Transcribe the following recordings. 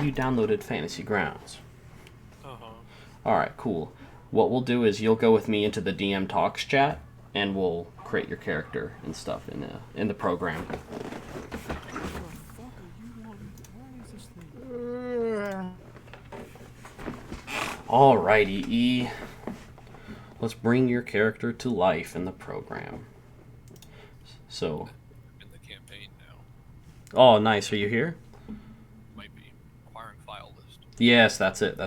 you downloaded Fantasy Grounds? Uh-huh. Alright, cool. What we'll do is you'll go with me into the DM Talks chat, and we'll create your character and stuff in the program. Alrighty, E. Let's bring your character to life in the program. So. In the campaign now. Oh, nice. Are you here? Might be. Acquiring file list. Yes, that's it.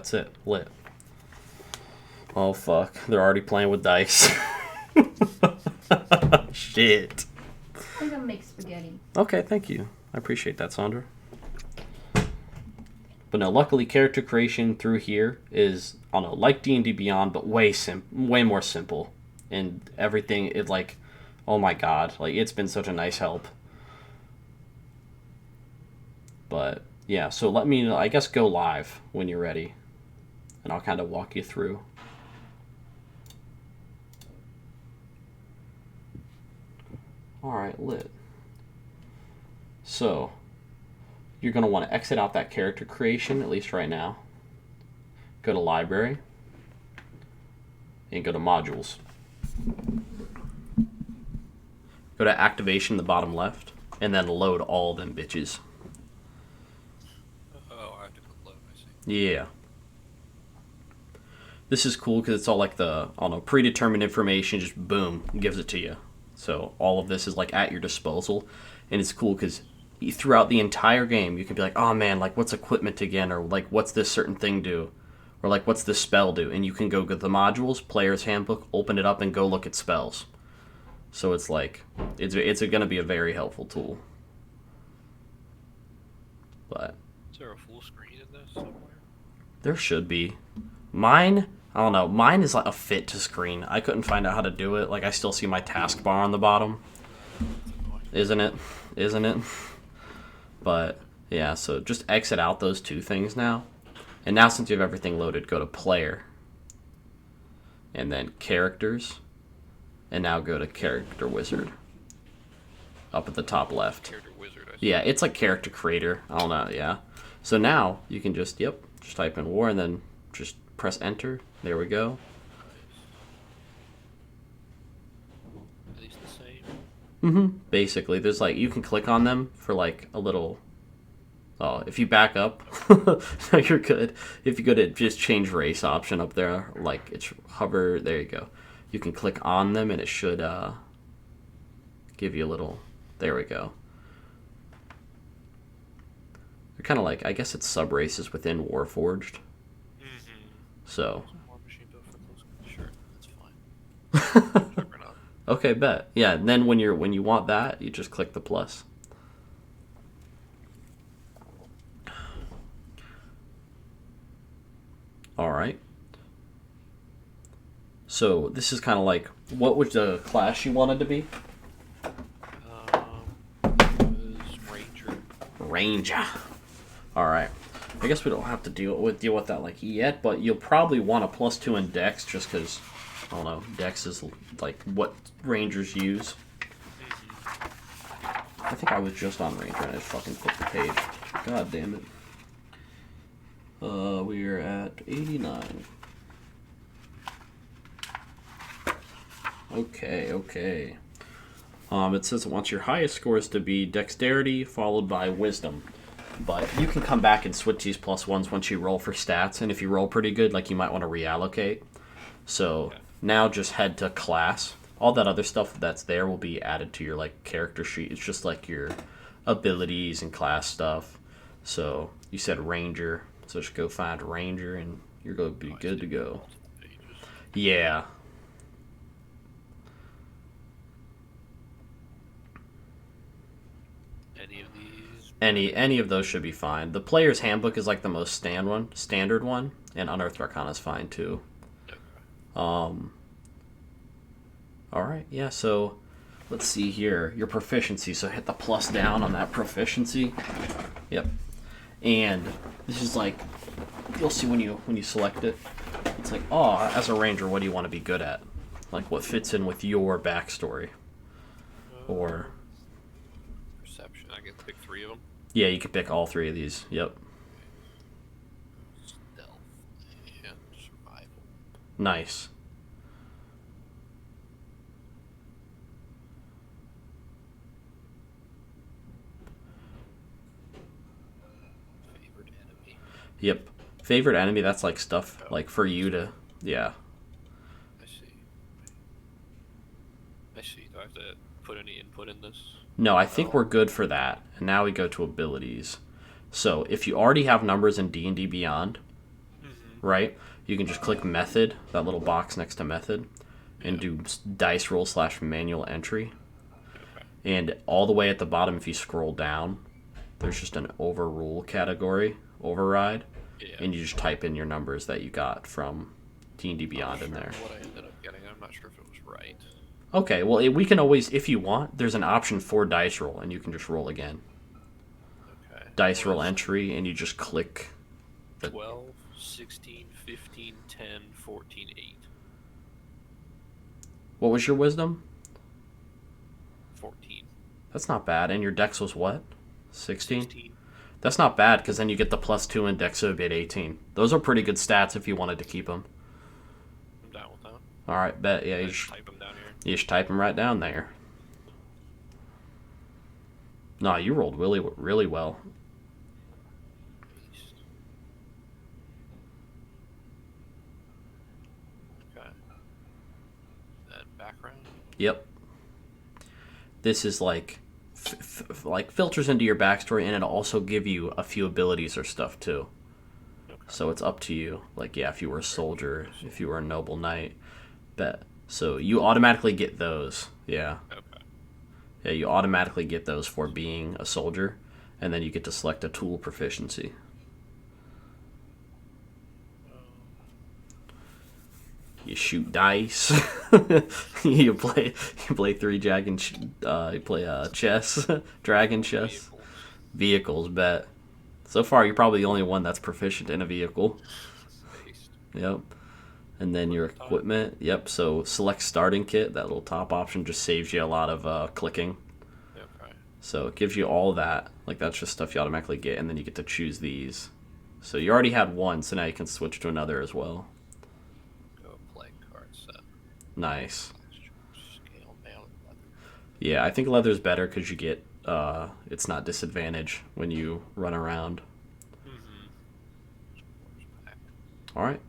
Lit. Oh, fuck. They're already playing with dice. Shit. I'm gonna make spaghetti. Okay, thank you. I appreciate that, Sandra. But no, luckily, character creation through here is, I don't know, like D&D Beyond, but way more simple. And everything, it like, oh my god, like, it's been such a nice help. But, yeah, so let me, I guess, go live when you're ready. And I'll kind of walk you through. Alright, lit. So, you're going to want to exit out that character creation, at least right now. Go to Library. And go to Modules. Go to Activation in the bottom left. And then load all them bitches. Oh, I have to click load, I see. Yeah. This is cool because it's all like the, I don't know, predetermined information, just boom, gives it to you. So all of this is like at your disposal. And it's cool because throughout the entire game, you can be like, oh man, like what's equipment again? Or like what's this certain thing do? Or like what's this spell do? And you can go get the modules, player's handbook, open it up and go look at spells. So it's like, it's going to be a very helpful tool. But Is there a full screen in this somewhere? there should be. Mine, I don't know, mine is like a fit to screen. I couldn't find out how to do it. Like I still see my taskbar on the bottom. Isn't it? But yeah, so just exit out those two things now. And now since you have everything loaded, go to player. And then characters. And now go to character wizard. Up at the top left. Character wizard, I see. Yeah, it's like character creator. I don't know, yeah. So now you can just type in war and then just press enter. There we go. At least the same. Mm-hmm. Basically, there's like, you can click on them for like a little. Oh, if you back up, no, you're good. If you go to just change race option up there, like it's hover, there you go. You can click on them and it should give you a little. There we go. They're kind of like, I guess it's sub races within Warforged. Mm-hmm. So. War machine built for close. Sure, that's fine. Sure, not. Okay, bet. Yeah, and then when you want that, you just click the plus. All right. So this is kind of like, what was the class you wanted to be? It was Ranger. Ranger. All right. I guess we don't have to deal with that like yet, but you'll probably want a +2 in Dex just because, I don't know, Dex is like what Rangers use. I think I was just on Ranger and I just fucking flipped the page. God damn it. We're at 89. Okay. It says it wants your highest scores to be Dexterity followed by Wisdom. But you can come back and switch these +1s once you roll for stats, and if you roll pretty good, like you might want to reallocate. So now just head to class. All that other stuff that's there will be added to your like character sheet. It's just like your abilities and class stuff. So you said Ranger, so just go find Ranger and you're going to be good to go. Yeah. Any of these? Any of those should be fine. The player's handbook is like the most standard one, and Unearthed Arcana is fine too. Okay. All right, yeah. So let's see here. Your proficiency. So hit the plus down on that proficiency. Yep. And this is like, you'll see when you select it. It's like, oh, as a ranger, what do you want to be good at? Like what fits in with your backstory, or. Perception. I get to pick 3 of them. Yeah, you can pick all 3 of these. Yep. Nice. Favorite enemy. Yep. Favorite enemy, that's like stuff like for you to, yeah. I see. I see. Do I have to put any input in this? No, I think we're good for that. And now we go to abilities. So if you already have numbers in D&D Beyond, right, you can just click method, that little box next to method, and do dice roll / manual entry. Okay. And all the way at the bottom, if you scroll down, there's just an overrule category, override, Yeah. and you just type in your numbers that you got from D&D Beyond in there. What I ended up getting, I'm not sure if it was right. Okay, well, we can always, if you want, there's an option for dice roll, and you can just roll again. Okay. Dice roll entry, and you just click. 12, 16, 15, 10, 14, 8. What was your wisdom? 14. That's not bad. And your dex was what? 16? 16. That's not bad, because then you get the +2 in dex, so it'd be at 18. Those are pretty good stats if you wanted to keep them. I'm down with that. All right, bet. Yeah, I you just just, type them down here. you just type them right down there. No, you rolled really, really well. Beast. Okay. Then background. Yep. This is like like filters into your backstory, and it'll also give you a few abilities or stuff too. Okay. So it's up to you. Like, yeah, if you were a soldier, if you were a noble knight, bet. So you automatically get those. Yeah. Okay. Yeah, you automatically get those for being a soldier, and then you get to select a tool proficiency. You shoot dice. you play 3 dragon. You play chess, dragon chess. Vehicles, bet. So far, you're probably the only one that's proficient in a vehicle. Based. Yep. And then your equipment. Yep. So select starting kit. That little top option just saves you a lot of clicking. Okay. So it gives you all that. Like, that's just stuff you automatically get, and then you get to choose these. So you already had one, so now you can switch to another as well. Go playing card set. Nice. Scale mail and leather. Yeah, I think leather's better because you get it's not disadvantage when you run around. All right.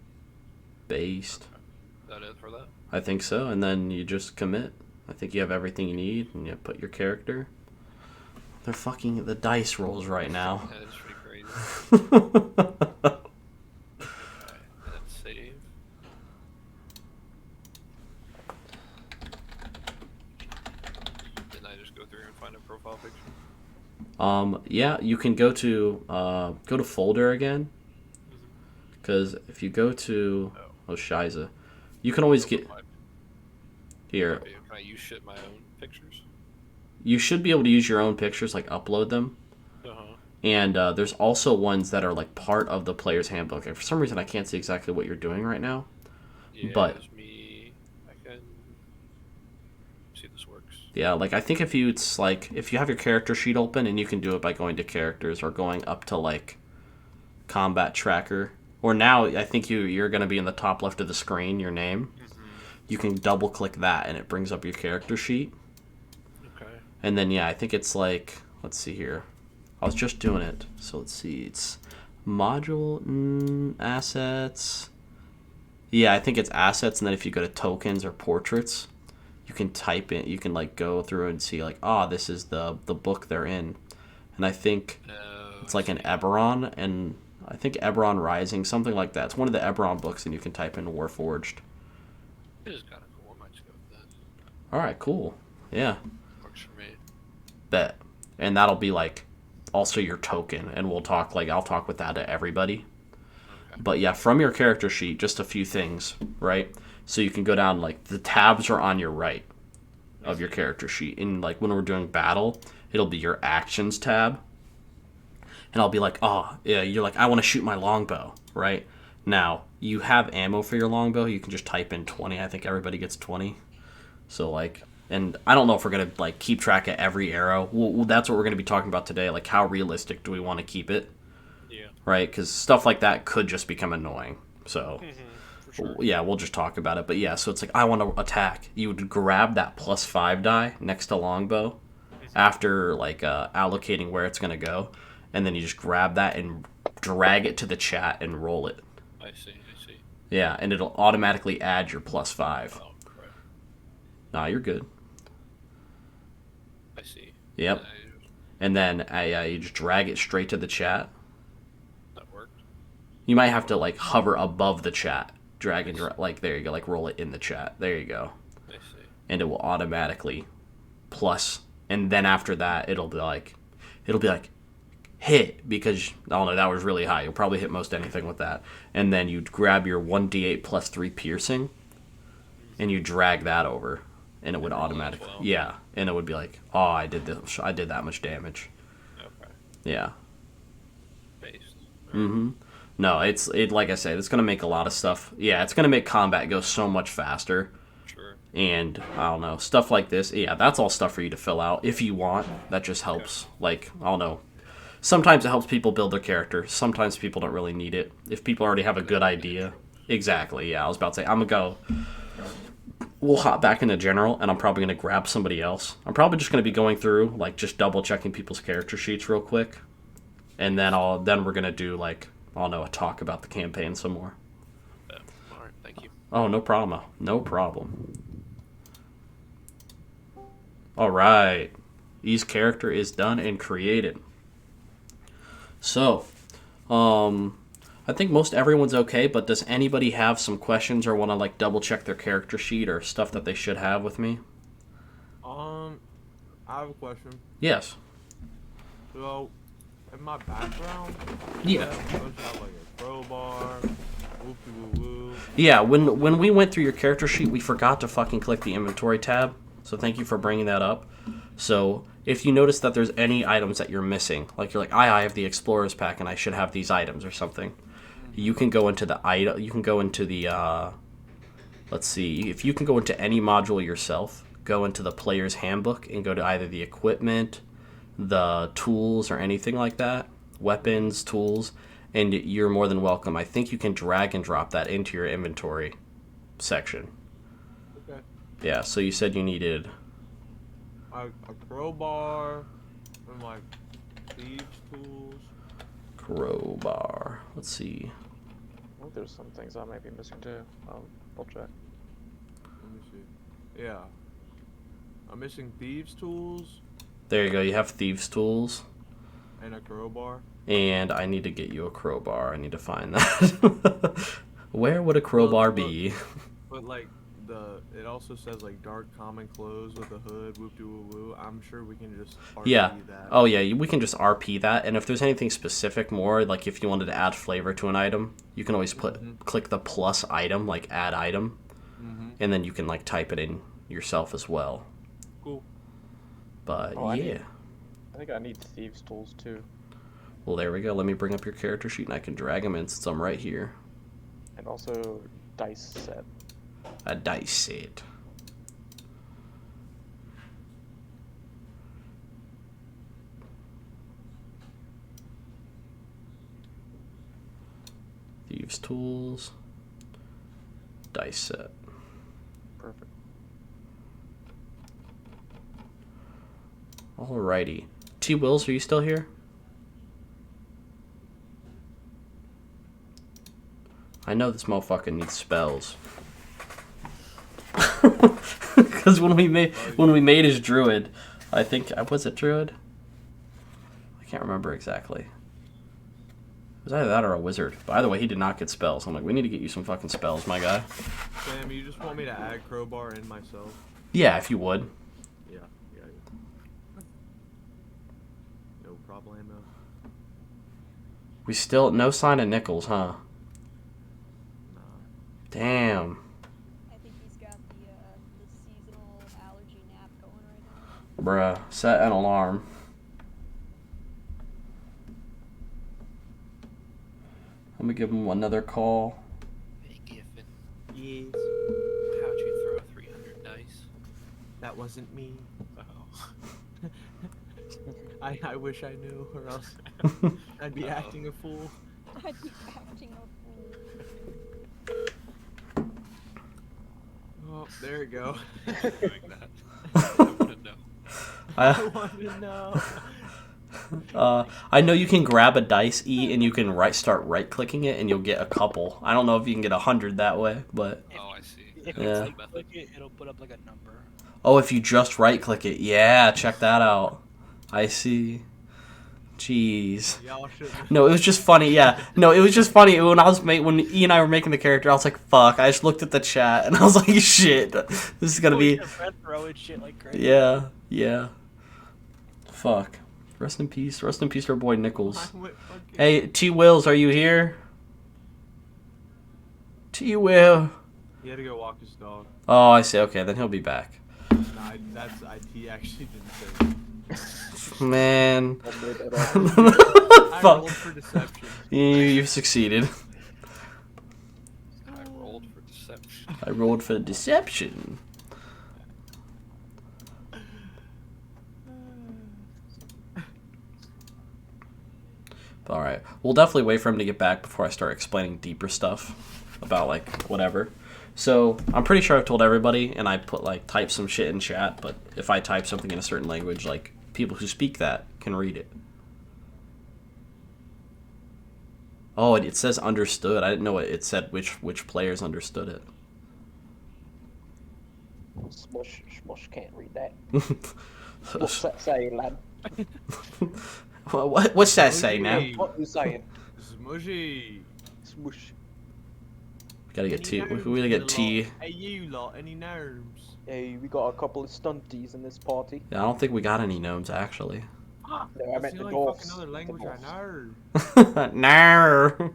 Based. Is that it for that? I think so, and then you just commit. I think you have everything you need, and you put your character. They're fucking the dice rolls right now. That is pretty crazy. Okay. And then save. Didn't I just go through and find a profile picture? Yeah, you can go to folder again, because if you go to Shiza, you can always get here. Can I use shit my own pictures? You should be able to use your own pictures, like upload them. And there's also ones that are like part of the player's handbook. And for some reason, I can't see exactly what you're doing right now. Yeah, but it's me. I can see if this works. Yeah, like I think if you have your character sheet open, and you can do it by going to characters or going up to like combat tracker. Or now I think you're going to be in the top left of the screen, your name. You can double click that and it brings up your character sheet. Okay. And then I think it's like, let's see here. I was just doing it. So let's see. It's module assets. Yeah, I think it's assets, and then if you go to tokens or portraits, you can type in, you can like go through and see like, this is the book they're in. And I think it's like an Eberron, and I think Eberron Rising, something like that. It's one of the Eberron books, and you can type in Warforged. It is kind of cool. I might just go with that. All right, cool. Yeah. Works for me. Bet. And that'll be like also your token, and I'll talk with that to everybody. Okay. But yeah, from your character sheet, just a few things, right? So you can go down, like the tabs are on your right of your character sheet. And like when we're doing battle, it'll be your actions tab. And I'll be like, you're like, I want to shoot my longbow, right? Now, you have ammo for your longbow. You can just type in 20. I think everybody gets 20. So like, and I don't know if we're going to like keep track of every arrow. Well, that's what we're going to be talking about today. Like, how realistic do we want to keep it? Yeah. Right? Because stuff like that could just become annoying. So, for sure. Yeah, we'll just talk about it. But yeah, so it's like I want to attack. You would grab that +5 die next to longbow after like allocating where it's gonna go, and then you just grab that and drag it to the chat and roll it. I see. Yeah, and it'll automatically add your +5. Oh, right. Nah, you're good. I see. Yep. And then you just drag it straight to the chat. That worked. You might have to like hover above the chat, drag and like there you go, like roll it in the chat. There you go. I see. And it will automatically plus, and then after that it'll be like hit, because I don't know, that was really high. You'll probably hit most anything with that. And then you grab your 1d8 plus 3 piercing, and you drag that over, and it would automatically yeah, and it would be like, oh, I did that much damage. Okay. Yeah. Based. No, it's like I said, it's gonna make a lot of stuff. Yeah, it's gonna make combat go so much faster. Sure. And I don't know, stuff like this. Yeah, that's all stuff for you to fill out if you want. That just helps. Like, I don't know. Sometimes it helps people build their character. Sometimes people don't really need it. If people already have a good idea. Exactly, yeah. I was about to say, I'm going to go. We'll hop back into general, and I'm probably going to grab somebody else. I'm probably just going to be going through, like, just double checking people's character sheets real quick. And then we're going to do, like, I don't know, a talk about the campaign some more. Yeah. All right. Thank you. Oh, no problem. No problem. All right. E's character is done and created. So, I think most everyone's okay, but does anybody have some questions or want to like double check their character sheet or stuff that they should have with me? I have a question. Yes. So, in my background, Yeah. I'm supposed to have like a crowbar, whoop-de-woo-woo. Yeah, when we went through your character sheet, we forgot to fucking click the inventory tab. So thank you for bringing that up. So if you notice that there's any items that you're missing, like you're like, I have the Explorer's Pack and I should have these items or something, you can go into the item. You can go into the. Let's see. If you can go into any module yourself, go into the player's handbook and go to either the equipment, the tools, or anything like that, weapons, tools, and you're more than welcome. I think you can drag and drop that into your inventory section. Okay. Yeah. So you said you needed. A crowbar, and like thieves' tools. Crowbar. Let's see. I think there's some things I might be missing too. I'll check. Let me see. Yeah. I'm missing thieves' tools There you go. You have thieves' tools. and a crowbar. And I need to get you a crowbar. I need to find that. Where would a crowbar be? But like it also says like dark common clothes with a hood, whoop de woo woo. I'm sure we can just RP Yeah. that. Oh, yeah. We can just RP that. And if there's anything specific more, like if you wanted to add flavor to an item, you can always click the plus item, like add item. And then you can like type it in yourself as well. Cool. But Oh, yeah. I think I need thieves' tools too, Well, there we go. Let me bring up your character sheet and I can drag them in since I'm right here. and also dice set. A dice set. Thieves' tools. Dice set. Perfect. Alrighty. T. Wills, are you still here? I know this motherfucker needs spells. Because when we made his druid, I think was it druid? I can't remember exactly. It was either that or a wizard. By the way, he did not get spells. I'm like, we need to get you some fucking spells, my guy. Sam, you just want me to add crowbar and myself? Yeah, if you would. Yeah. No problemo. We still no sign of Nichols, huh? Nah. Damn. I think he's got the seasonal allergy nap going right now. Bruh, set an alarm. Let me give him another call. Hey, Giffen. Yes. How'd you throw 300 dice? That wasn't me. Oh. I wish I knew, or else I'd be acting a fool. I'd be acting a fool. There we go. Doing that. I wouldn't know. I want to know. I know you can grab a dice E and you can start right clicking it and you'll get a couple. I don't know if you can get 100 that way, but Oh, I see. If Yeah, you Yeah. that's right the method. click it, it'll put up like a number. oh, if you just right click it, yeah, check that out. I see. Jeez. Y'all should. No, it was just funny. Yeah, no, it was just funny when when E and I were making the character. I was like, "Fuck!" I just looked at the chat and I was like, "Shit, this is gonna be." Throwing shit like crazy. Yeah, yeah. Fuck. Rest in peace. Rest in peace to our boy Nichols. Hey, T. Wills, are you here? T. Will. He had to go walk his dog. Oh, I see. Okay, then he'll be back. Nah, he actually didn't say. Man. I Fuck. rolled for deception. You've succeeded. I rolled for deception. I rolled for deception. All right, we'll definitely wait for him to get back before I start explaining deeper stuff about like whatever. So I'm pretty sure I've told everybody, and I put like type some shit in chat. But if I type something in a certain language, like people who speak that can read it. Oh, it says understood. I didn't know it said which players understood it. Smush can't read that. What's that saying, lad? What's that say now? Smushy. What you saying? Smushy. Smush. We gotta get Any T. gnomes We gotta in get the T. lot? Hey, you lot, any gnomes? Hey, we got a couple of stunties in this party. Yeah, I don't think we got any gnomes actually. Ah, No, I that's meant the the only dwarfs. fucking other The language I dwarfs. know. Nar.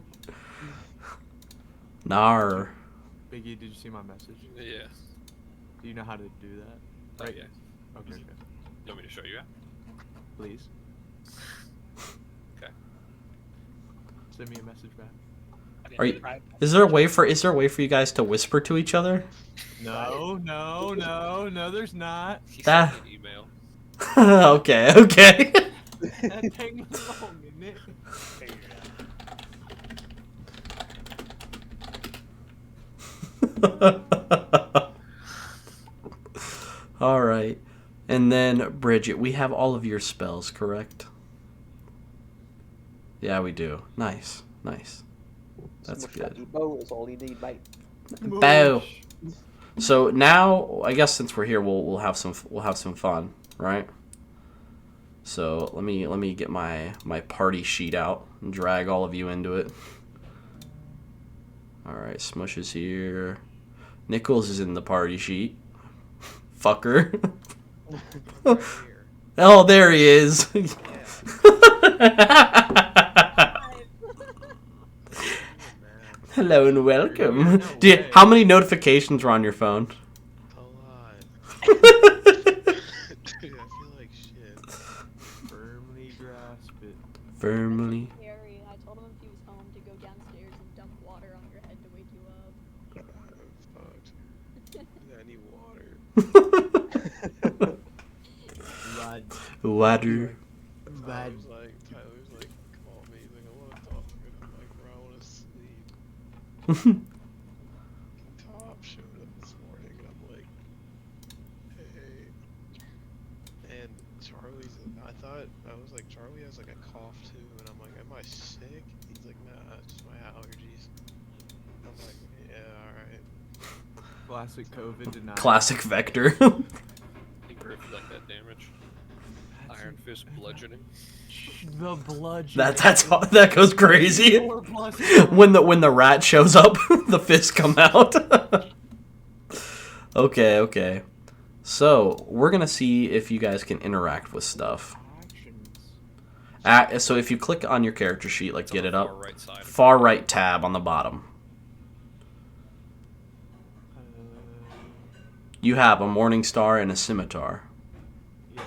Nar. Biggie, did you see my message? Yeah. Do you know how to do that? Oh, Right. yeah. Okay, okay. You want me to show you? Please. Okay. Send me a message back. Are you? Is there a way for you guys to whisper to each other? No, there's not. He That- sent me an email. Okay, okay. That thing was long, isn't it? All right, and then Bridget, we have all of your spells, correct? Yeah, we do. Nice, nice. That's Smush good. that bow is all you need, mate. Bow. So now, I guess since we're here, we'll have some fun, right? So let me get my party sheet out and drag all of you into it. All right, Smush is here. Nichols is in the party sheet. Fucker. Oh, there he is. Hello and welcome. How many notifications are on your phone? A lot. Dude, I feel like shit. Firmly grasp it. Firmly. Harry, I told him if he was home to go downstairs and dump water on your head to wake you up. I'm fucked. I need water. Rod. Water. Tyler's like, call me. He's like, I want to talk. And I'm like, bro, I want to sleep. Top showed up this morning, and I'm like, hey. And Charlie's, I was like, Charlie has like a cough too, and I'm like, am I sick? He's like, nah, it's just my allergies. I'm like, yeah, alright. Classic COVID denial. Classic Vector. He gripped like that damage. Iron Fist bludgeoning. The blood. that goes crazy. 4+1. When the rat shows up, the fists come out. Okay. So we're gonna see if you guys can interact with stuff. Actions. So if you click on your character sheet, like It's get on it the up, Far right side. far right tab on the bottom. You have a morning star and a scimitar. Yeah.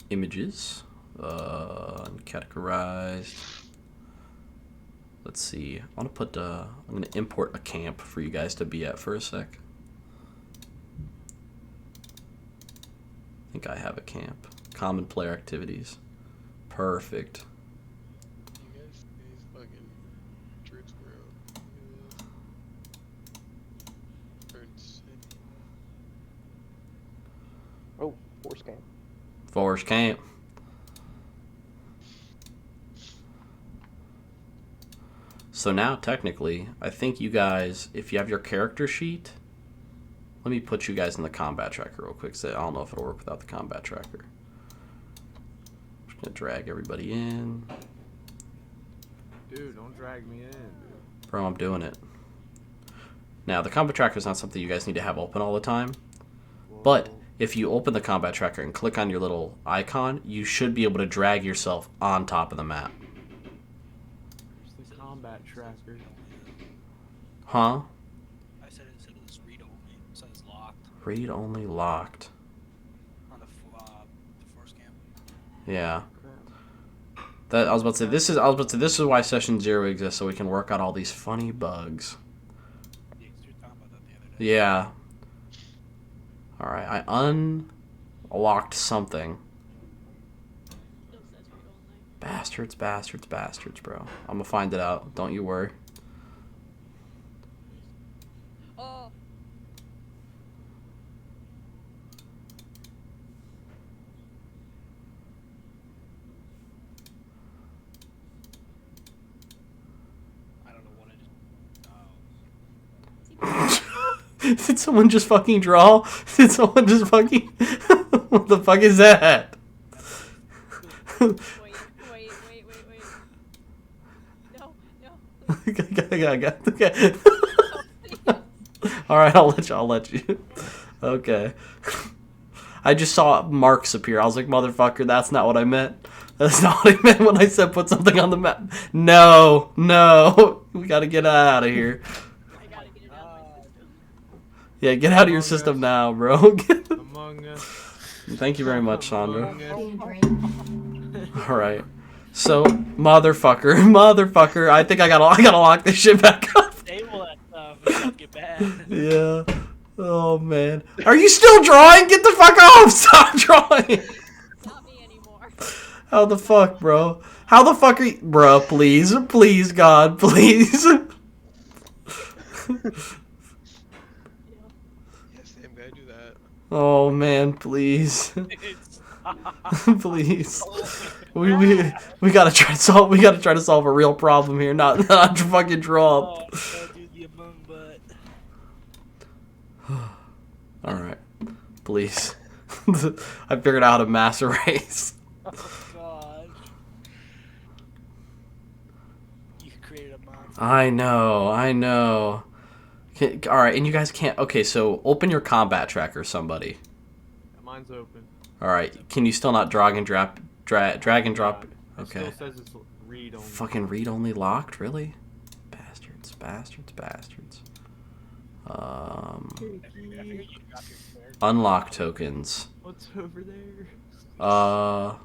Images, categorized. Let's see. I'm gonna import a camp for you guys to be at for a sec. I think I have a camp. Common player activities. Perfect. You guys, these fucking troops Force camp. So now, technically, I think you guys, if you have your character sheet, let me put you guys in the combat tracker real quick. So I don't know if it'll work without the combat tracker. Just gonna drag everybody in. Dude, don't drag me in, dude. Bro, I'm doing it. Now, the combat tracker is not something you guys need to have open all the time. But Whoa. if you open the combat tracker and click on your little icon, you should be able to drag yourself on top of the map. Where's the combat tracker? Huh? I said it was read only. It says locked Read only locked. on the force camp. Yeah. Crap. That I was about to say this is why session 0 exists, so we can work out all these funny bugs. Yeah, 'cause we were talking about that the other day. Yeah. Alright, I unlocked something. Still says read only. Bastards, bastards, bastards, bro. I'm gonna find it out. Don't you worry. Oh, I don't know what I just. Oh. Did someone just fucking draw? Did someone just fucking... What the fuck is that? wait. No. Okay. Alright, I'll let you. Okay. I just saw marks appear. I was like, motherfucker, that's not what I meant. That's not what I meant when I said put something on the map. No. We gotta get out of here. I gotta get it out of my system. Yeah, get out of your system now, bro. Among Us. Thank you very much, Sandra. Being drained. Alright. So, motherfucker, I think I gotta lock this shit back up. Table that stuff. It's gonna get bad. Yeah. Oh, man. Are you still drawing? Get the fuck off! Stop drawing! It's not me anymore. How the fuck, bro? How the fuck are you... Bro, please, God, please. Yeah, Sam, gotta do that. Oh, man, please. It's Please. We gotta try to solve a real problem here, not fucking draw up. oh, do the among butt. Alright. Please. I figured out how to mass erase. Oh gosh. You created a monster. I know. Alright, and you guys can't... Okay, so open your combat tracker, somebody. Mine's open. Alright, can you still not drag and drop... Drag and drop... It Okay. still says it's read only. Fucking read-only locked? Really? Bastards. I figured you dropped your character. Unlock tokens. What's over there? Uh...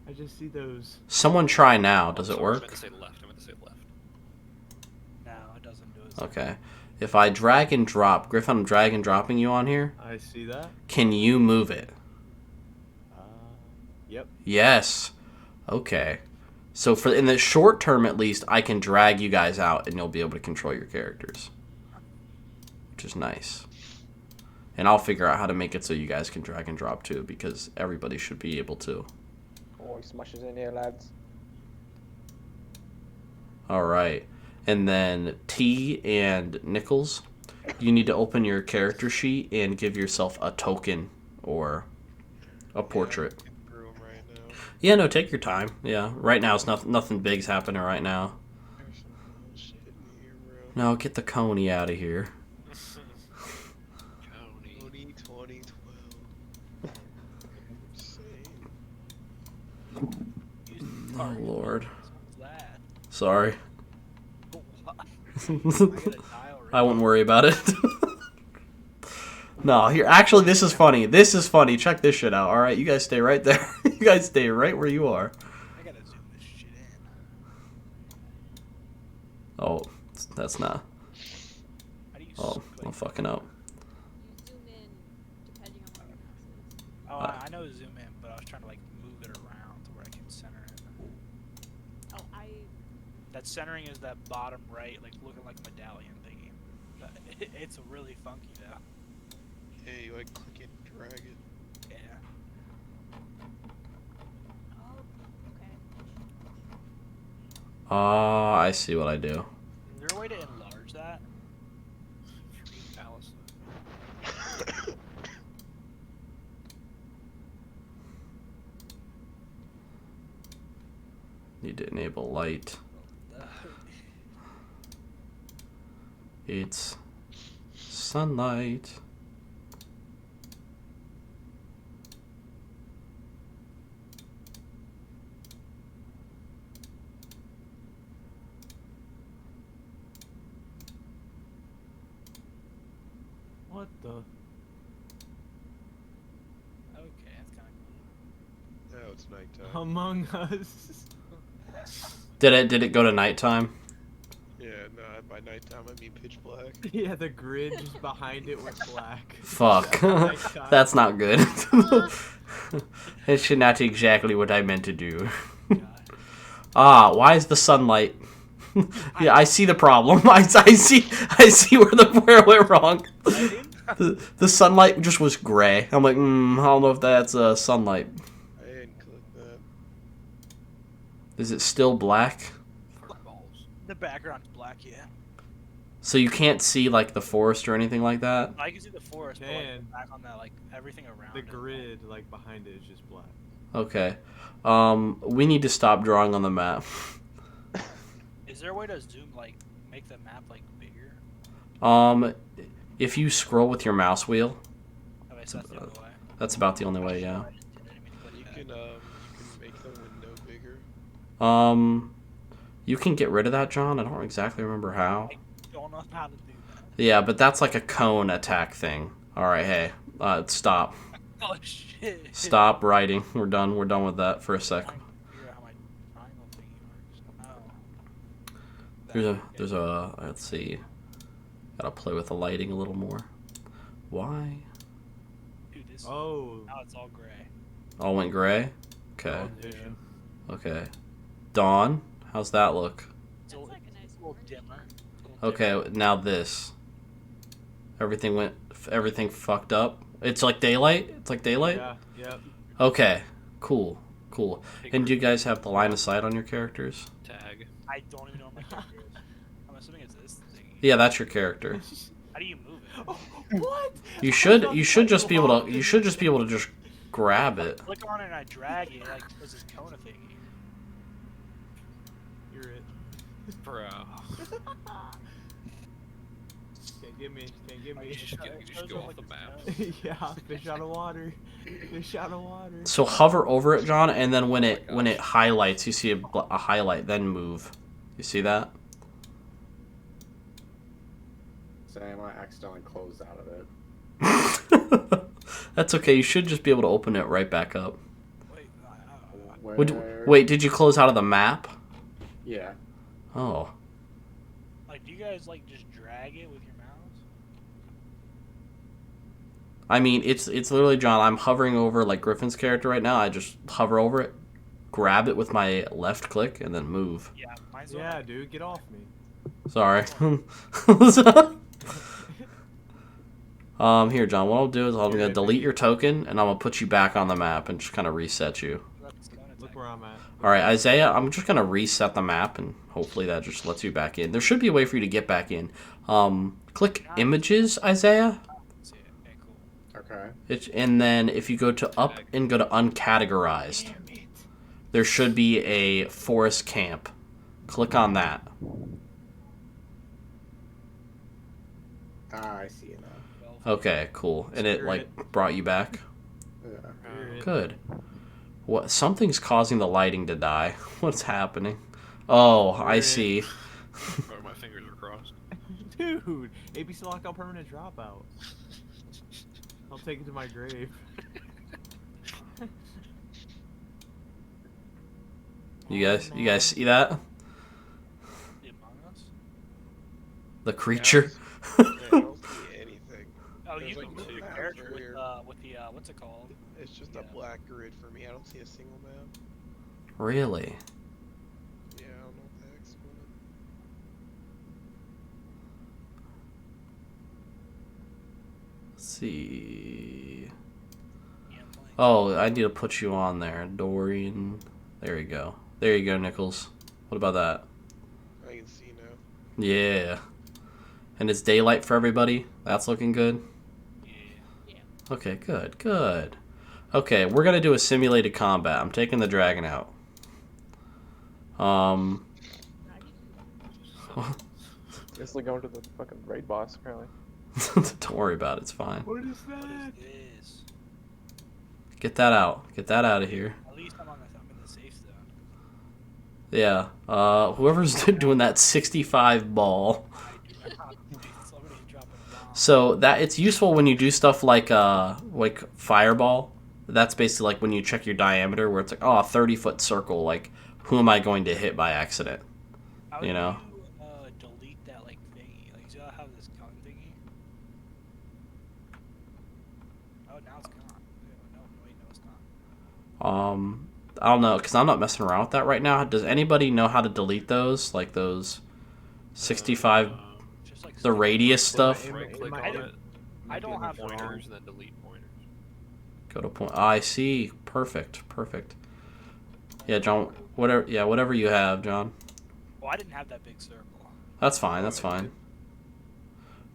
I just see those. Someone try now. Does it Sorry, I work? meant to say left. No, it doesn't do it. Okay. If I drag and drop... Griffin, I'm drag and dropping you on here. I see that. Can you move it? Yep. Yes. Okay. So for in the short term, at least, I can drag you guys out, and you'll be able to control your characters, which is nice. And I'll figure out how to make it so you guys can drag and drop too, because everybody should be able to. Oh, he smashes in here, lads. All right. And then T and Nichols, you need to open your character sheet and give yourself a token or a portrait. Yeah, I'm through 'em right now. Yeah, no, take your time. Yeah, right now it's nothing big's happening right now. There's some bullshit in here, bro. No, get the Coney out of here. Coney. 2012. Insane. Oh Lord, What's that? sorry. What? I gotta die already. I wouldn't worry about it. No, here. Actually, this is funny. Check this shit out. All right, you guys stay right there. You guys stay right where you are. I gotta zoom this shit in. Oh, that's not. How do you Oh, I'm fucking up. You zoom in depending on where your mouse is. Oh, I know zoom in, but I was trying to like move it around to where I can center it. Oh, That centering is that bottom right, like looking like a medallion thingy. It's really funky though. Yeah, you like click it and drag it. Yeah. I see what I do. Is there a way to enlarge that? Alice. Need to enable light. It's sunlight. What the? Okay, that's kind of cool. Now it's nighttime. Among Us. Did it go to nighttime? Yeah, no, by nighttime I mean pitch black. Yeah, the grid just behind it went black. Fuck. Nighttime. That's not good. It's not exactly what I meant to do. Why is the sunlight? Yeah, I see the problem. I see where it went wrong. The sunlight just was gray. I'm like, I don't know if that's sunlight. I didn't click that. Is it still black? The background's black, yeah. So you can't see like the forest or anything like that? I can see the forest, but like, Man. back on that, like everything around The it. grid, like behind it, is just black. Okay. We need to stop drawing on the map. Is there a way to zoom, like, make the map like bigger? If you scroll with your mouse wheel, Okay, so that's the other way. that's about the only way, yeah. You can make the window bigger. You can get rid of that, John. I don't exactly remember how. I don't know how to do that. Yeah, but that's like a cone attack thing. All right, hey, stop. Oh shit! Stop writing. We're done. We're done with that for a sec. I'm trying to figure out how my triangle thingy works. Oh. There's a. Let's see. Gotta play with the lighting a little more. Why? Dude, this. Oh. Now it's all gray. All went gray. Okay. Oh, vision. Okay. Dawn. How's that look? It's That's like a nice little orange. dimmer. It's a little Okay. Now this. Everything fucked up. It's like daylight. It's like daylight. Yeah. Yep. Okay. Cool. And do you guys have the line of sight on your characters? Tag. dimmer. I don't even know what my character is. I'm assuming it's this thing. Yeah, that's your character. How do you move it? Oh, what? You should just be able to just grab it. Click on it and I drag it like there's this Kona thingy. You're it. Bro. Can't get me. Can't get You me. just go off the map. Yeah, fish out of water. Fish out of water. So hover over it, John, and then when it highlights, you see a highlight, then move. You see that? Sam, I accidentally closed out of it. That's okay. You should just be able to open it right back up. Wait, Where... Wait, did you close out of the map? Yeah. Oh. like do you guys like just drag it with your mouse? I mean, it's literally, John, I'm hovering over like Griffin's character right now. I just hover over it, grab it with my left click, and then move. Yeah, mine's Yeah, dude, get off me. Sorry. Here, John, what I'll do is I'm going to delete your token, and I'm going to put you back on the map and just kind of reset you. Look where I'm at. Alright, Isaiah, I'm just going to reset the map, and hopefully that just lets you back in. There should be a way for you to get back in. Click Images, Isaiah. Okay, cool. Okay. And then if you go to up and go to Uncategorized, there should be a forest camp. Click on that. Ah, I see it now. Okay, cool. And it like brought you back. Yeah. You're it. Good. What? Something's causing the lighting to die. What's happening? Oh, I see. Bro, my fingers are crossed. Dude, ABC lockout permanent dropout. I'll take it to my grave. You guys see that? The Among Us? The creature. Yeah, I don't see anything. Oh, There's you like can no move your map character for here. with the what's it called? It's just a black grid for me. I don't see a single map. Really? Yeah, I don't know what the heck's going on. Let's see. Yeah, I'm playing. Oh, I need to put you on there, Dorian. There you go. There you go, Nichols. What about that? Yeah. And it's daylight for everybody. That's looking good. Yeah. Okay, good, good. Okay, we're gonna do a simulated combat. I'm taking the dragon out. Guess they're going to the fucking raid boss apparently. Don't worry about it. It's fine. What is What that? is this? Get that out. Get that out of here. At least I'm in the safe zone. Yeah. Whoever's doing that 65 ball. Somebody dropping a bomb. So that it's useful when you do stuff like fireball. That's basically like when you check your diameter, where it's like, oh, a 30-foot circle. Like, who am I going to hit by accident? How You do know? you delete that like thingy? Like, do I have this gun thingy? Oh, now it's gone. No, wait, no, it's not. I don't know, because I'm not messing around with that right now. Does anybody know how to delete those? Like those 65, Just like the radius stuff? Am- Right am click I- on it. I don't have pointers, and then delete pointers. Go to point. I see. Perfect. Perfect. Yeah, John. Whatever you have, John. Well, I didn't have that big circle. That's fine. That's fine.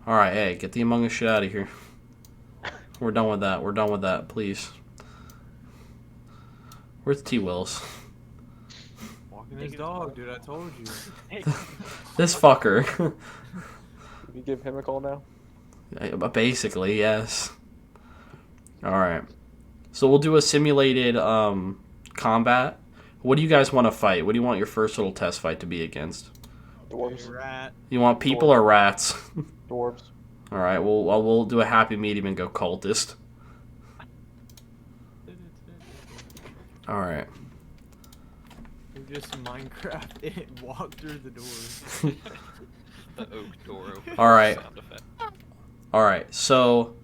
All right. Hey, get the Among Us shit out of here. We're done with that. We're done with that. Please. Where's T. Wills? Walking his dog, dude. I told you. Hey, This fucker. Did you give him a call now? Basically, yes. All right. So we'll do a simulated combat. What do you guys want to fight? What do you want your first little test fight to be against? Dwarves. Rat. You want people or rats? Dwarves. All right. We'll do a happy medium and go cultist. All right. We just Minecraft it. Walk through the doors. The oak door open. All right. Sound effect. All right. So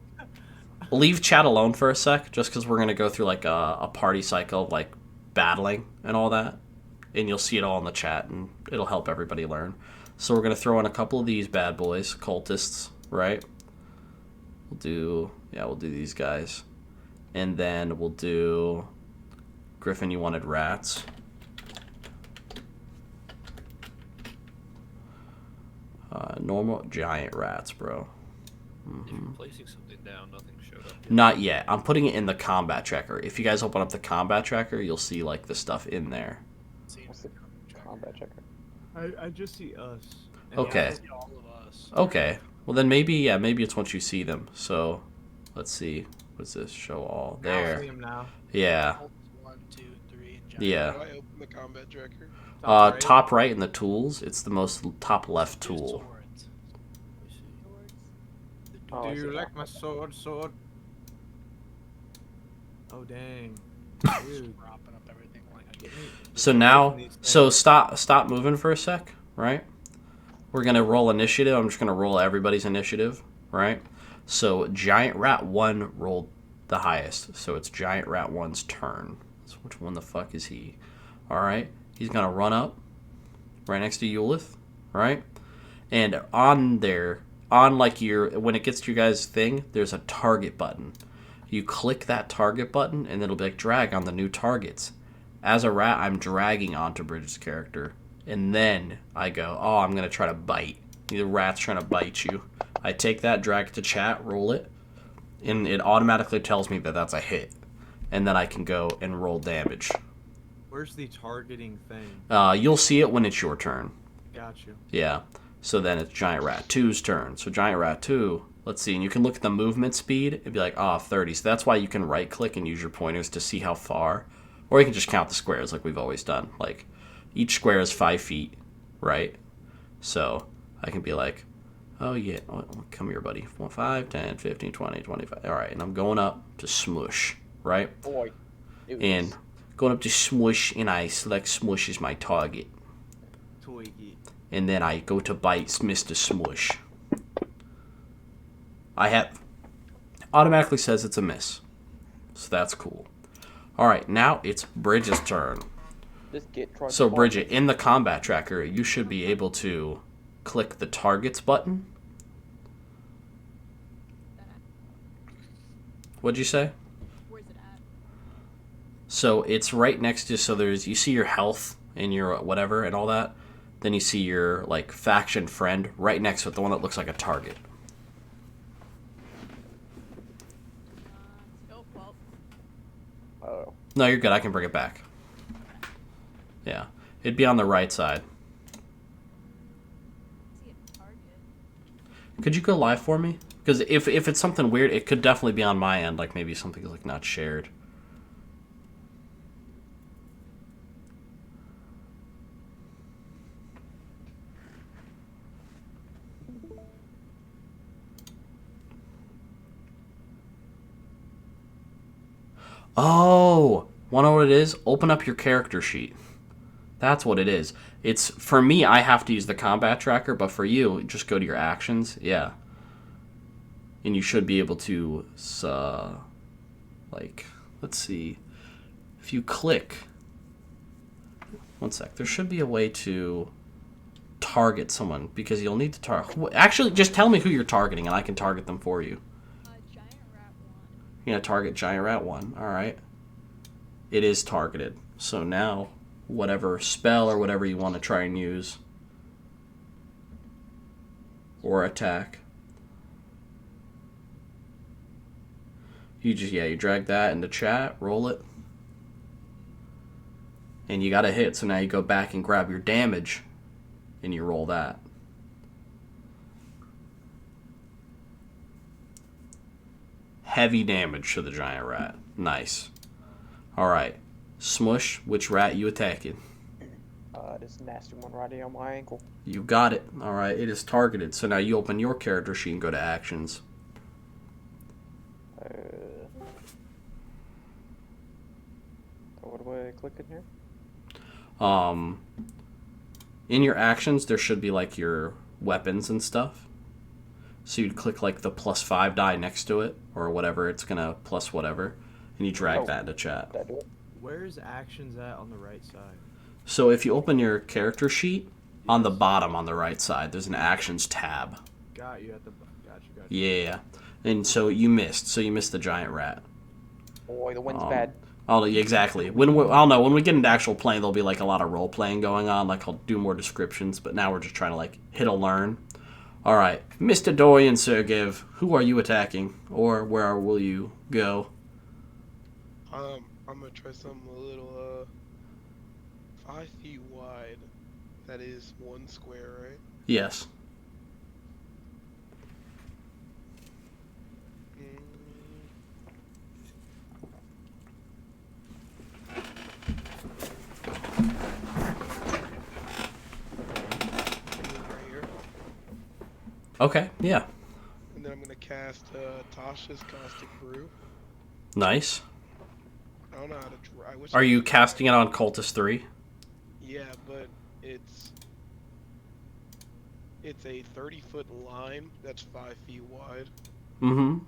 leave chat alone for a sec, just because we're gonna go through like a party cycle of like battling and all that, and you'll see it all in the chat, and it'll help everybody learn. So we're gonna throw in a couple of these bad boys, cultists, right? We'll do these guys, and then we'll do Griffin. You wanted rats. Normal giant rats, bro. If you're placing something down, nothing showed up yet. Not yet. I'm putting it in the combat tracker. If you guys open up the combat tracker, you'll see like the stuff in there. What's the combat checker? I just see us. And Okay. I see all of us. Okay. Well then maybe it's once you see them. So let's see. What's this? Show all. I There. see him now. Yeah. 1, 2, 3, and giant. Yeah. How do I open the combat tracker? Right. Top right in the tools. It's the most top left Use tool. swords. Oh, Do I you see. like my sword? Oh dang. Dude. Propping up everything like I Get me- So get me now, from these so things. stop moving for a sec, right? We're gonna roll initiative. I'm just gonna roll everybody's initiative, right? So Giant Rat 1 rolled the highest, so it's Giant Rat 1's turn. So which one the fuck is he? All right, he's gonna run up right next to Eulith, right? And on there, on like when it gets to your guys' thing, there's a target button. You click that target button, and it'll be like drag on the new targets. As a rat, I'm dragging onto Bridget's character, and then I go, oh, I'm gonna try to bite. The rat's trying to bite you. I take that, drag it to chat, roll it, and it automatically tells me that that's a hit, and then I can go and roll damage. Where's the targeting thing? You'll see it when it's your turn. Got you. Yeah. So then it's Giant Rat 2's turn. So Giant Rat 2, let's see, and you can look at the movement speed and be like, 30. So that's why you can right click and use your pointers to see how far. Or you can just count the squares like we've always done. Like each square is 5 feet, right? So I can be like, oh yeah, come here, buddy. 5, 10, 15, 20, 25. All right, and I'm going up to smush, right? Boy. And going up to smush, and I select smush as my target. Twiggy. And then I go to bite Mr. Smush. I have automatically says it's a miss, so that's cool. All right, now it's Bridget's turn. Just get tried So to Bridget, in the combat tracker, you should be able to click the targets button. What'd you say? Where's it at? So it's right next to, so there's, you see your health and your whatever and all that. then you see your like faction friend right next to it, the one that looks like a target. Oh, well. Oh. No, you're good. I can bring it back. Yeah. It'd be on the right side. See a target. Could you go live for me? Because if it's something weird, it could definitely be on my end. Like maybe something's like not shared. Oh, wanna know what it is? Open up your character sheet. That's what it is. It's for me. I have to use the combat tracker, but for you, just go to your actions. Yeah, and you should be able to, like, let's see. If you click, one sec. There should be a way to target someone because you'll need to target. Actually, just tell me who you're targeting, and I can target them for you. Giant rat 1. You're gonna target Giant Rat 1. All right. It is targeted. So now, whatever spell or whatever you want to try and use or attack, you drag that into chat, roll it, and you got a hit. So now you go back and grab your damage, and you roll that. Heavy damage to the giant rat. Nice. All right. Smush, which rat you attacking? This nasty one right here on my ankle. You got it. All right. It is targeted. So now you open your character sheet and go to actions. What do I click in here? In your actions, there should be like your weapons and stuff. So you'd click like the +5 die next to it or whatever. It's gonna plus whatever, and you drag that into chat. Did I do it? Where's actions at on the right side? So if you open your character sheet, on the bottom on the right side, there's an actions tab. Got you. Got you. Yeah, and so you missed. So you missed the giant rat. Boy, the wind's bad. Oh, exactly. When we get into actual playing, there'll be like a lot of role playing going on. Like I'll do more descriptions, but now we're just trying to like hit a learn. All right, Mr. Dorian Sergev, who are you attacking, or where will you go? I'm gonna try something a little 5 feet wide. That is 1 square, right? Yes. Right here. Okay. Yeah. And then I'm gonna cast Tasha's Caustic Brew. Nice. I don't know how to draw. Are you casting it on Cultist 3? Yeah, but it's a 30-foot line that's 5 feet wide. Mm-hmm.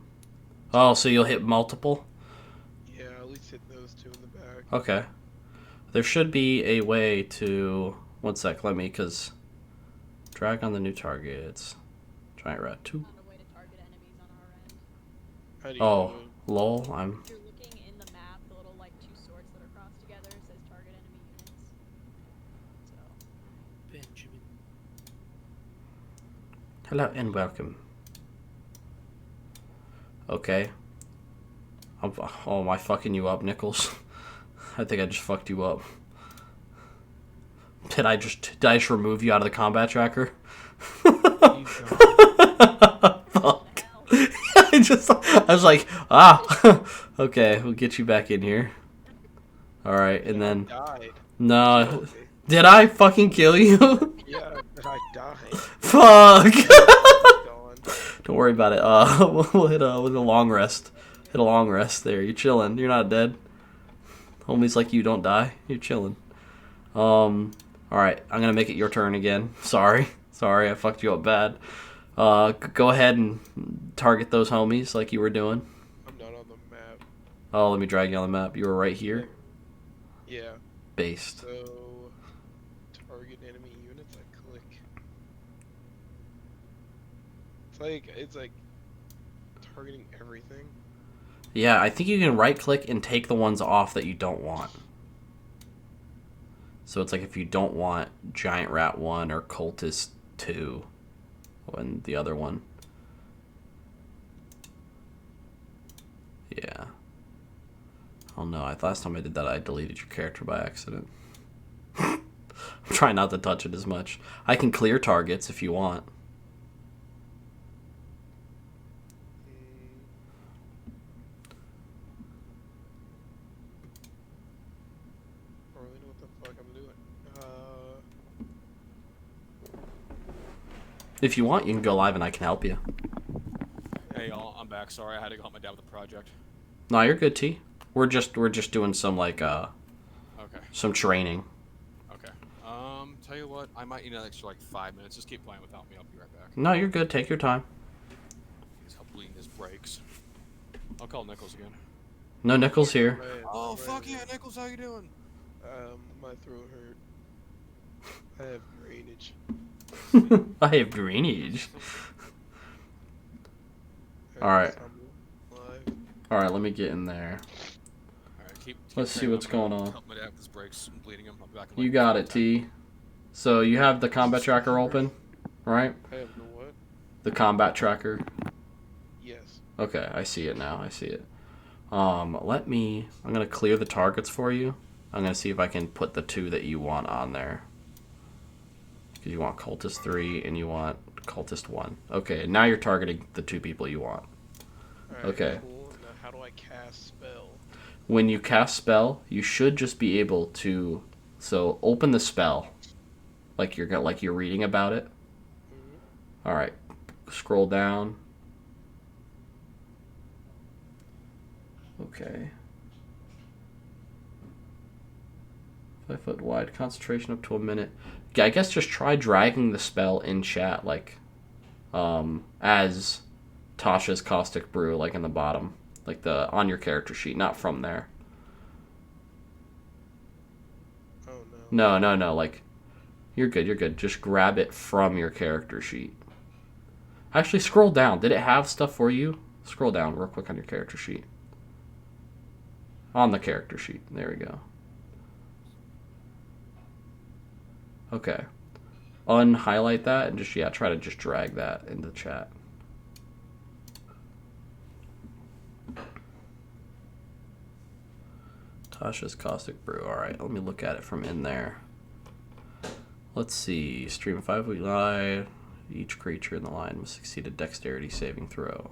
Oh, so you'll hit multiple? Yeah, at least hit those two in the back. Okay. There should be a way to... One sec, because... Drag on the new targets. Giant Rat 2. Found a way to target enemies on our end. How do you Oh, do it? lol, If you're looking in the map, the little like 2 swords that are crossed together says target enemy units. So Benjamin. Hello and welcome. Okay. Oh, am I fucking you up, Nichols? I think I just fucked you up. Did I just remove you out of the combat tracker? Fuck. I was like, okay, we'll get you back in here. Alright, and then... Died. No. Did I fucking kill you? Yeah, I died. Fuck. Gone. Don't worry about it. We'll hit a long rest. Hit a long rest there. You're chilling. You're not dead. Homies like you don't die. You're chilling. Alright, I'm gonna make it your turn again. Sorry, I fucked you up bad. Go ahead and target those homies like you were doing. I'm not on the map. Oh, let me drag you on the map. You were right here. Yeah. Based. So, target enemy units, I click. It's like targeting everything. Yeah, I think you can right click and take the ones off that you don't want. So it's like if you don't want Giant Rat 1 or Cultist 2, and the other one. Yeah. Oh no, last time I did that I deleted your character by accident. I'm trying not to touch it as much. I can clear targets if you want. I don't really know what the fuck I'm doing. If you want, you can go live and I can help you. Hey y'all, I'm back. Sorry, I had to go help my dad with a project. No, you're good, T. We're just doing some like Okay. some training. Okay. Tell you what, I might need an extra like 5 minutes. Just keep playing without me. I'll be right back. No, you're good. Take your time. He's help bleeding his brakes. I'll call Nichols again. No Nichols here. Man, Oh right fuck here. yeah, Nichols, how you doing? My throat hurt. I have drainage. I have drainage. Alright. Alright, let me get in there. Alright, keep Let's see playing. what's I'm gonna going on. Help my dad with his brakes. I'm bleeding him. I'll be back in You like got 5 it, T. So you have the combat tracker open, right? I have no what? The combat tracker. Yes. Okay, I see it now. I see it. I'm gonna clear the targets for you. I'm gonna see if I can put the 2 that you want on there. Because you want Cultist 3 and you want Cultist 1. Okay, now you're targeting the 2 people you want. Alright, Okay. cool. Now how do I cast spell? When you cast spell, you should just be able to open the spell like you're reading about it. Mm-hmm. All right. Scroll down. Okay. 5 foot wide, concentration up to a minute. Yeah, I guess just try dragging the spell in chat, like, as Tasha's Caustic Brew, like in the bottom, like on your character sheet, not from there. Oh no. No, like, you're good. Just grab it from your character sheet. Actually, scroll down. Did it have stuff for you? Scroll down real quick on your character sheet. On the character sheet. There we go. Okay. Unhighlight that and try to just drag that into chat. Tasha's Caustic Brew. Alright, let me look at it from in there. Let's see. Stream 5-week live. Each creature in the line must succeed a dexterity saving throw.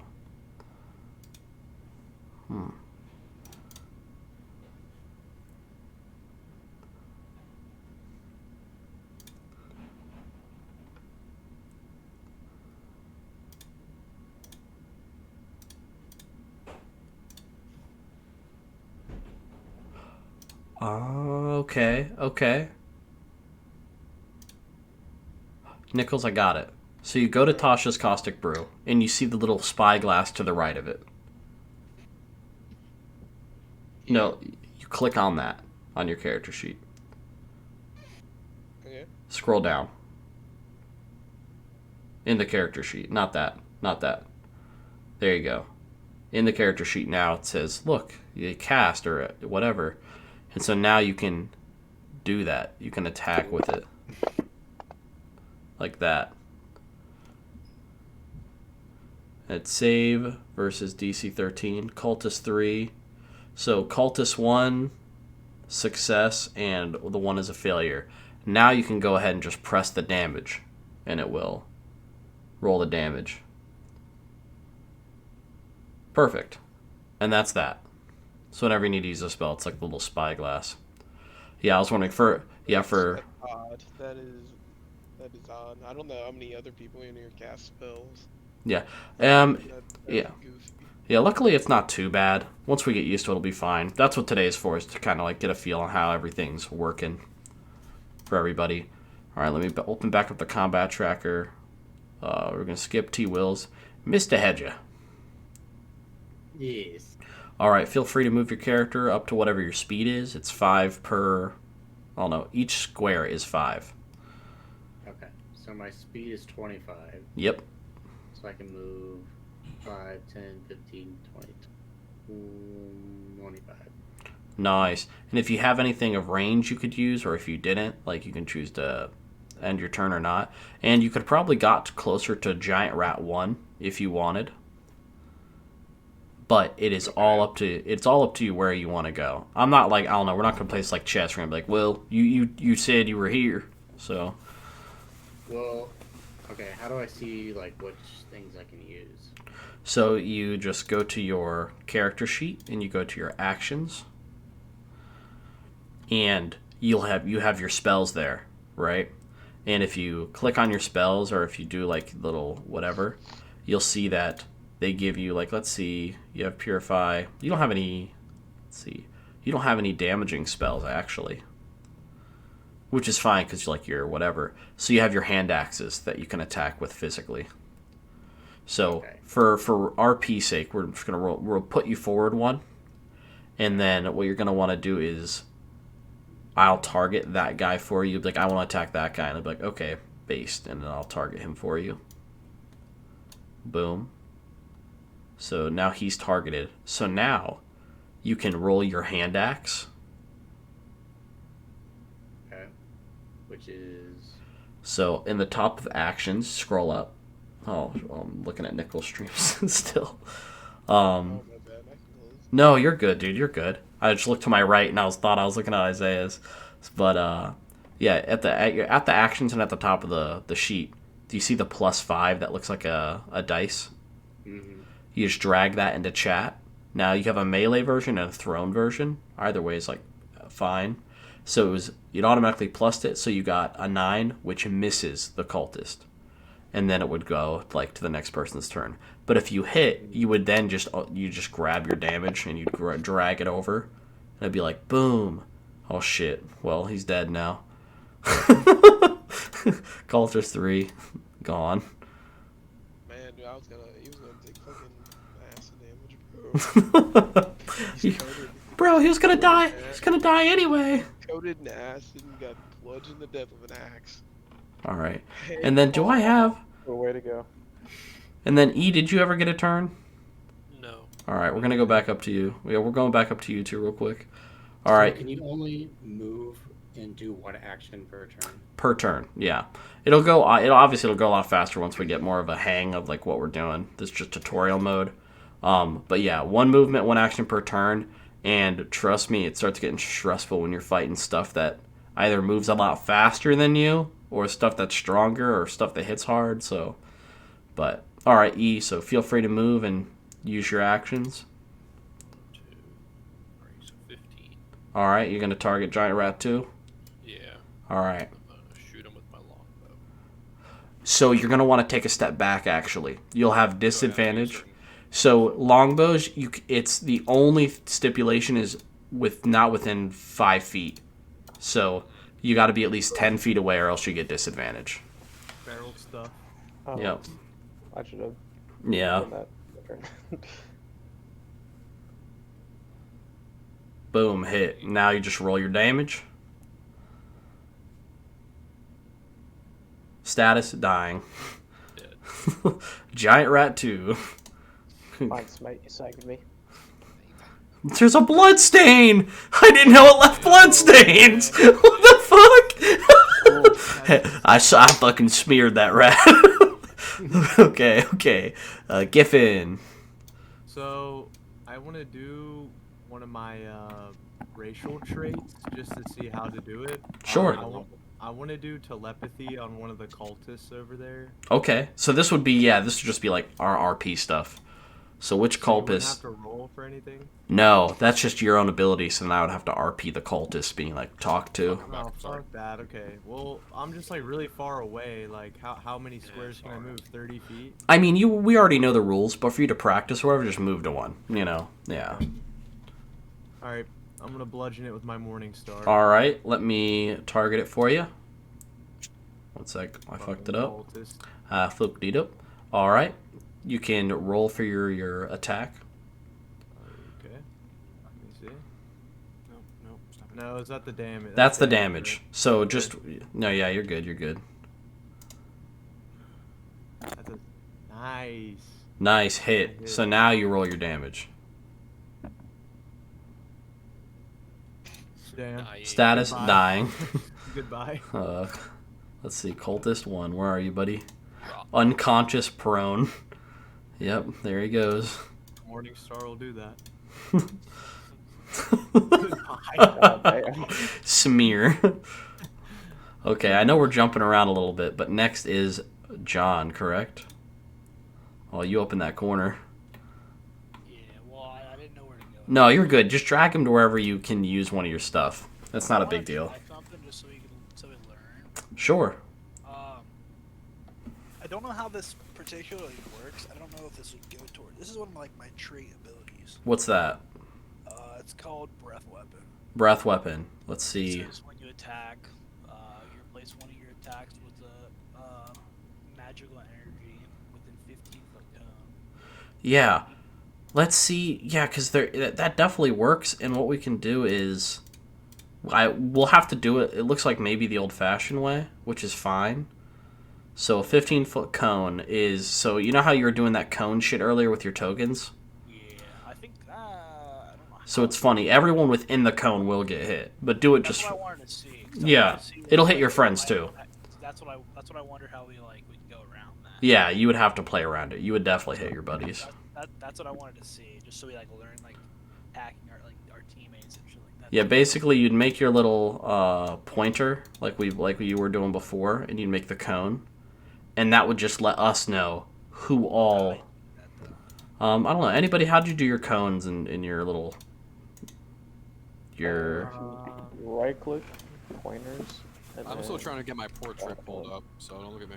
Okay. Nichols, I got it. So you go to Tasha's Caustic Brew, and you see the little spyglass to the right of it. No, you click on that on your character sheet. Okay. Scroll down. In the character sheet. Not that. There you go. In the character sheet now it says, look, you cast or whatever. And so now you can do that. You can attack with it. Like that. It's save versus DC 13. Cultist 3. So Cultist 1, success, and the 1 is a failure. Now you can go ahead and just press the damage. And it will roll the damage. Perfect. And that's that. So whenever you need to use a spell, it's like the little spyglass. Yeah, I was wondering That's odd. That is odd. I don't know how many other people in here cast spells. Yeah. That'd Yeah. be goofy. Yeah, luckily it's not too bad. Once we get used to it, it'll be fine. That's what today is for, is to kind of like get a feel on how everything's working for everybody. All right, let me open back up the combat tracker. We're going to skip T-Wills. Mr. Hedger. Yes. All right, feel free to move your character up to whatever your speed is. It's 5 per... Oh, no, each square is 5. Okay. So my speed is 25. Yep. So I can move 5, 10, 15, 20, 25. Nice. And if you have anything of range you could use, or if you didn't, like you can choose to end your turn or not. And you could probably got closer to Giant Rat 1 if you wanted. But it is all up to you where you want to go. I'm not like, I don't know, we're not gonna play this like chess. We're gonna be like, well, you said you were here, so. Well, okay. How do I see like which things I can use? So you just go to your character sheet and you go to your actions, and you have your spells there, right? And if you click on your spells, or if you do like little whatever, you'll see that they give you, like, let's see, you have Purify. You don't have any, let's see, you don't have any damaging spells actually, which is fine because you're whatever. So you have your hand axes that you can attack with physically. So Okay. for RP sake, we're just gonna we'll put you forward one, and then what you're gonna want to do is, I'll target that guy for you. Like, I want to attack that guy, and I'll be like, okay, based, and then I'll target him for you. Boom. So now he's targeted. So now you can roll your hand axe. Okay. Which is So in the top of actions, scroll up. Oh, I'm looking at Nichols' streams still. Oh, my bad. I can close. No, you're good, dude. You're good. I just looked to my right and thought I was looking at Isaiah's, but yeah, at the actions and at the top of the sheet, do you see the +5 that looks like a dice? mm-hmm. You just drag that into chat. Now you have a melee version and a thrown version. Either way is like fine. So it automatically plussed it. So you got a 9, which misses the cultist, and then it would go like to the next person's turn. But if you hit, you would then just grab your damage and you'd drag it over, and it'd be like boom. Oh shit! Well, he's dead now. Cultist 3 gone. Man, dude, he was gonna take fucking acid damage, bro. He's coated. Bro, he was gonna die. He's gonna die anyway. Coated in acid and got bludgeoned to death with an axe. All right. And then do I have? Good way to go. And then E, did you ever get a turn? No. All right, we're gonna go back up to you. Yeah, we're going back up to you too, real quick. All So right, can you only move and do one action per turn? per turn. Yeah, it'll go. It'll go a lot faster once we get more of a hang of like what we're doing. This is just tutorial mode. But yeah, one movement, one action per turn. And trust me, it starts getting stressful when you're fighting stuff that either moves a lot faster than you, or stuff that's stronger, or stuff that hits hard. So, but all right, E. So feel free to move and use your actions. 2, 3, so 15. All right, you're gonna target Giant Rat 2. Yeah. All right. I'm gonna shoot him with my longbow. So you're gonna want to take a step back. Actually, you'll have disadvantage. So longbows, it's the only stipulation is not within 5 feet. So you got to be at least 10 feet away, or else you get disadvantage. Barrel stuff. Oh, Yep. I should have Yeah. done that. Turn. Boom, hit. Now you just roll your damage. Status, dying. Dead. Giant Rat 2. Thanks, mate. You saved me. There's a blood stain! I didn't know it left blood stains! What the fuck? I fucking smeared that rat. Okay. Giffen. So I want to do one of my racial traits just to see how to do it. Sure. I want to do telepathy on one of the cultists over there. Okay, so this would just be like our RP stuff. So which So you wouldn't cultist? have to roll for anything. No, that's just your own ability, so then I would have to RP the cultist being like talked to. Oh, fuck that. Okay. Well, I'm just like really far away. Like, how many squares can I move? 30 feet? I mean, we already know the rules, but for you to practice or whatever, just move to one. You know, yeah. All right. I'm gonna bludgeon it with my morning star. All right, let me target it for you. One sec, I fucked it up. Cultist. Fucked it up. All right, you can roll for your attack. Okay. Let me see. No, stop it. No, is that the damage? That's the damage. So just no, yeah, you're good. You're good. That's a nice. Nice hit. So now you roll your damage. Damn. Status Goodbye. dying. Goodbye. Let's see, cultist 1. Where are you, buddy? Unconscious prone. Yep, there he goes. Morningstar will do that. God damn. Smear. Okay, I know we're jumping around a little bit, but next is John, correct? Oh, you open that corner. Yeah, well, I didn't know where to go. No, you're good. Just drag him to wherever you can use one of your stuff. That's not a I wanna big deal. try something just so we learn. Sure. I don't know how this particularly works. I don't know if this would go toward. This is one of my trait abilities. What's that? It's called Breath Weapon. Breath weapon. Let's It see. says when you attack, you replace one of your attacks with a magical energy within 15-foot cone. Yeah. Let's see. Yeah, because that definitely works. And what we can do is, we'll have to do it. It looks like maybe the old-fashioned way, which is fine. So a 15-foot cone is, so you know how you were doing that cone shit earlier with your tokens? Yeah, I think I don't know. So it's funny. Everyone within the cone will get hit, but do it That's just. what I wanted to see. 'Cause I Yeah, wanted to see it'll what, hit your friends too. That's what I wonder how we could go around that. Yeah, you would have to play around it. You would definitely hit your buddies. That's what I wanted to see, just so we learn attacking our teammates and shit like that. Yeah, basically you'd make your little pointer like you were doing before, and you'd make the cone, and that would just let us know who all. I don't know. Anybody, how'd you do your cones in your little? Your. Right click, pointers. And I'm then still trying to get my portrait pulled up, so don't look at me.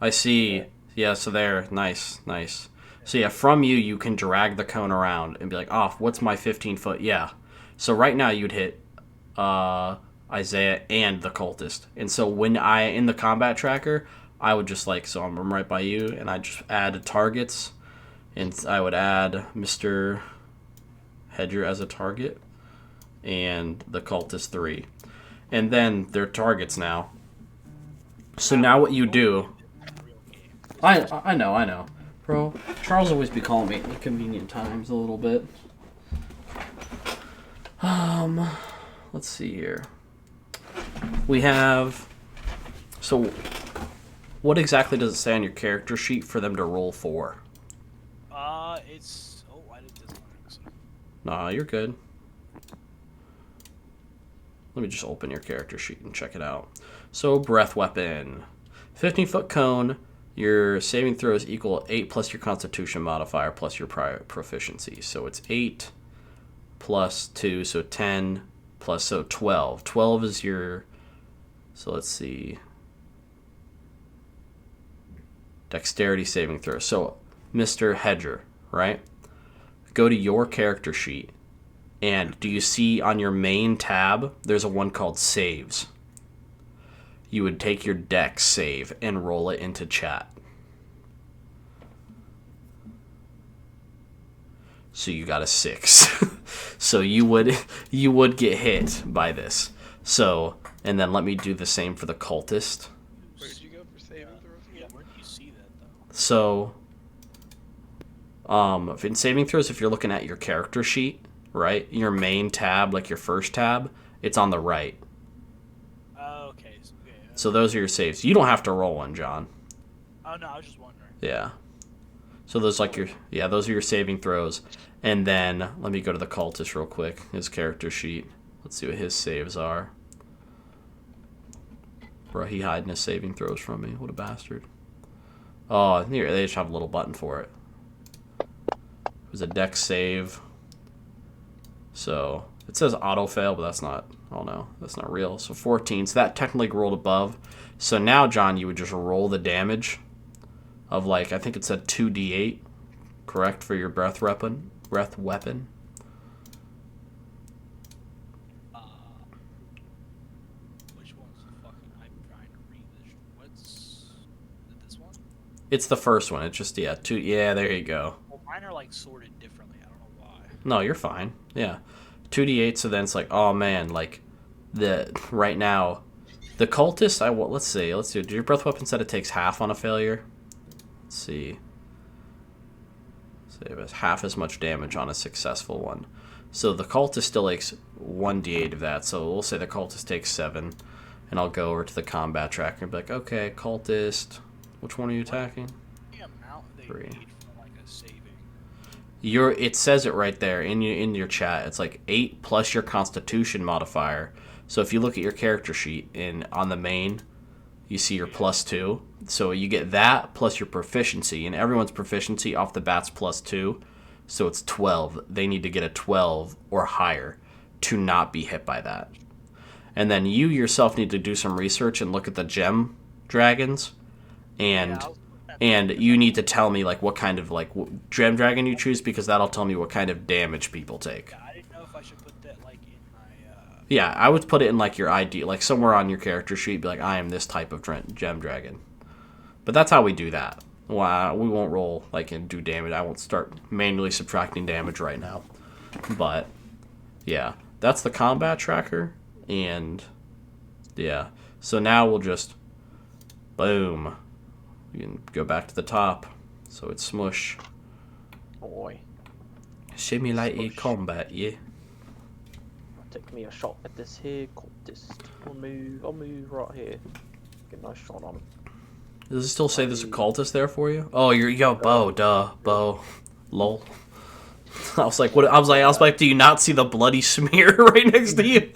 I see. Yeah, so there. Nice, nice. So yeah, from you can drag the cone around and be like, oh, what's my 15-foot? Yeah. So right now you'd hit Isaiah and the cultist. And so when in the combat tracker, I would just so I'm right by you, and I just add targets, and I would add Mr. Hedger as a target, and the cultist 3. And then they're targets now. So now what you do... I know. Bro, Charles always be calling me at inconvenient times a little bit. Let's see here. We have... So, what exactly does it say on your character sheet for them to roll for? It's... Oh, I did this one. Nah, you're good. Let me just open your character sheet and check it out. So, breath weapon. 15-foot cone. Your saving throw is equal to 8 plus your constitution modifier plus your prior proficiency. So it's 8 plus 2, so 10 plus, so 12. 12 is your, so let's see, dexterity saving throw. So Mr. Hedger, right? Go to your character sheet, and do you see on your main tab, there's a one called saves. You would take your dex save and roll it into chat. So you got a 6. So you would get hit by this. So, and then let me do the same for the cultist. Where did you go for saving throws Yeah, again? where do you see that though? So, in saving throws, if you're looking at your character sheet, right, your main tab, like your first tab, it's on the right. Oh, okay. So those are your saves. You don't have to roll one, John. Oh no, I was just wondering. Yeah. So those those are your saving throws. And then let me go to the cultist real quick. His character sheet. Let's see what his saves are. Bro, he hiding his saving throws from me. What a bastard. Oh, here they just have a little button for it. It was a dex save. So it says auto fail, but that's not. Oh no, that's not real. So 14. So that technically rolled above. So now, John, you would just roll the damage of I think it said 2d8, correct, for your breath weapon. Which one's the fucking? I'm trying to read this. Is it this one? It's the first one. It's just 2. Yeah, there you go. Well, mine are sorted differently. I don't know why. No, you're fine. Yeah, 2d8. So then it's oh man, right now, the cultist. Let's see. Did your breath weapon said it takes half on a failure? Let's see. So it has half as much damage on a successful one. So the cultist still 1d8 of that. So we'll say the cultist takes 7, and I'll go over to the combat tracker and be like, okay, cultist, which one are you attacking? The amount they 3. need for like a saving. It says it right there in your chat. It's like 8 plus your Constitution modifier. So if you look at your character sheet on the main, you see your +2. So you get that plus your proficiency, and everyone's proficiency off the bat's +2. So it's 12. They need to get a 12 or higher to not be hit by that. And then you yourself need to do some research and look at the gem dragons, and you need to tell me like what kind of like gem dragon you choose, because that'll tell me what kind of damage people take. I didn't know if I should put that like in my. Yeah, I would put it in like your ID, like somewhere on your character sheet, be like, I am this type of gem dragon. But that's how we do that. Well, we won't roll like and do damage. I won't start manually subtracting damage right now. But yeah, that's the combat tracker, and yeah. So now we'll just boom. We can go back to the top. So it's smush. Boy, Simulated Smush. combat, yeah. take me a shot at this here cultist. I'll move right here. Get a nice shot on him. Does it still say there's a cultist there for you? Oh, Bo, Bo, lol. I was like, what? I was like, do you not see the bloody smear right next to you?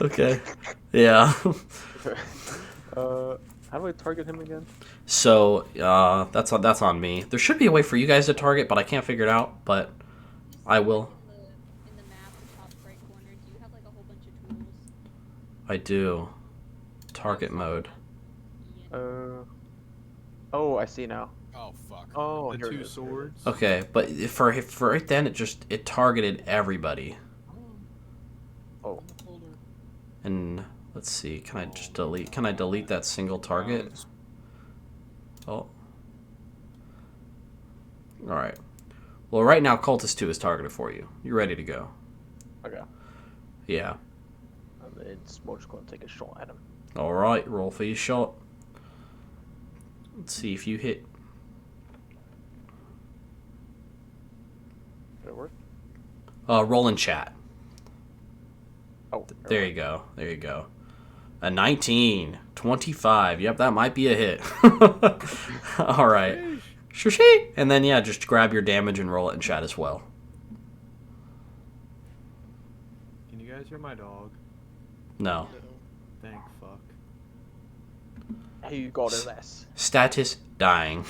Okay, yeah. How do I target him again? So, that's on me. There should be a way for you guys to target, but I can't figure it out. But I will. In the map, the top right corner, do you have like a whole bunch of tools? I do. Target mode. Oh, I see now. Oh fuck. Oh, The here it 2 is. swords. Okay, but for right then, it targeted everybody. Oh, And let's see, can I just delete? Can I delete that single target? Oh. All right. Well, right now, Cultist 2 is targeted for you. You're ready to go. okay. Yeah. And then Smoke's gonna take a shot at him. All right. Roll for your shot. Let's see if you hit. Did it work? Roll in chat. Oh, There you go. There you go. A 19. 25. Yep, that might be a hit. All right. Shushi. And then, yeah, just grab your damage and roll it in chat as well. Can you guys hear my dog? No. Thank fuck. Who got his ass? Status dying.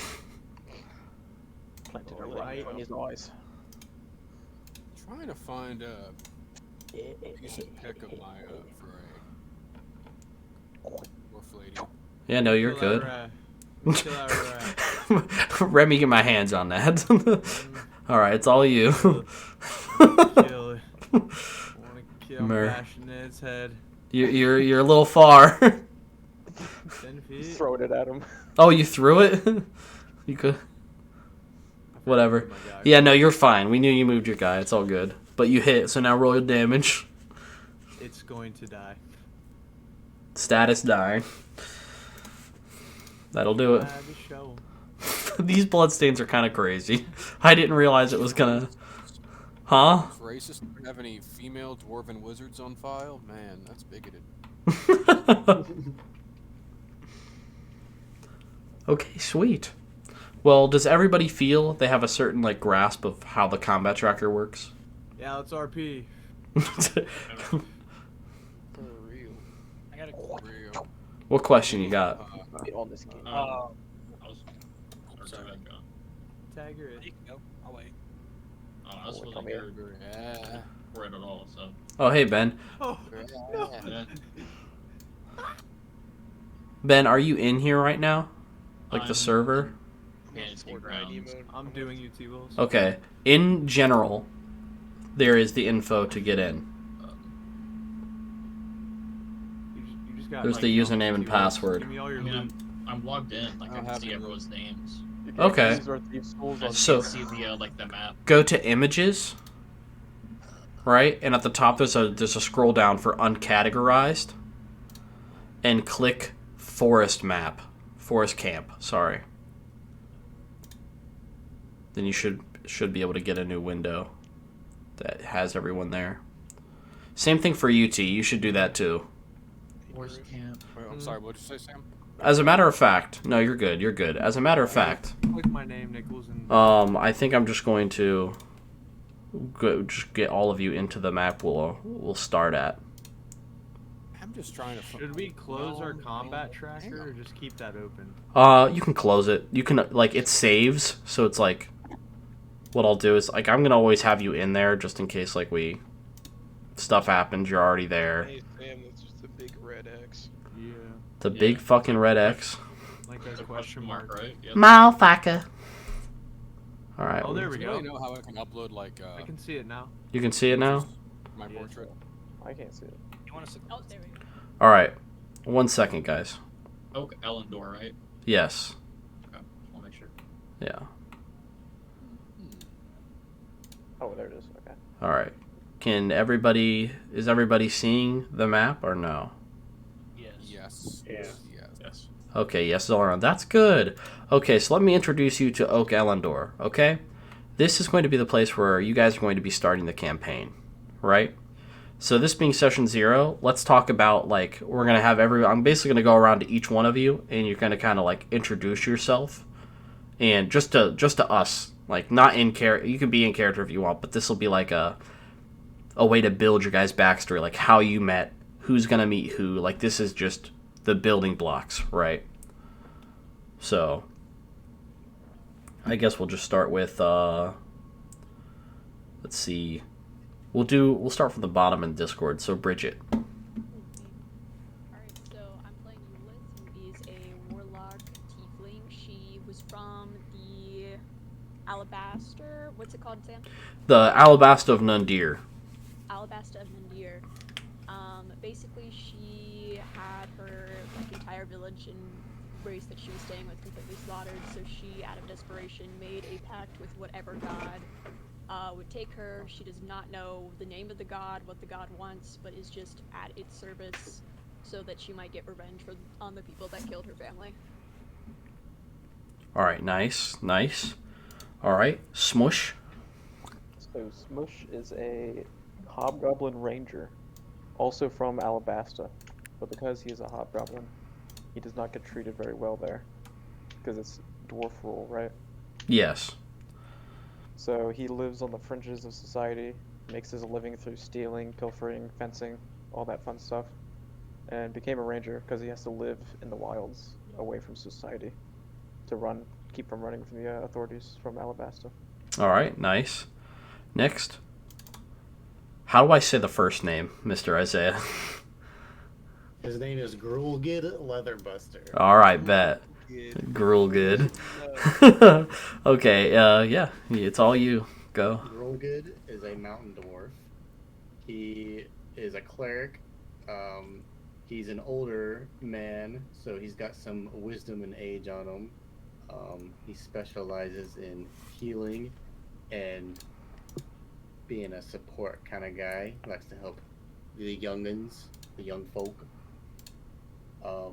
Planted a Alright. right on his eyes. Trying to find a decent pick of my for a dwarf lady. Yeah, no, you're Kill good. that rat. Kill that rat. Remy, get my hands on that. All right, it's all you. Kill it. I wanna kill Mer. bashing its head. You're a little far. 10 feet. Throwing it at him. Oh, you threw it? You could. Whatever. Oh my God. Yeah, no, you're fine. We knew you moved your guy. It's all good. But you hit, so now roll your damage. It's going to die. Status dying. That'll do it. I had to show 'em. These bloodstains are kind of crazy. I didn't realize it was gonna. Huh? If racist don't have any female dwarven wizards on file, man, that's bigoted. Okay, sweet. Well, does everybody feel they have a certain like grasp of how the combat tracker works? Yeah, let's RP. For real. I gotta go. Real. What question you got? Get on this game. Uh, I was sorry, go. Tag her you in. can go. I'll wait. I was come wasn't here. very Yeah. for it at all, so. Oh, hey Ben. Oh, Yeah. Ben, are you in here right now? Like the I'm- server? Fantasy Fortnite grounds. emote. I'm doing you T-Wolves. Okay. In general, there is the info to get in. You just got There's like, the jump username and T-Wolves. password. Give me all I your mean, loot. I'm logged in, like I I don't can have see any everyone's names. You Okay. These are thieves' schools I on So- can see the like the map. Go to images, right? And at the top there's a scroll down for uncategorized, and click forest map, forest camp. Sorry. Then you should be able to get a new window that has everyone there. Same thing for UT. You should do that too. Where's camp? Wait, I'm sorry. What did you say, Sam? As a matter of fact, no, you're good. You're good. As a matter of fact, Click my name, Nichols, and I think I'm just going to just get all of you into the map. We'll start at. I'm just trying to. should we close our combat tracker or just keep that open? You can close it. You can like it saves, so it's like. What I'll do is like I'm gonna always have you in there just in case like stuff happens. You're already there. Hey Sam, that's just a big red X. Yeah. The big fucking red X. Like a question mark. right? Yep. Motherfucker. All right. Oh, there we Do you go. really know how I can upload like I can see it now. You can see it now. my Yeah. portrait? I can't see it. You want us to? Oh, there we go. All right. 1 second, guys. Oak Ellendor, right? Yes. Okay. I'll make sure. Yeah. Oh, there it is. Okay. All right. Is everybody seeing the map or no? Yes. Yes. Yeah. Yes. Yes. Okay, yes, all around. That's good. Okay, so let me introduce you to Oak Ellendor, okay? This is going to be the place where you guys are going to be starting the campaign, right? So this being session 0, let's talk about, like, we're going to have I'm basically going to go around to each one of you, and you're going to kind of, like, introduce yourself. And just to us, like, not in character. You can be in character if you want, but this will be, like, a way to build your guys' backstory, like, how you met, who's going to meet who. Like, this is just the building blocks, right? So, I guess we'll just start with, let's see. We'll start from the bottom in Discord. So, Bridget. Alright, so I'm playing Eulith, who is a warlock tiefling. She was from the Alabaster. What's it called, Sam? The Alabaster of Nundir. Alabaster of Nandir. Basically, she had her entire village and race that she was staying with completely slaughtered. So she, out of desperation, made a pact with whatever god would take her. She does not know the name of the god, what the god wants, but is just at its service, so that she might get revenge on the people that killed her family. All right, nice. All right, Smush. So Smush is a hobgoblin ranger, also from Alabasta, but because he is a hobgoblin, he does not get treated very well there, because it's dwarf rule, right? Yes. So he lives on the fringes of society, makes his living through stealing, pilfering, fencing, all that fun stuff, and became a ranger because he has to live in the wilds, away from society, to keep from running from the authorities from Alabasta. All right, nice. Next. How do I say the first name, Mr. Isaiah? His name is Grulgid Leatherbuster. All right, bet. Gruel good. Okay, yeah, it's all you. Go. Grulgid is a mountain dwarf. He is a cleric. He's an older man, so he's got some wisdom and age on him. He specializes in healing and being a support kind of guy. Likes to help the youngins, the young folk. Oh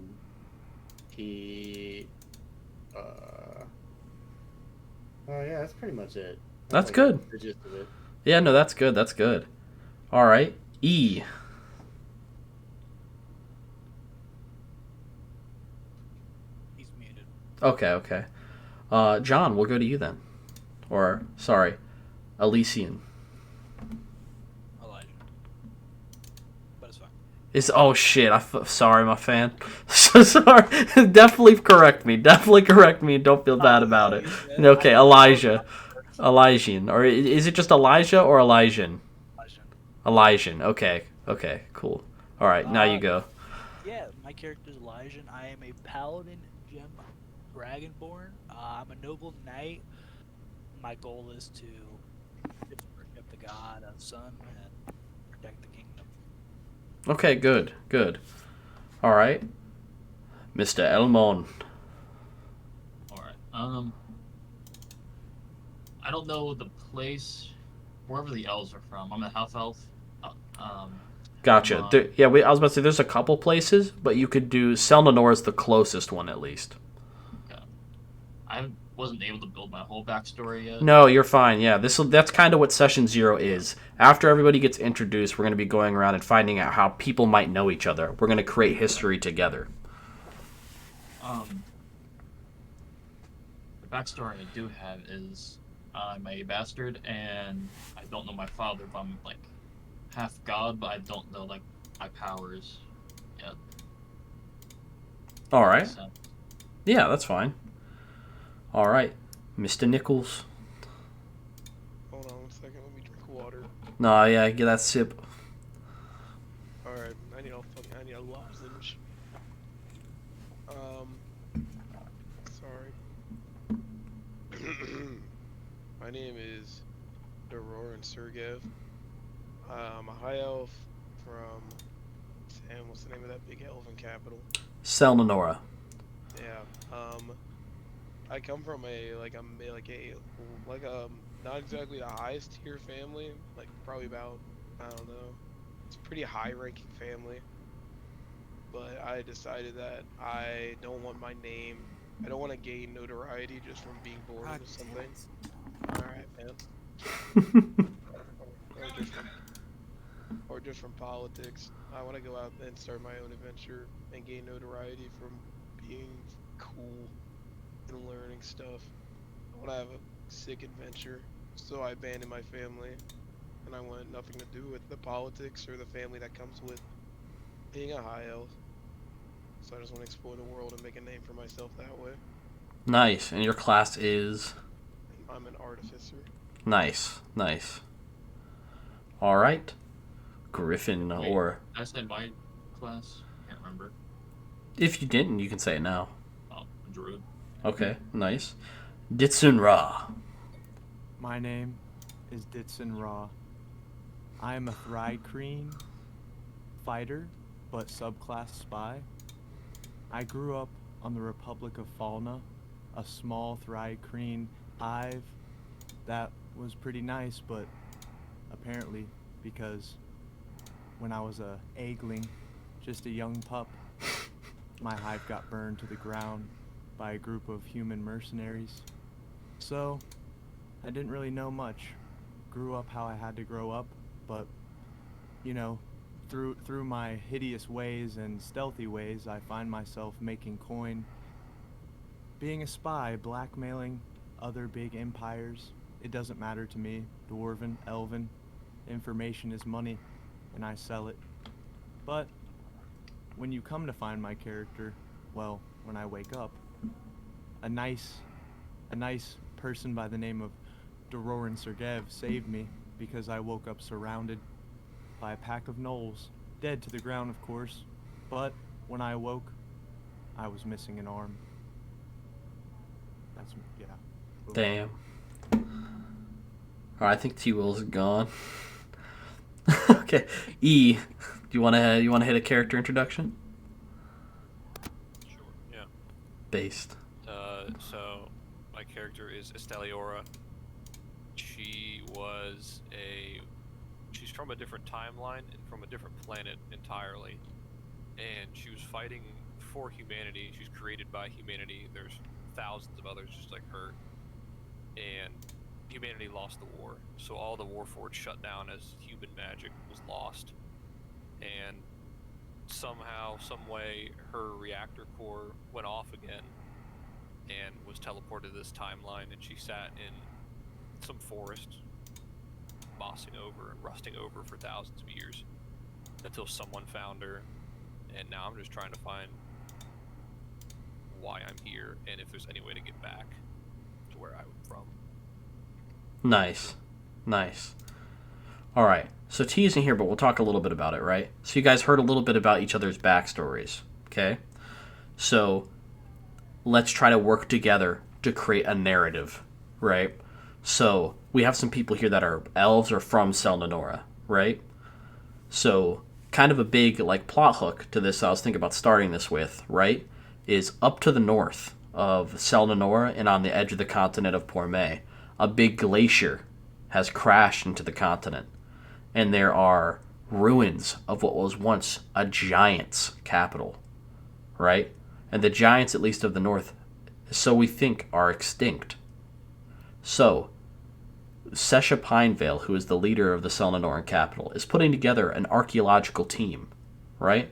yeah, that's pretty much it. That's like good. The gist of it. Yeah, no, that's good. That's good. All right, E. He's muted. Okay. John, we'll go to you then. Or, sorry, Elysian. Elijah. But it's fine. Oh shit! Sorry, my fan. So sorry. Definitely correct me. Don't feel bad about it. Okay, Elijah. Elysian. Or is it just Elijah or Elysian? Elysian. Okay, cool. All right, now you go. Yeah, my character is Elijah. I am a paladin gem dragonborn. I'm a noble knight. My goal is to just worship the god of sun and protect the kingdom. Okay, good. All right, Mr. Elmon. All right. I don't know the place, wherever the elves are from. I'm a half elf. Gotcha. I was about to say there's a couple places, but you could do Selnanor is the closest one at least. Yeah. wasn't able to build my whole backstory yet. No, you're fine. Yeah, that's kind of what session 0 is. After everybody gets introduced, we're going to be going around and finding out how people might know each other. We're going to create history together. The backstory I do have is I'm a bastard, and I don't know my father, but I'm like half god, but I don't know like my powers yet. All right. So, Yeah, that's fine. All right, Mr. Nichols. Hold on one second, let me drink water. No, yeah, get that sip. Alright, I need a lozenge. Sorry. My name is Dororan Sergev. I'm a high elf from, damn, what's the name of that big elven capital? Selnanora. Yeah. I come from not exactly the highest tier family, like probably about, I don't know, it's a pretty high ranking family. But I decided that I don't want my name, I don't want to gain notoriety just from being born into something. Alright, man. Or just from politics. I want to go out and start my own adventure and gain notoriety from being cool and learning stuff. I want to have a sick adventure, so I abandoned my family, and I want nothing to do with the politics or the family that comes with being a high elf. So I just want to explore the world and make a name for myself that way. Nice. And your class is? I'm an artificer. Nice. Nice. All right. Griffin, wait, or I said my class. Can't remember. if you didn't, you can say it now. Oh, druid. Okay, nice. Ditsun Ra. My name is Ditson Ra. I am a Thrycreen fighter, but subclass spy. I grew up on the Republic of Falna, a small Thrycreen hive that was pretty nice, but apparently because when I was a eggling, just a young pup, my hive got burned to the ground by a group of human mercenaries. So, I didn't really know much. Grew up how I had to grow up, but, you know, through my hideous ways and stealthy ways, I find myself making coin, being a spy, blackmailing other big empires. It doesn't matter to me, dwarven, elven. Information is money, and I sell it. But when you come to find my character, well, when I wake up, a nice person by the name of Dororan Sergev saved me because I woke up surrounded by a pack of gnolls, dead to the ground, of course. But when I awoke, I was missing an arm. That's, yeah. Damn. All right, I think T-Will's gone. Okay, E. Do you want to hit a character introduction? Sure, yeah. Based. So my character is Esteliora. She's from a different timeline and from a different planet entirely. And she was fighting for humanity. She's created by humanity. There's thousands of others just like her. And humanity lost the war. So all the Warforged shut down as human magic was lost. And somehow, some way, her reactor core went off again and was teleported to this timeline, and she sat in some forest, mossing over and rusting over for thousands of years until someone found her. And now I'm just trying to find why I'm here and if there's any way to get back to where I'm from. Nice. Nice. All right. So T isn't here, but we'll talk a little bit about it, right? So you guys heard a little bit about each other's backstories, okay? So let's try to work together to create a narrative, right? So we have some people here that are elves or from Selnanora, right? So kind of a big like plot hook to this I was thinking about starting this with, right, is up to the north of Selnanora and on the edge of the continent of Pormei, a big glacier has crashed into the continent, and there are ruins of what was once a giant's capital, right? And the giants, at least of the north, so we think are extinct. So, Sesha Pinevale, who is the leader of the Selnanoran capital, is putting together an archaeological team, right?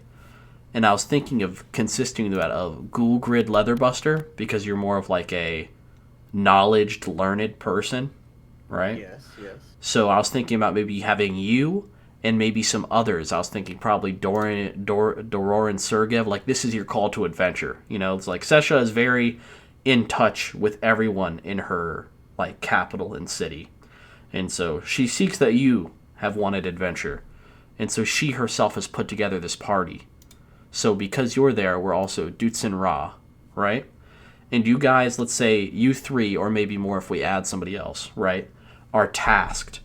And I was thinking of consisting of that of Ghoul Grid Leatherbuster, because you're more of like a knowledge, learned person, right? Yes, yes. So I was thinking about maybe having you and maybe some others. I was thinking probably Doror and Sergev. Like, this is your call to adventure. You know, it's like Sesha is very in touch with everyone in her like capital and city, and so she seeks that you have wanted adventure, and so she herself has put together this party. So because you're there, we're also Dutsin Ra, right? And you guys, let's say you three, or maybe more if we add somebody else, right, are tasked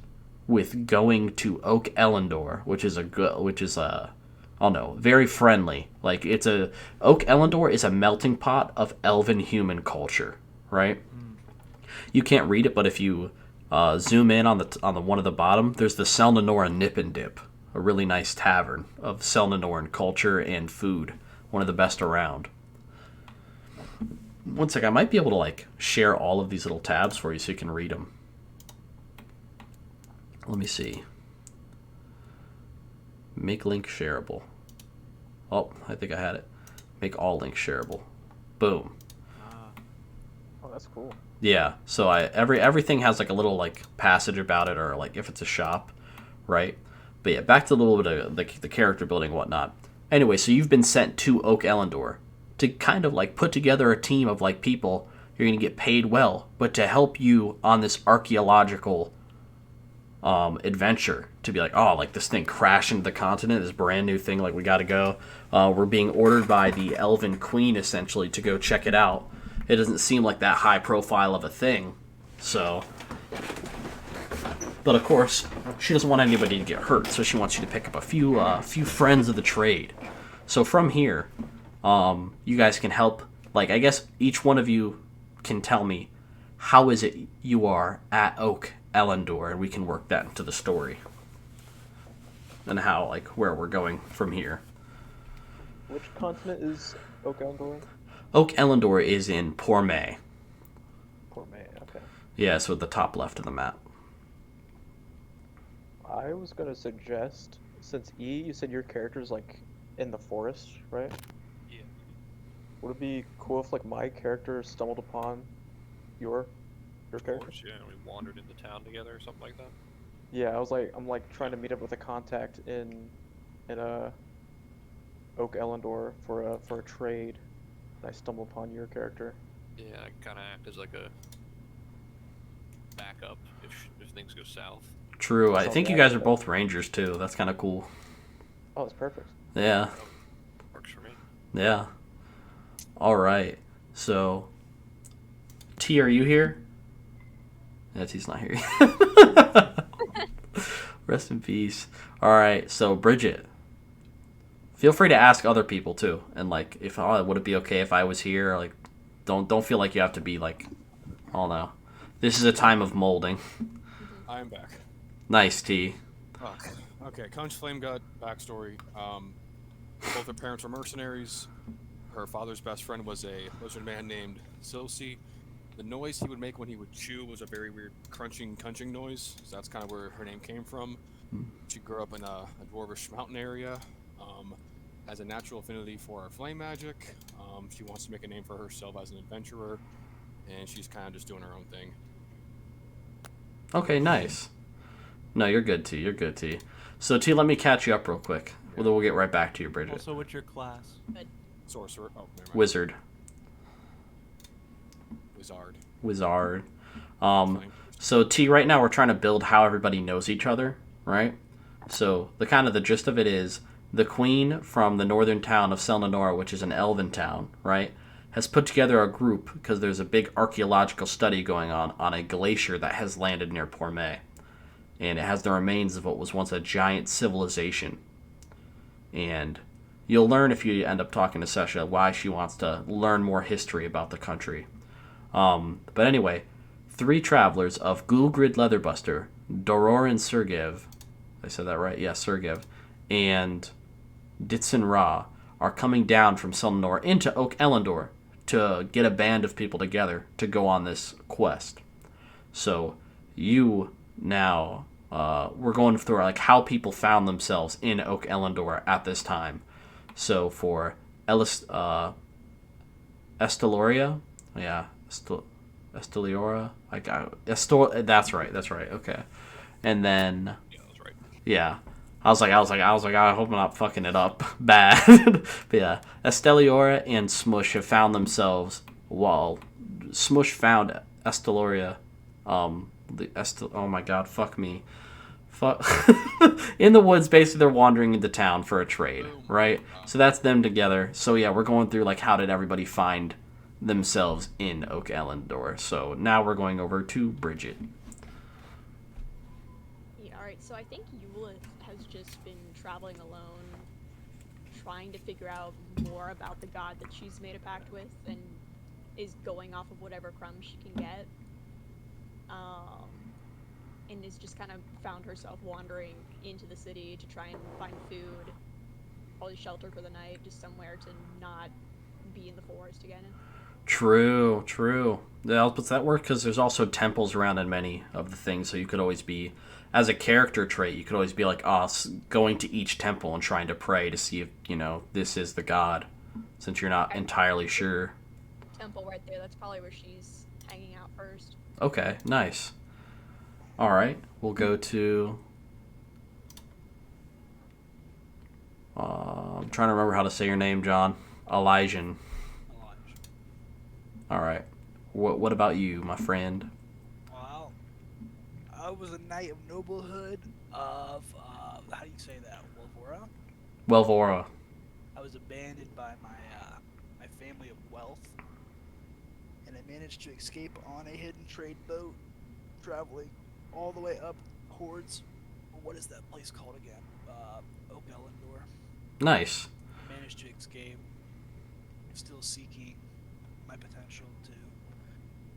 with going to Oak Elendor, which is I don't know, very friendly. Like, Oak Elendor is a melting pot of elven human culture, right? You can't read it, but if you zoom in on the one at the bottom, there's the Selnanoran Nip and Dip, a really nice tavern of Selnanoran culture and food, one of the best around. One sec, I might be able to like share all of these little tabs for you so you can read them. Let me see. Make link shareable. Oh, I think I had it. Make all links shareable. Boom. Oh, that's cool. Yeah. So everything has like a little like passage about it, or like if it's a shop, right? But yeah, back to a little bit of the character building and whatnot. Anyway, so you've been sent to Oak Elendor to kind of like put together a team of like people. You're gonna get paid well, but to help you on this archaeological adventure, to be like, oh, like this thing crashed into the continent, this brand new thing, like we gotta go. We're being ordered by the Elven Queen essentially to go check it out. It doesn't seem like that high profile of a thing, so. But of course, she doesn't want anybody to get hurt, so she wants you to pick up a few friends of the trade. So from here, you guys can help. Like, I guess each one of you can tell me how is it you are at Oak Elendor, and we can work that into the story. And how, like, where we're going from here. Which continent is Oak Elendor? Oak Elendor is in Pormei. Pormei, okay. Yeah, so at the top left of the map. I was gonna suggest, since you said your character's like in the forest, right? Yeah. Would it be cool if like my character stumbled upon your Of character? course, yeah. We wandered into town together or something like that. Yeah, I'm like trying to meet up with a contact in Oak Elendor for a trade. And I stumble upon your character. Yeah, I kind of act as like a backup if things go south. True, I Sounds think you right, guys are yeah. both rangers too. That's kind of cool. Oh, it's perfect. Yeah. Works for me. Yeah. All right. So, T, are you here? Yeah, T's not here. Rest in peace. All right. So, Bridget, feel free to ask other people too. And like, if would it be okay if I was here? Like, don't feel like you have to be like, oh no. This is a time of molding. I am back. Nice, T. Okay, Conch Flame God backstory. Both her parents were mercenaries. Her father's best friend was a lizard man named Silsi. The noise he would make when he would chew was a very weird crunching noise. So that's kind of where her name came from. She grew up in a dwarvish mountain area. Has a natural affinity for flame magic. She wants to make a name for herself as an adventurer, and she's kind of just doing her own thing. Okay, nice. No, you're good, T. You're good, T. So, T, let me catch you up real quick. Well, then we'll get right back to you, Bridget. Also, what's your class? Sorcerer. Oh, never mind. Wizard. Wizard. So T, right now we're trying to build how everybody knows each other, right? So the gist of it is the queen from the northern town of Selnanora, which is an elven town, right, has put together a group because there's a big archaeological study going on a glacier that has landed near Pormei. And it has the remains of what was once a giant civilization. And you'll learn if you end up talking to Sesha why she wants to learn more history about the country. But anyway, 3 travelers of Gulgrid Leatherbuster, Doror and Sergev, I said that right? Yeah, Sergev, and Ditsin Ra are coming down from Selnor into Oak Elendor to get a band of people together to go on this quest. So you now we're going through like how people found themselves in Oak Elendor at this time. So for Esteloria, yeah, Esteliora, that's right, okay. And then Yeah, that was right. yeah. I was like, I hope I'm not fucking it up bad. But yeah, Esteliora and Smush have found themselves. Well, Smush found Esteloria. Oh my god, fuck me. Fuck. In the woods, basically, they're wandering into town for a trade, right? So that's them together. So yeah, we're going through like how did everybody find themselves in Oak Elendor. So now we're going over to Bridget. Yeah, alright, so I think Eula has just been traveling alone, trying to figure out more about the god that she's made a pact with, and is going off of whatever crumbs she can get. And has just kind of found herself wandering into the city to try and find food, probably shelter for the night, just somewhere to not be in the forest again. True. Does that work? Because there's also temples around in many of the things, so you could always be, as a character trait, you could always be like, going to each temple and trying to pray to see if, this is the god, since you're not entirely sure. Temple right there, that's probably where she's hanging out first. Okay, nice. All right, we'll go to... I'm trying to remember how to say your name, John. Elijah. All right. What about you, my friend? Well, I was a knight of noblehood of, how do you say that, Wolvora? Welvora. I was abandoned by my family of wealth, and I managed to escape on a hidden trade boat, traveling all the way up Hordes. What is that place called again? Oak Elendor. Nice. I managed to escape. Still seeking my potential to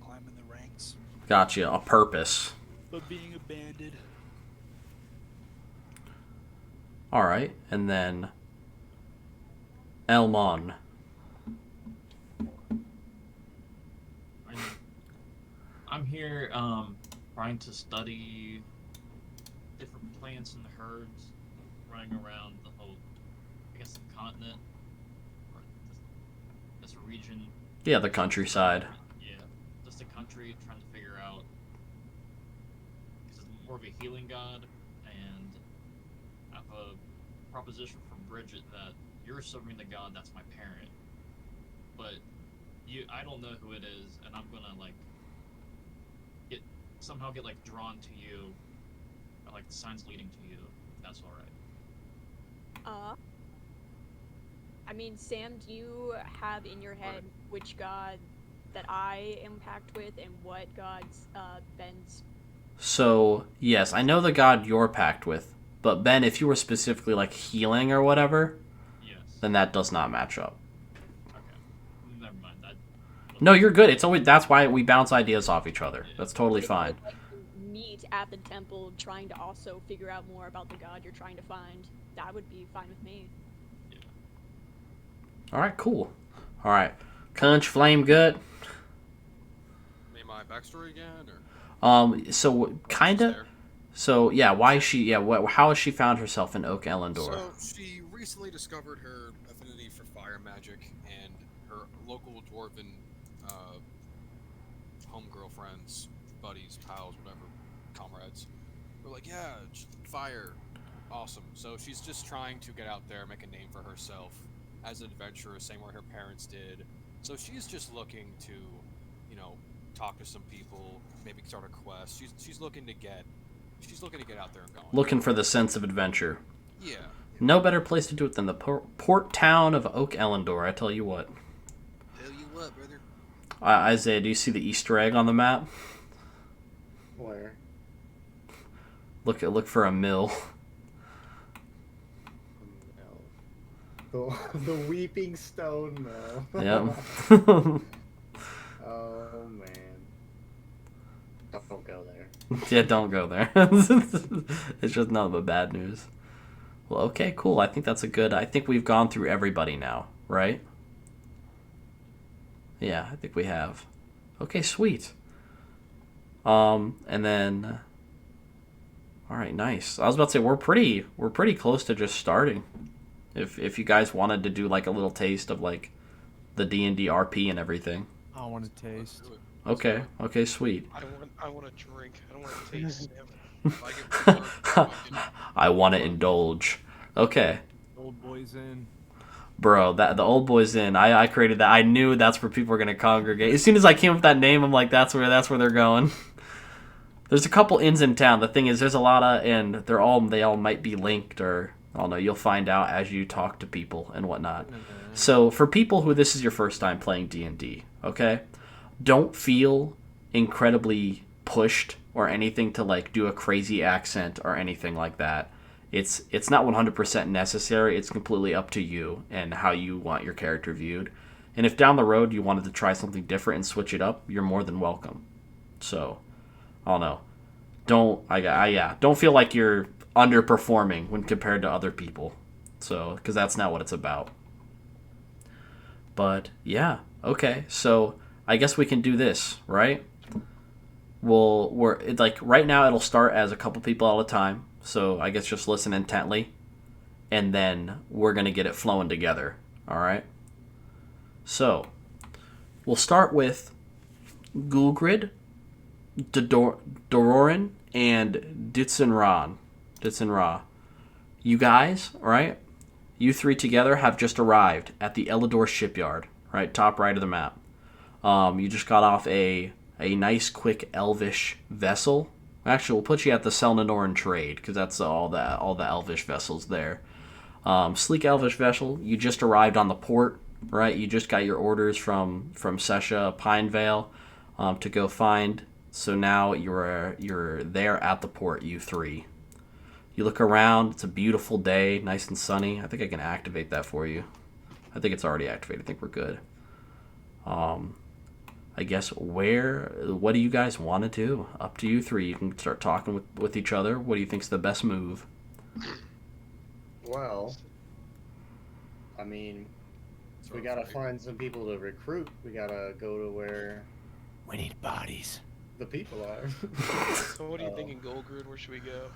climb in the ranks, Gotcha. A purpose. but being abandoned. All right, and then Elmon. I'm here trying to study different plants and herds, running around the whole, I guess, the continent, or this region. Yeah, the countryside. Yeah, just the country, trying to figure out, because it's more of a healing god, and I have a proposition from Bridget that you're serving the god that's my parent, but I don't know who it is, and I'm gonna like somehow get like drawn to you, or like the signs leading to you. If that's all right. I mean, Sam, do you have in your head which god that I am packed with and what gods Ben's? So, yes, I know the god you're packed with, but Ben, if you were specifically like healing or whatever, Yes. then that does not match up. Okay. Never mind. No, you're good. It's always that's why we bounce ideas off each other. That's totally fine. If you would like to meet at the temple, trying to also figure out more about the god you're trying to find, that would be fine with me. All right, cool. All right, Conch Flame good. Name my backstory again, or So kinda. So yeah, why is she? Yeah, how has she found herself in Oak Elendor? So she recently discovered her affinity for fire magic, and her local dwarven home girlfriends, buddies, pals, whatever, comrades, were like, yeah, fire, awesome. So she's just trying to get out there, make a name for herself as an adventurer, same way her parents did. So she's just looking to, talk to some people, maybe start a quest. She's looking to get out there and going. Looking for the sense of adventure. Yeah. No better place to do it than the port town of Oak Elendor. I tell you what. Tell you what, brother. Isaiah, do you see the Easter egg on the map? Where? Look for a mill. The Weeping Stone Mill. Yep. Oh man. Don't go there. Yeah, don't go there. It's just nothing but bad news. Well, okay, cool. I think we've gone through everybody now, right? Yeah, I think we have. Okay, sweet. And then, all right, nice. I was about to say we're pretty close to just starting. If you guys wanted to do like a little taste of like the D&D RP and everything. I want to taste. Okay, okay, sweet. I want to drink. I don't want to taste him. If I get drunk, fucking- I want to indulge. Okay. Old boys in. Bro, the Old Boys Inn. I created that. I knew that's where people were gonna congregate. As soon as I came up with that name, I'm like, that's where they're going. There's a couple inns in town. The thing is, there's a lot of, and they all might be linked, or I don't know. You'll find out as you talk to people and whatnot. So for people who this is your first time playing D&D, okay, don't feel incredibly pushed or anything to like do a crazy accent or anything like that. It's not 100% necessary. It's completely up to you and how you want your character viewed. And if down the road you wanted to try something different and switch it up, you're more than welcome. So, I don't know. Don't feel like you're underperforming when compared to other people. So, because that's not what it's about. But yeah, okay. So I guess we can do this, right? Right now it'll start as a couple people at a time. So I guess just listen intently, and then we're gonna get it flowing together. All right. So we'll start with Gulgrid, Dororin, and Ditzenra. You guys, all right? You three together have just arrived at the Elidor shipyard, right? Top right of the map. You just got off a nice, quick, elvish vessel. Actually, we'll put you at the Selnanoran trade, because that's all the elvish vessels there. Sleek elvish vessel. You just arrived on the port, right? You just got your orders from Sesha Pinevale to go find. So now you're there at the port, you three. You look around. It's a beautiful day, nice and sunny. I think I can activate that for you. I think it's already activated. I think we're good. I guess what do you guys want to do? Up to you three. You can start talking with each other. What do you think's the best move? Well, I mean, we gotta find some people to recruit. We gotta go to where we need bodies. The people are. So what are you thinking, Goldgrid? Where should we go?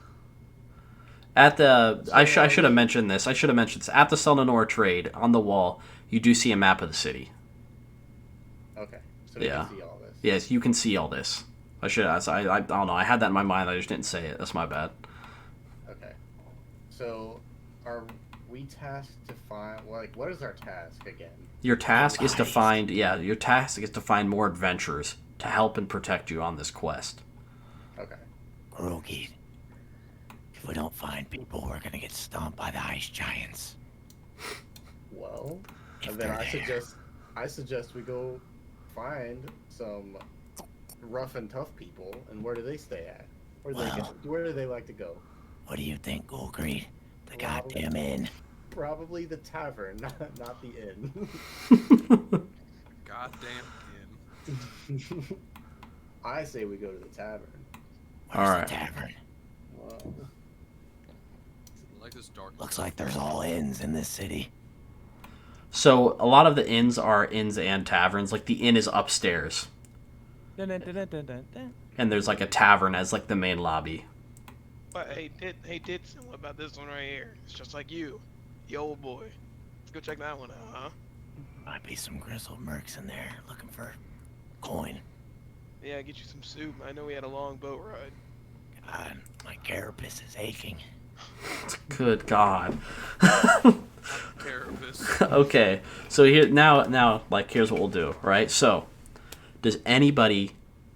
At the I should have mentioned this. At the Selnanor trade on the wall, you do see a map of the city. Okay. So we can see all this. Yes, you can see all this. I don't know. I had that in my mind. I just didn't say it. That's my bad. Okay. So, are we tasked to find what is our task again? Your task is to find more adventurers to help and protect you on this quest. Okay. Groggy. If we don't find people, we're gonna get stomped by the ice giants. Well, and then I suggest we go find some rough and tough people. And where do they stay at? Where do they like to go? What do you think, Goldgreed? The goddamn inn. Probably the tavern, not the inn. Goddamn inn. I say we go to the tavern. Where's the tavern? Well, like this dark. Looks like there's all inns in this city. So a lot of the inns are inns and taverns. Like the inn is upstairs, and there's like a tavern as like the main lobby. But hey, Ditson, what about this one right here? It's just like you, the old boy. Let's go check that one out, huh? Might be some grizzled mercs in there looking for coin. Yeah, get you some soup. I know we had a long boat ride. God, my carapace is aching. Good God. Carapace. Okay, so now, here's what we'll do, right? So, does anybody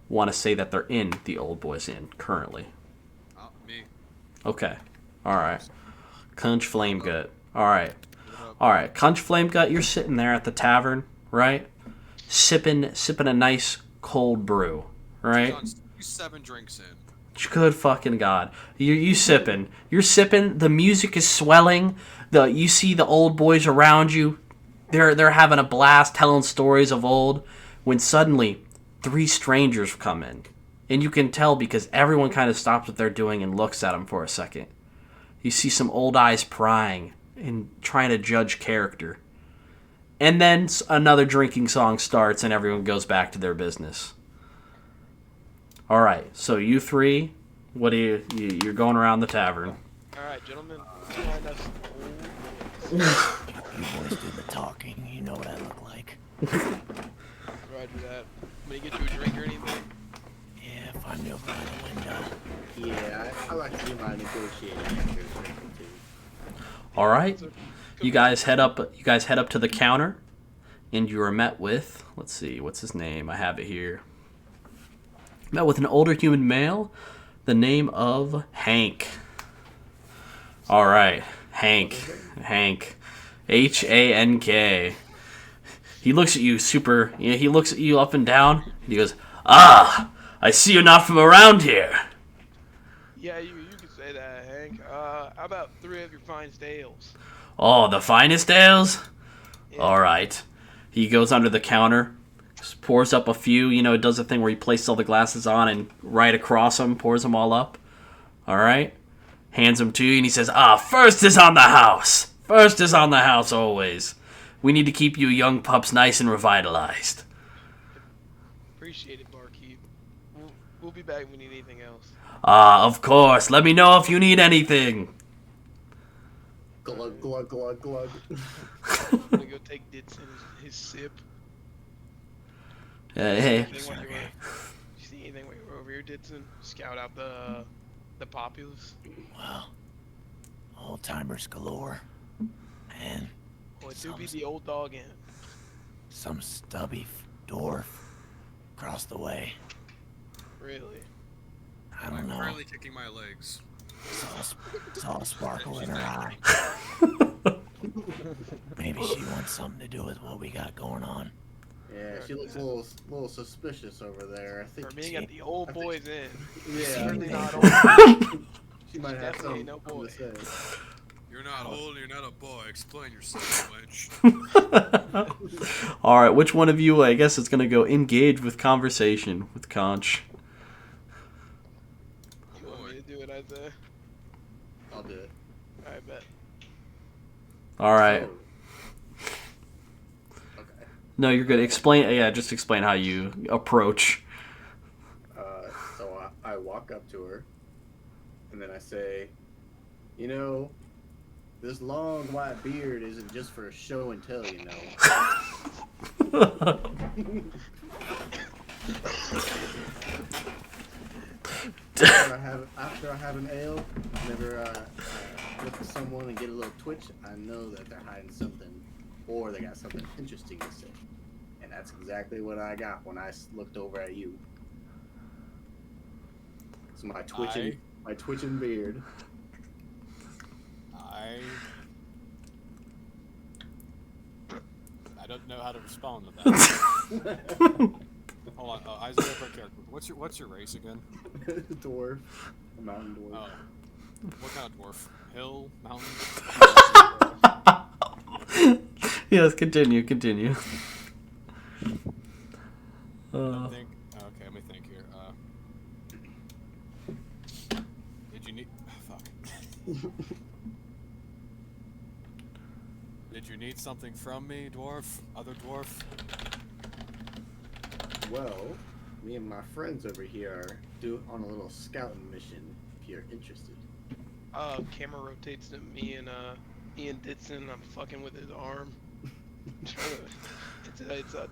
want to say that they're in the Old Boys Inn currently? Me. Okay, all right. Cunch Flamegut. All right. Cunch Flamegut, you're sitting there at the tavern, right? Sipping a nice cold brew, right? John, 7 drinks in. Good fucking God. You're sipping. The music is swelling. You see the old boys around you. They're having a blast telling stories of old. When suddenly 3 strangers come in. And you can tell because everyone kind of stops what they're doing and looks at them for a second. You see some old eyes prying and trying to judge character. and then another drinking song starts, and everyone goes back to their business. All right, so you three, what do you're going around the tavern? All right, gentlemen, let's find us some old boys. You boys do the talking. You know what I look like. Roger that. May I get you a drink or anything? Yeah, find me over by the window. Yeah, I like to do my negotiating after drinking too. All right, you guys head up to the counter, and you are met with, let's see, what's his name? I have it here. Met with an older human male, the name of Hank. All right, Hank, Hank. He looks at you he looks at you up and down, and he goes, "Ah, I see you're not from around here." Yeah, you can say that, Hank. How about 3 of your finest ales? Oh, the finest ales? Yeah. All right. He goes under the counter, just pours up a few, does a thing where he places all the glasses on and right across them, pours them all up. All right. Hands them to you, and he says, first is on the house. First is on the house always. We need to keep you young pups nice and revitalized. Appreciate it, barkeep. We'll be back if we need anything else. Of course. Let me know if you need anything. Glug, glug, glug, glug. I'm gonna go take Ditson his sip. Hey. You see anything while you were over here, Ditson? Scout out the populace. Well, old timers galore. And Well, it do be the old dog in. some stubby dwarf across the way. Really? I don't I'm know. currently kicking my legs. Saw a sparkle in her eye. Maybe she wants something to do with what we got going on. Yeah, she looks a little suspicious over there. I think For being at the old boys in. Yeah, Certainly not old. she might have Definitely something no boy. to say. You're not old, you're not a boy. Explain yourself, wench. All right, which one of you, I guess, is going to go engage with conversation with Conch? You want me to do it, Isaiah? I'll do it. I bet. All right. So, okay. No, you're good. Just explain how you approach. So I walk up to her, and then I say, this long white beard isn't just for show and tell, After I have an ale, whenever I look at someone and get a little twitch, I know that they're hiding something, or they got something interesting to say. And that's exactly what I got when I looked over at you. So my twitching beard. I don't know how to respond to that. Hold on, Isaiah, for character. What's your race again? Dwarf. A mountain dwarf. Oh. What kind of dwarf? Hill? Mountain? Yes, continue. Okay, let me think here. Did you need... Fuck. Did you need something from me, dwarf? Other dwarf? Well, me and my friends over here are on a little scouting mission, if you're interested. Camera rotates to me and Ian Ditson. I'm fucking with his arm. It's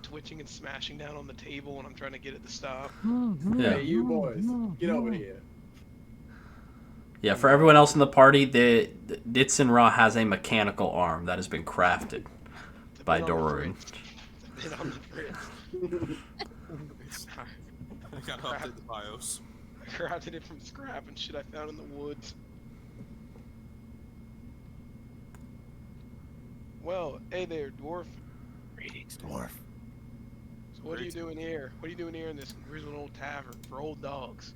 twitching and smashing down on the table, and I'm trying to get it to stop. Yeah. Hey, you boys, get over here. Yeah, for everyone else in the party, the Ditson Ra has a mechanical arm that has been crafted by Dorun. It's a bit on the fritz. I gotta update the BIOS. I crafted it from scrap and shit I found in the woods. Well, hey there, dwarf. Greetings, dwarf. So what are you doing here? What are you doing here in this grizzled old tavern for old dogs?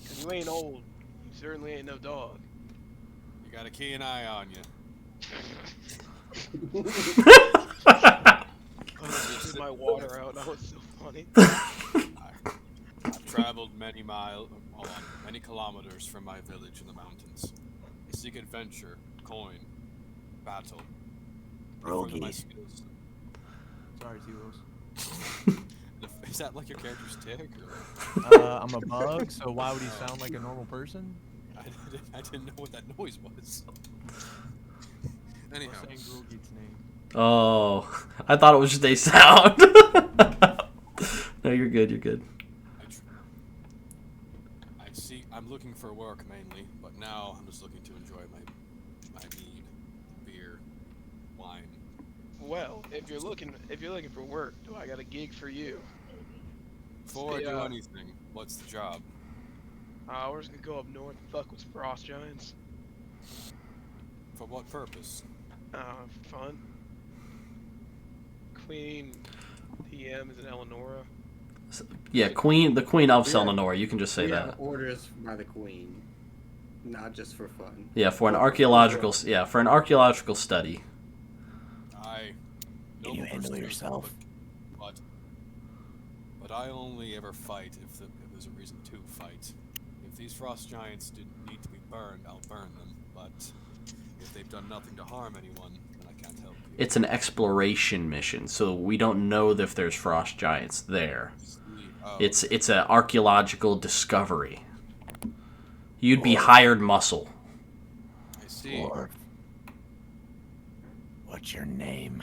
'Cause you ain't old. You certainly ain't no dog. You got a keen eye on you. I just my water out. That was so funny. I've traveled many kilometers from my village in the mountains. I seek adventure, coin, battle. Further my skills. Sorry, T-Rose. Is that like your character's tick? Or? I'm a bug, so why would he sound like a normal person? I didn't know what that noise was. Anyhow. I was saying Grogit's name. Oh, I thought it was just a sound. No, you're good. You're good. I'm looking for work mainly, but now I'm just looking to enjoy my mead, beer, wine. Well, if you're looking for work, do I got a gig for you? Before I do anything, what's the job? We're just gonna go up north and fuck with frost giants. For what purpose? Fun. Queen TM is an Eleonora. Yeah, the Queen of Selnanor. You can just say we that. have orders by the Queen, not just for fun. Yeah, for an archaeological study. Can you handle yourself? But I only ever fight if there's a reason to fight. If these frost giants need to be burned, I'll burn them. But if they've done nothing to harm anyone, then I can't help you. It's an exploration mission, so we don't know if there's frost giants there. Oh. It's an archaeological discovery. You'd be hired muscle. I see. Or what's your name?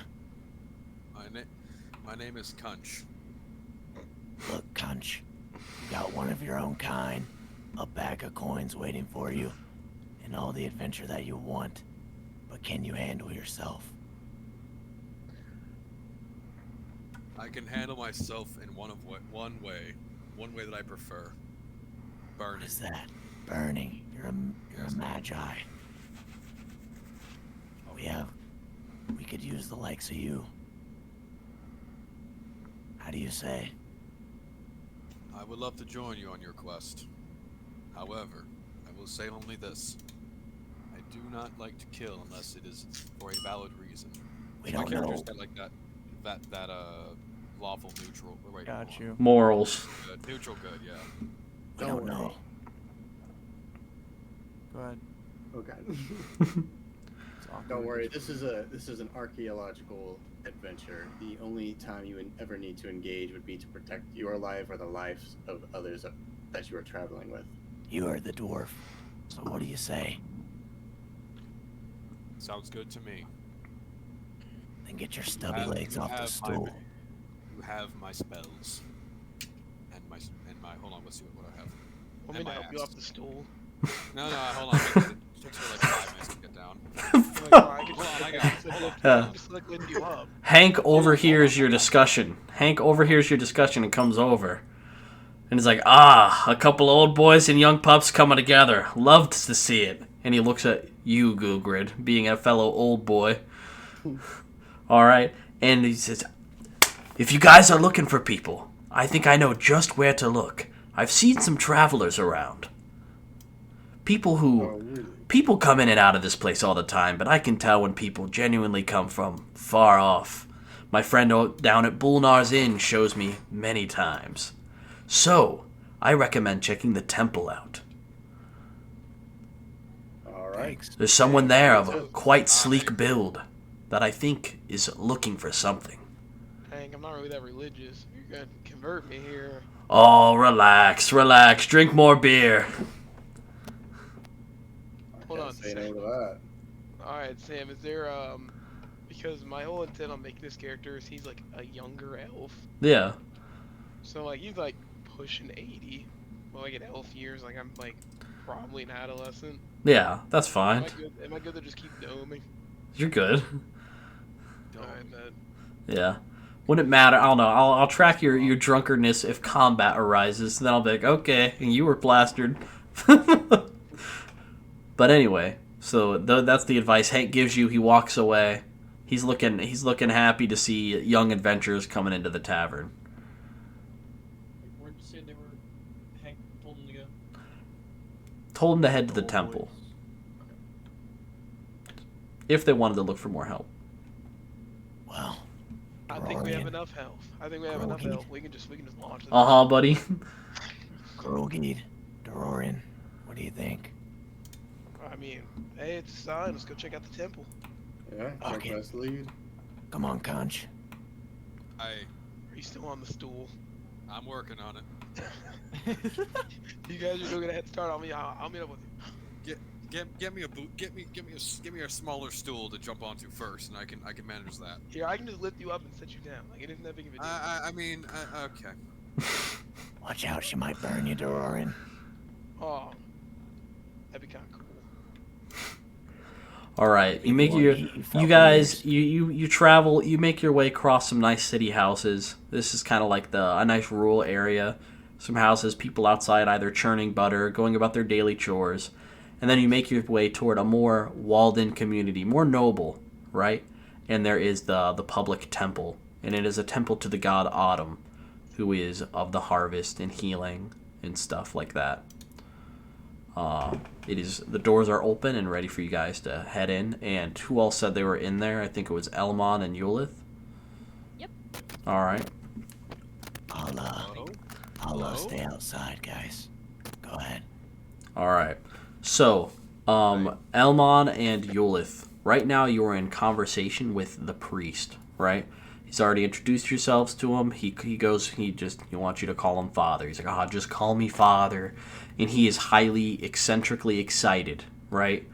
My name is Kunch. Look, Kunch, you got one of your own kind, a bag of coins waiting for you, and all the adventure that you want. But can you handle yourself? I can handle myself in one way that I prefer. Burning. What is that? Burning. You're a magi. We could use the likes of you. How do you say? I would love to join you on your quest. However, I will say only this. I do not like to kill unless it is for a valid reason. We My don't character's know. got like that lawful neutral. Wait, Got you. Morals. Good. Neutral good, yeah. We don't know. Go ahead. Okay. Don't worry. This is an archaeological adventure. The only time you would ever need to engage would be to protect your life or the lives of others that you are traveling with. You are the dwarf. So what do you say? Sounds good to me. Then get your stubby legs off the stool. You have my spells. And my hold on, let's see what I have. Want me to help you off the stool? No, hold on. It takes me like 5 minutes to get down. I'm just like lifting you up. Hank overhears your discussion. And comes over. And he's like, a couple old boys and young pups coming together. Loved to see it. And he looks at you, Gugrid, being a fellow old boy. Alright? And he says, if you guys are looking for people, I think I know just where to look. I've seen some travelers around. People come in and out of this place all the time, but I can tell when people genuinely come from far off. My friend down at Bulnar's Inn shows me many times. So, I recommend checking the temple out. Alright. There's someone there of a quite sleek build that I think is looking for something. Hank, I'm not really that religious. You're gonna convert me here. Oh, relax. Drink more beer. Hold on. Say no to that. Alright, Sam, is there, because my whole intent on making this character is he's like a younger elf. Yeah. So, like, he's like pushing 80. Well, like in elf years, like, I'm like probably an adolescent. Yeah, that's fine. Am I good to just keep doming? You're good. Alright, man. Yeah. Wouldn't matter. I don't know. I'll track your drunkenness if combat arises. Then I'll be like, okay, you were plastered. But anyway, so that's the advice Hank gives you. He walks away. He's looking happy to see young adventurers coming into the tavern. Where'd you say they were? Hank told them to go? Told him to head to the temple. If they wanted to look for more help. Well, I think we have enough health. We can just launch this. Buddy. Grogid, Dororin, what do you think? I mean, hey, it's a sign. Let's go check out the temple. Yeah, Okay. best lead. Come on, Conch. Are you still on the stool? I'm working on it. You guys are gonna get a head start on me. I'll meet up with you. Get me a boot. Get me a smaller stool to jump onto first, and I can manage that. Here, I can just lift you up and set you down. Like, it isn't that big of a deal. I mean, okay. Watch out, she might burn you, Doran. Oh, that'd be kind of cool. All right, you make you guys you travel, you make your way across some nice city houses. This is kind of like a nice rural area. Some houses, people outside either churning butter, going about their daily chores, and then you make your way toward a more walled-in community, more noble, right? And there is the public temple, and it is a temple to the god Autumn, who is of the harvest and healing and stuff like that. The doors are open and ready for you guys to head in. And who all said they were in there? I think it was Elmon and Yulith. Yep. All right. I'll stay outside, guys. Go ahead. All right. So, Elmon and Yulith. Right now, you are in conversation with the priest. Right. He's already introduced yourselves to him. He wants you to call him Father. He's like, just call me Father. And he is highly eccentrically excited, right?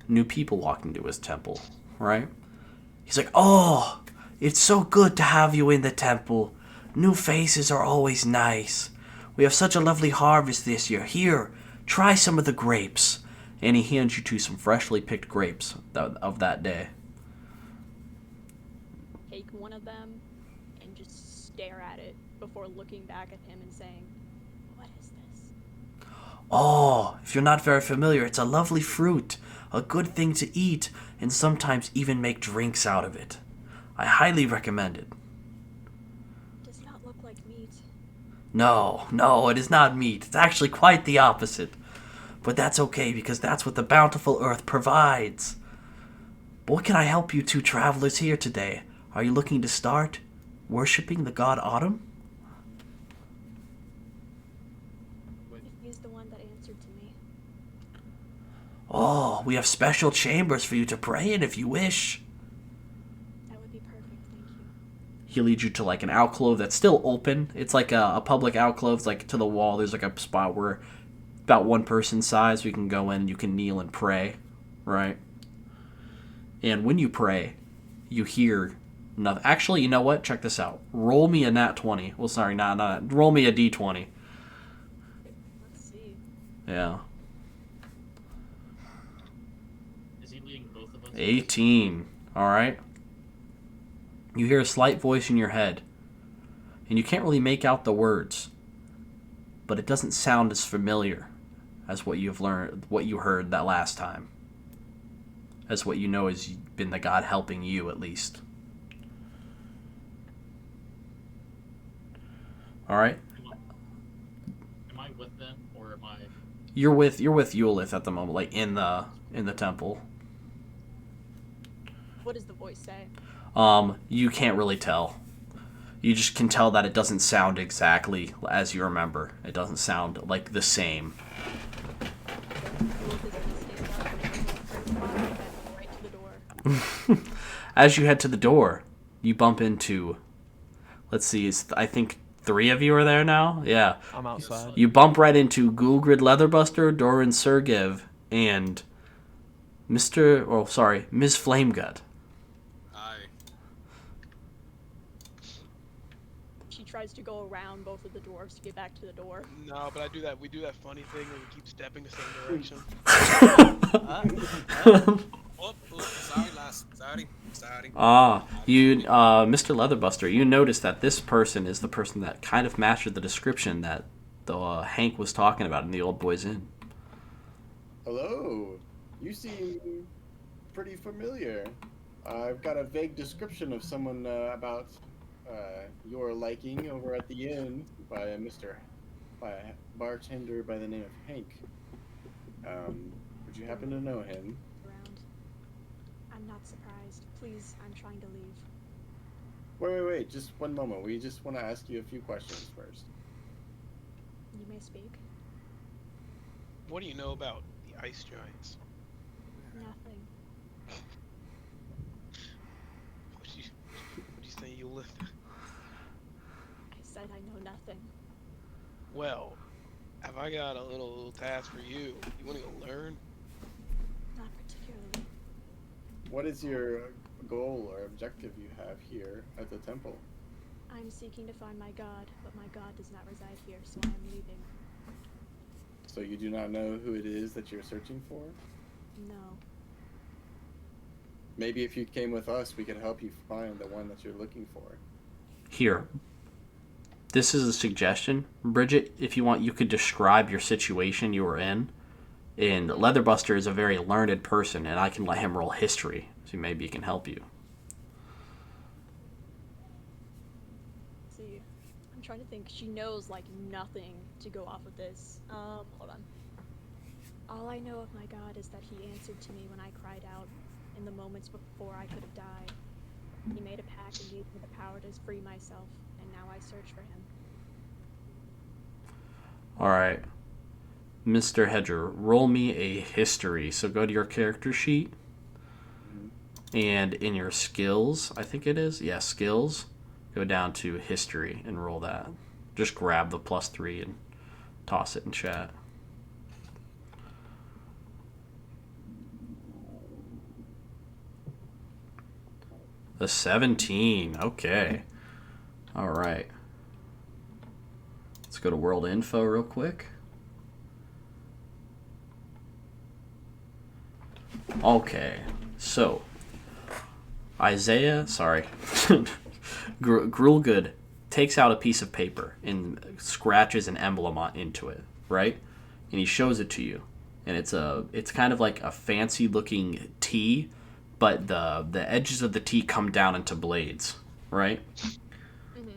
New people walk into his temple, right? He's like, oh, it's so good to have you in the temple. New faces are always nice. We have such a lovely harvest this year. Here, try some of the grapes. And he hands you some freshly picked grapes of that day. Take one of them and just stare at it before looking back at him and saying, "What is this?" Oh, if you're not very familiar, it's a lovely fruit, a good thing to eat, and sometimes even make drinks out of it. I highly recommend it. Does not look like meat. No, it is not meat. It's actually quite the opposite. But that's okay, because that's what the bountiful earth provides. But what can I help you two travelers here today? Are you looking to start worshipping the god Autumn? He's the one that answered to me. Oh, we have special chambers for you to pray in if you wish. That would be perfect, thank you. He leads you to like an alcove that's still open. It's like a public alcove. It's like to the wall. There's like a spot where about one person's size we can go in and you can kneel and pray, right? And when you pray, you hear nothing. Actually, you know what? Check this out. Roll me a nat 20. Well, sorry, not. Roll me a d20. Let's see. Yeah. Is he leading both of us? 18. All right. You hear a slight voice in your head, and you can't really make out the words, but it doesn't sound as familiar as what you've learned, what you heard that last time. As what you know has been the God helping you, at least. All right. Am I with them, or am I? You're with Yulith at the moment, like in the temple. What does the voice say? You can't really tell. You just can tell that it doesn't sound exactly as you remember. It doesn't sound like the same. Right to the door. As you head to the door, you bump into, let's see, I think 3 of you are there now? Yeah. I'm outside. You bump right into Gulgrid Leatherbuster, Doran Sergev, and Ms. Flamegut. Aye. She tries to go around both of the dwarves to get back to the door. No, but we do that funny thing where we keep stepping the same direction. Sorry, lass. Sorry. Mr. Leatherbuster, you notice that this person is the person that kind of matched the description that the Hank was talking about in the Old Boys Inn. Hello. You seem pretty familiar. I've got a vague description of someone about your liking over at the inn by a bartender by the name of Hank. Would you happen to know him? Around. I'm not surprised. Please, I'm trying to leave. Wait, just one moment. We just want to ask you a few questions first. You may speak. What do you know about the ice giants? Nothing. What do you say you live? nothing. Well, have I got a little task for you? You want to go learn? Not particularly. What is your goal or objective you have here at the temple? I'm seeking to find my god, but my god does not reside here, so I am leaving. So you do not know who it is that you're searching for? No. Maybe if you came with us, we could help you find the one that you're looking for. Here. This is a suggestion. Bridget, if you want, you could describe your situation you were in. And Leatherbuster is a very learned person, and I can let him roll history, so maybe he can help you. See, I'm trying to think. She knows, like, nothing to go off of this. Hold on. All I know of my god is that he answered to me when I cried out in the moments before I could have died. He made a pact and gave me the power to free myself, and now I search for him. Alright. Mr. Hedger, roll me a history. So go to your character sheet. And in your skills, I think it is. Yeah, skills. Go down to history and roll that. Just grab the +3 and toss it in chat. A 17. Okay. Alright. Let's go to world info real quick. Okay. So, Isaiah, sorry. Grulgood takes out a piece of paper and scratches an emblem into it, right? And he shows it to you. And it's kind of like a fancy looking T, but the edges of the T come down into blades, right? Mm-hmm.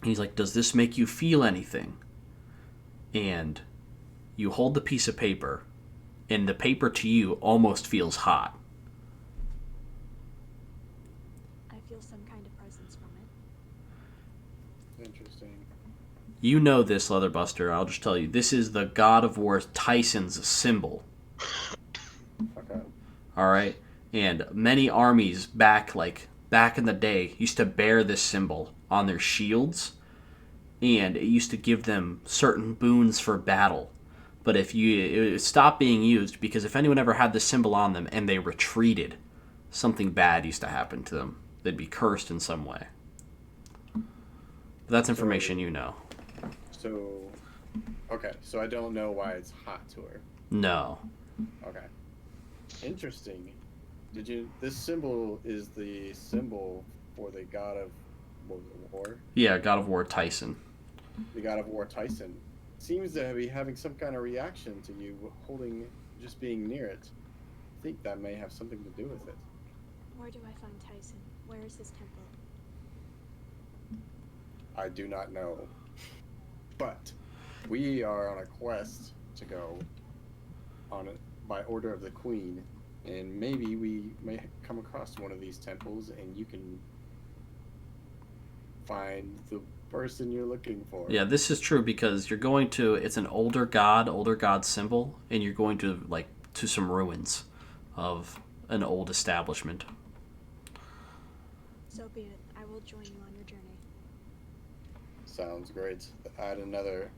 He's like, does this make you feel anything? And you hold the piece of paper, and the paper to you almost feels hot. I feel some kind of presence from it. Interesting. You know this, Leatherbuster. I'll just tell you. This is the God of War Tyson's symbol. Okay. All right? And many armies back in the day used to bear this symbol on their shields, and it used to give them certain boons for battle. But it stopped being used because if anyone ever had this symbol on them and they retreated, something bad used to happen to them. They'd be cursed in some way. But that's information you know. So, okay, so I don't know why it's hot to her. No. Okay. Interesting. This symbol is the symbol for the god of war? Yeah, God of War Tyson. The god of war Tyson. Seems to be having some kind of reaction to you just being near it. I think that may have something to do with it. Where do I find Tyson? Where is his temple? I do not know. But we are on a quest to go on it by order of the queen, and maybe we may come across one of these temples and you can find the person you're looking for. Yeah, this is true because you're going to, it's an older god symbol, and you're going to, to some ruins of an old establishment. So be it. I will join you on your journey. Sounds great. Add another.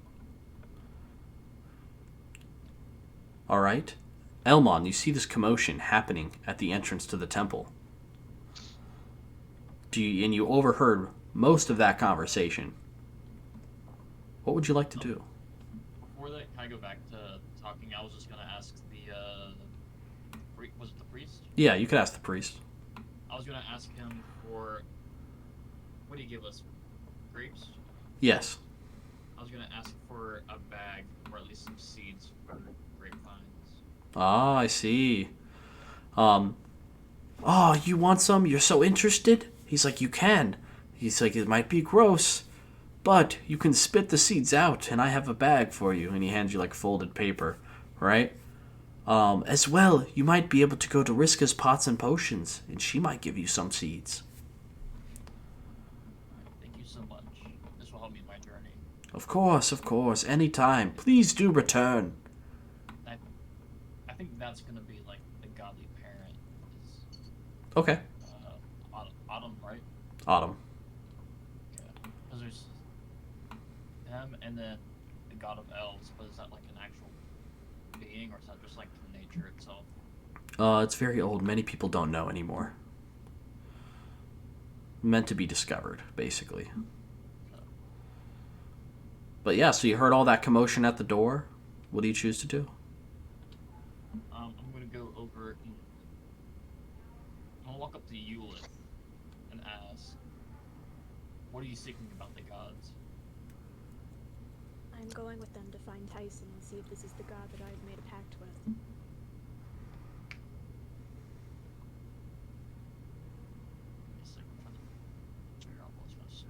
All right. Elmon, you see this commotion happening at the entrance to the temple. And you overheard most of that conversation. What would you like to do? Before that, can I go back to talking? I was just going to ask was it the priest? Yeah, you could ask the priest. I was going to ask him for, what do you give us? Grapes? Yes. I was going to ask for a bag, or at least some seeds for grapevines. Ah, I see. Oh, you want some? You're so interested? He's like, you can. He's like, it might be gross, but you can spit the seeds out, and I have a bag for you. And he hands you, folded paper, right? As well, you might be able to go to Riska's Pots and Potions, and she might give you some seeds. Thank you so much. This will help me in my journey. Of course. Anytime. Please do return. I think that's going to be, the godly parent. Okay. Autumn, right? Autumn. Okay. Because time, and then the god of elves. But is that like an actual being, or is that just like nature itself? It's very old. Many people don't know anymore. Meant to be discovered, basically. But yeah, so you heard all that commotion at the door. What do you choose to do? I'm gonna go over and I'm gonna walk up to Hewlett and ask, "What are you seeking about the gods?" I'm going with them to find Tyson and see if this is the god that I've made a pact with. It's like I'm trying to figure out what I was gonna say.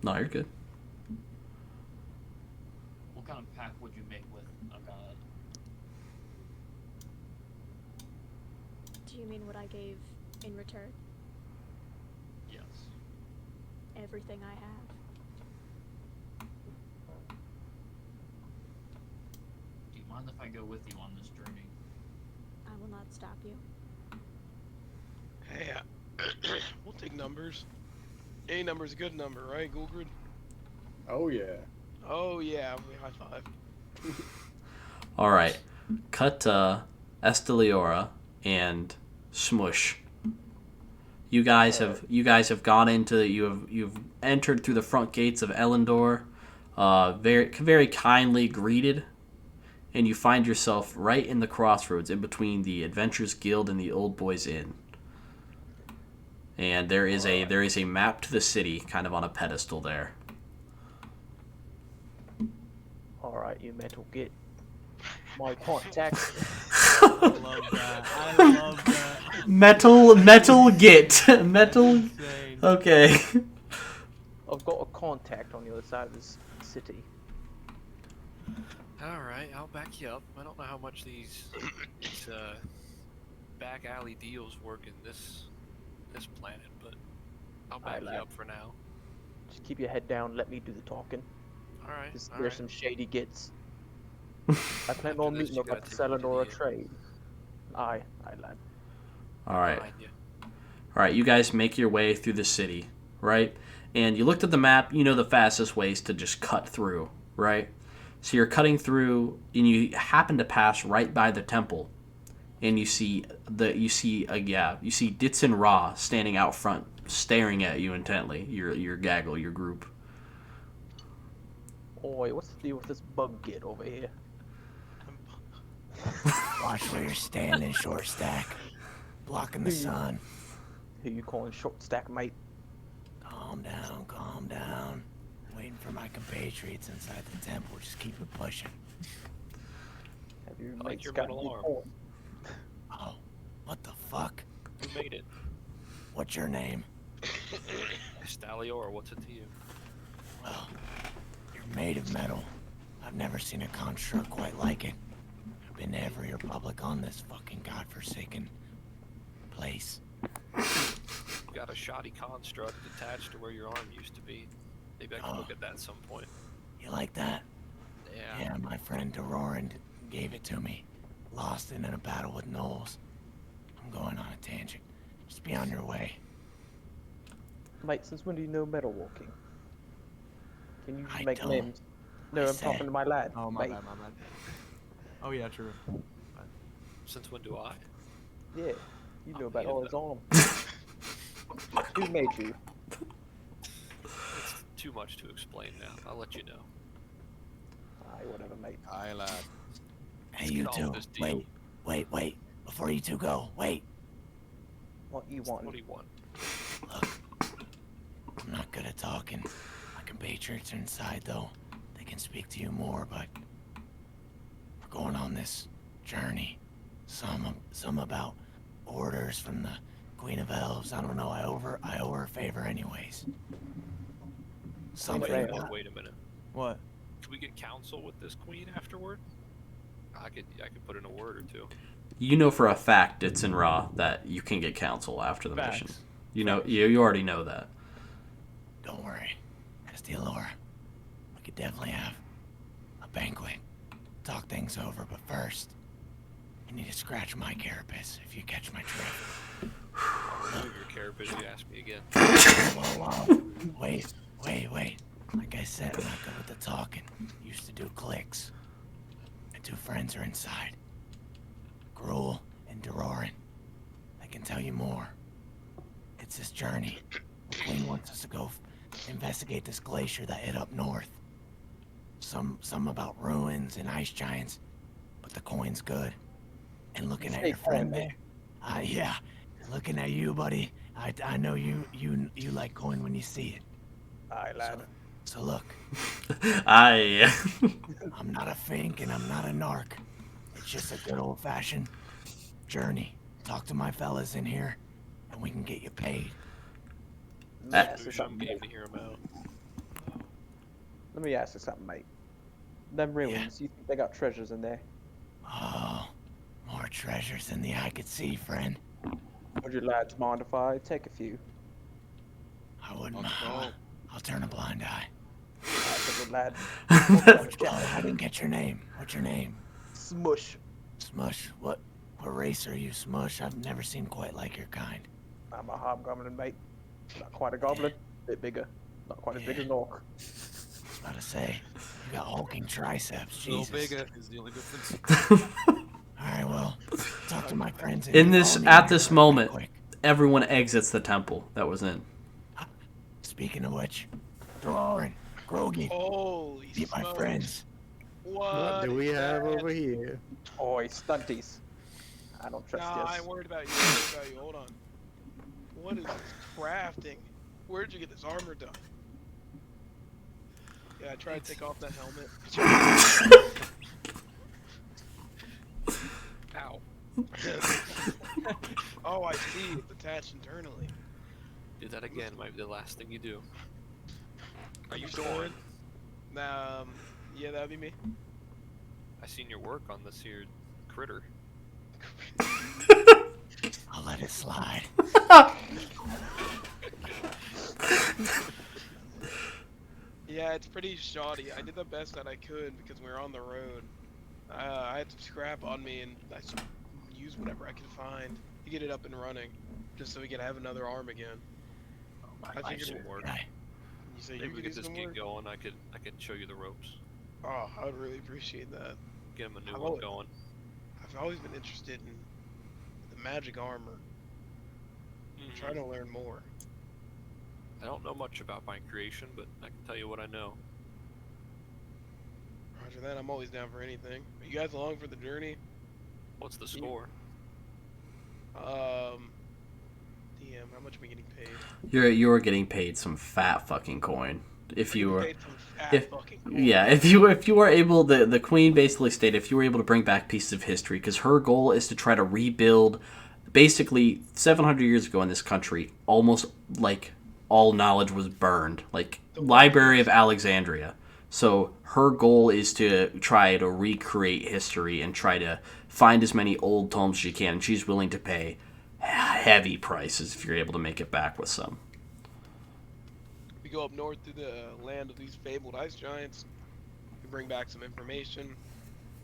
No, you're good. What kind of pact would you make with a god? Do you mean what I gave in return? Yes. Everything I have. Do you mind if I go with you on this journey? I will not stop you. Hey, we'll take numbers. Any number's a good number, right, Gulgrid? Oh yeah. Oh yeah, we high five. All right. Cut Esteliora and Smush. You guys have gone into you've entered through the front gates of Elendor, very kindly greeted, and you find yourself right in the crossroads in between the Adventurers Guild and the Old Boys Inn. And there is a map to the city kind of on a pedestal there. Alright, you metal git. My contact. I love that. I love that. Metal git. Metal. Insane. Okay. I've got a contact on the other side of this city. Alright, I'll back you up. I don't know how much these back alley deals work in this planet, but I'll back you up for now. Just keep your head down, let me do the talking. Alright, There's alright. some shady gits. I plan on this, meeting you up at gotta the take me to Selenora the- trade. Aye, lad. All right. Behind you. All right, you guys make your way through the city, right? And you looked at the map, you know the fastest way is to just cut through, right? So you're cutting through, and you happen to pass right by the temple, and you see Ditson Ra standing out front, staring at you intently. Your gaggle, your group. Oi, what's the deal with this bug git over here? Watch where you're standing, short stack. Blocking the sun. Who you calling short stack, mate? Calm down, calm down. Waiting for my compatriots inside the temple. Just keep it pushing. Have your I like mates your got metal any arm. corn? Oh, what the fuck? Who made it? What's your name? Stalior, what's it to you? Well, you're made of metal. I've never seen a construct quite like it. I've been to every republic on this fucking godforsaken place. You got a shoddy construct attached to where your arm used to be. Maybe I can look at that at some point. You like that? Yeah. Yeah, my friend Dororand gave it to me. Lost it in a battle with gnolls. I'm going on a tangent. Just be on your way. Mate, since when do you know metal walking? Can you I make don't. names? No, I I'm said- talking to my lad. Oh, my mate. bad, my bad. Oh, yeah, true. Since when do I? Yeah, you know Oh, about yeah, all his arm. Who made you? It's too much to explain now. I'll let you know. Aye, whatever, mate. Aye, lad. Hey, Let's you get on two. with this deal. Wait. Before you two go, wait. What you want? What do you want? Look, I'm not good at talking. My compatriots are inside, though. They can speak to you more, but we're going on this journey. Some about orders from the Queen of Elves. I don't know. I owe her a favor, anyways. Something Right. about Wait a minute. What? Can we get counsel with this queen afterward? I could put in a word or two. You know for a fact, Ditson Ra, that you can get counsel after the mission. Facts. You know, you already know that. Don't worry. Estelior, we could definitely have a banquet. Talk things over, but first, you need to scratch my carapace if you catch my drift. Move your carapace if you ask me again. Whoa. Wait. Like I said, I'm not good with the talking. Used to do clicks. My 2 friends are inside. Gruel and Derorin. I can tell you more. It's this journey. The Queen wants us to go investigate this glacier that hit up north. Some about ruins and ice giants, but the coin's good. And looking at your friend there, yeah, looking at you, buddy. I know you like coin when you see it. Aye, lad. So look, I. I'm not a fink and I'm not a narc. It's just a good old-fashioned journey. Talk to my fellas in here, and we can get you paid. Let me ask you I'm something, game mate. to hear him out. Let me ask you something, mate. Them ruins, you think they got treasures in there? Oh, more treasures than the eye could see, friend. Would you lads mind if I take a few? I wouldn't Not at mind. all. I'll turn a blind eye. That's a good lad. I didn't get your name. What's your name? Smush. Smush. What race are you, Smush? I've never seen quite like your kind. I'm a hobgoblin, mate. Not quite a goblin. Bit bigger. Not quite as big as an orc. I was about to say, you got hulking triceps. A little Jesus. bigger is the only difference. Alright, well, talk to my friends. In this, Follow me at here this real moment, quick. everyone exits the temple that was in. Speaking of which, Doran, Groggy, Holy meet my smokes. friends. What do we is have that? over here? Oi, stunties. I don't trust Nah, I this. ain't worried about you. I'm worried about you. Hold on. What is this crafting? Where'd you get this armor done? Yeah, I tried to take off that helmet. Ow. Oh, I see. It's attached internally. Do that again, might be the last thing you do. Are you Soren? Soren? Yeah, that'd be me. I seen your work on this here critter. I'll let it slide. Yeah, it's pretty shoddy. I did the best that I could because we were on the road. I had some scrap on me and I just used whatever I could find to get it up and running, just so we could have another arm again. I Might figured some work. you say Maybe you we could get do this some gig work. going. I could show you the ropes. Oh, I would really appreciate that. Get him a new I've one always- going. I've always been interested in the magic armor. I'm trying to learn more. I don't know much about my creation, but I can tell you what I know. Roger that. I'm always down for anything. Are you guys along for the journey? What's the score? DM, how much am I getting paid? You're getting paid some fat fucking coin. If you were, Paid some fat if fucking coin. yeah, if you were able, the queen basically stated if you were able to bring back pieces of history, because her goal is to try to rebuild. Basically, 700 years ago in this country, almost like all knowledge was burned, like Library of Alexandria. So her goal is to try to recreate history and try to find as many old tomes as she can. And she's willing to pay heavy prices if you're able to make it back with some. We go up north through the land of these fabled ice giants. We bring back some information.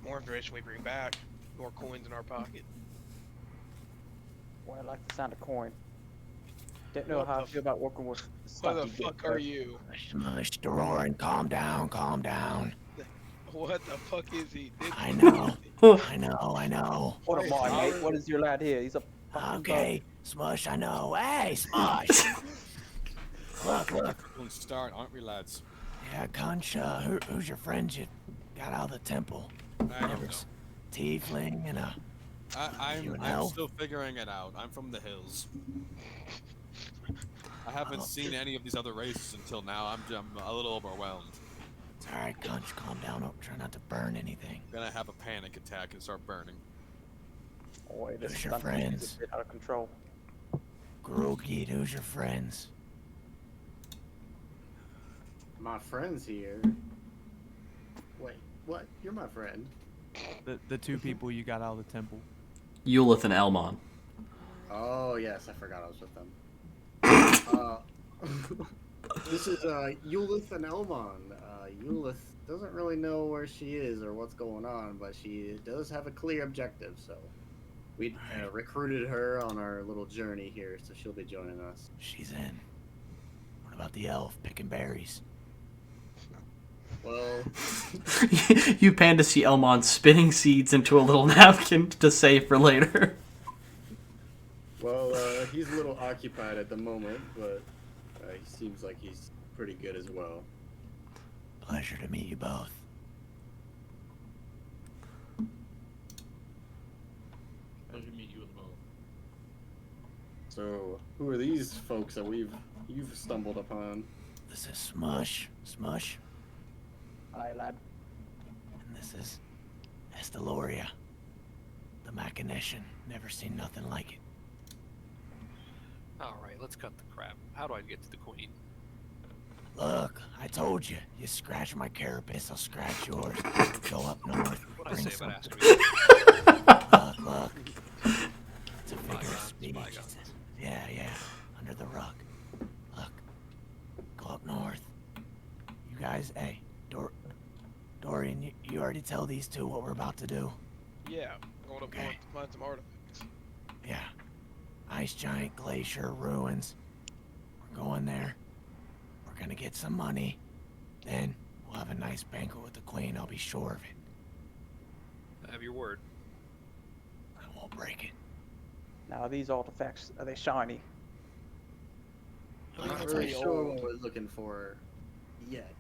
More information we bring back. More coins in our pocket. Well, I like the sound of coin. Don't know What how I the feel about working with What the stunty fuck git, are though. you? Smush, Doran, calm down, calm down. What the fuck is he? I know, I know. What am I, mate? Sorry. What is your lad here? He's a fucking Okay, Smush, I know. Hey, Smush! Look. We'll start, aren't we, lads? Yeah, Conch, who's your friend you got out of the temple? I don't know. Tiefling and a... You I'm know? still figuring it out. I'm from the hills. I haven't seen any of these other races until now. I'm a little overwhelmed. It's alright, Conch, calm down. Don't try not to burn anything. Gonna have a panic attack and start burning. Boy, this Who's your stunty friends? is a bit out of control. Groggy, who's your friends? My friend's here. Wait, what? You're my friend. The 2 people you got out of the temple. Eulith and Elmon. Oh yes, I forgot I was with them. This is Eulith and Elmon. Eulith doesn't really know where she is or what's going on, but she does have a clear objective. So we recruited her on our little journey here, so she'll be joining us. She's in. What about the elf picking berries? Well, You pan to see Elmon spinning seeds into a little napkin to save for later. he's a little occupied at the moment, but he seems like he's pretty good as well. Pleasure to meet you both. Pleasure to meet you as well. So, who are these folks that you've stumbled upon? This is Smush. Smush. Aye, lad. And this is Estaloria. The Machinician. Never seen nothing like it. Alright, let's cut the crap. How do I get to the queen? Look, I told you. You scratch my carapace, I'll scratch yours. Go up north. What I Bring say some. about asking me? Look. It's a figure of speech. Bygones. It's yeah. Under the rug. Look. Go up north. You guys, hey, Dorian, you already tell these two what we're about to do? Yeah, going up north to find some artifacts. Yeah. Ice giant glacier ruins. We're going there. We're gonna get some money. Then we'll have a nice banquet with the queen, I'll be sure of it. I have your word. I won't break it. Now, are these artifacts, are they shiny? I'm not really sure what we're looking for yet,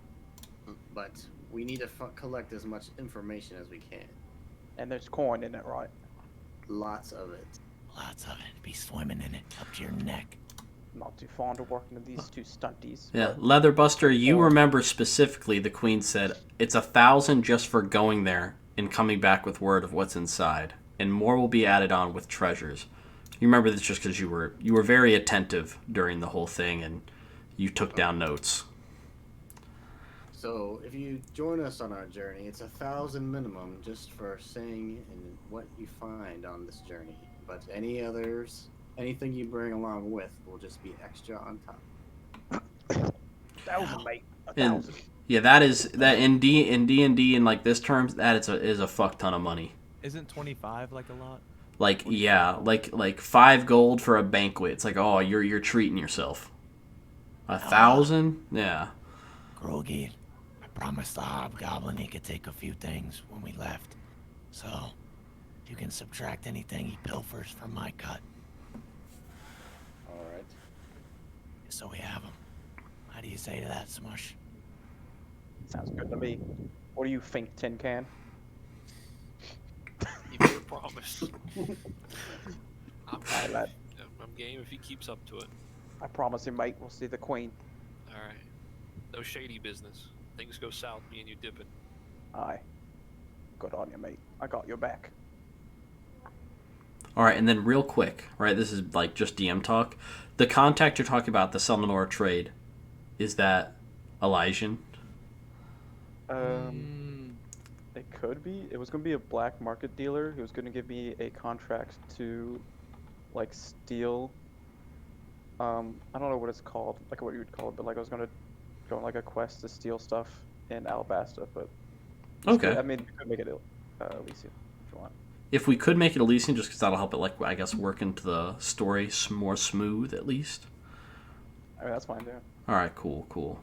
but we need to collect as much information as we can. And there's coin in it, right? Lots of it. Lots of it. Be swimming in it, up to your neck. Not too fond of working with these two stunties. Yeah, Leatherbuster, you remember specifically the queen said it's 1,000 just for going there and coming back with word of what's inside, and more will be added on with treasures. You remember this just because you were very attentive during the whole thing and you took down notes. So if you join us on our journey, it's 1,000 minimum just for saying and what you find on this journey. But anything you bring along with will just be extra on top. 1,000, mate. And 1,000. yeah, that in D&D in like this terms, that is a fuck ton of money. Isn't 25 like a lot? Like yeah, like 5 gold for a banquet. It's like, oh, you're treating yourself. 1,000? Yeah. Groggy, I promised the hobgoblin he could take a few things when we left. So, you can subtract anything he pilfers from my cut. Alright. So we have him. How do you say to that, Smush? Sounds good to me. What do you think, Tin Can? He made a promise. Aye, lad. I'm game if he keeps up to it. I promise you, mate, we'll see the queen. Alright. No shady business. Things go south, me and you dipping. Aye. Good on you, mate. I got your back. All right, and then real quick, right? This is like just DM talk. The contact you're talking about, the Selmanor trade, is that Elysian? It could be. It was going to be a black market dealer. He was going to give me a contract to, like, steal. I don't know what it's called, like what you would call it, but like I was going to go on like a quest to steal stuff in Alabasta, but. Okay. I mean, you could make it Elysian if you want. If we could make it Elysian, just because that'll help it, like, I guess, work into the story more smooth, at least. I mean, that's fine, too. All right, cool.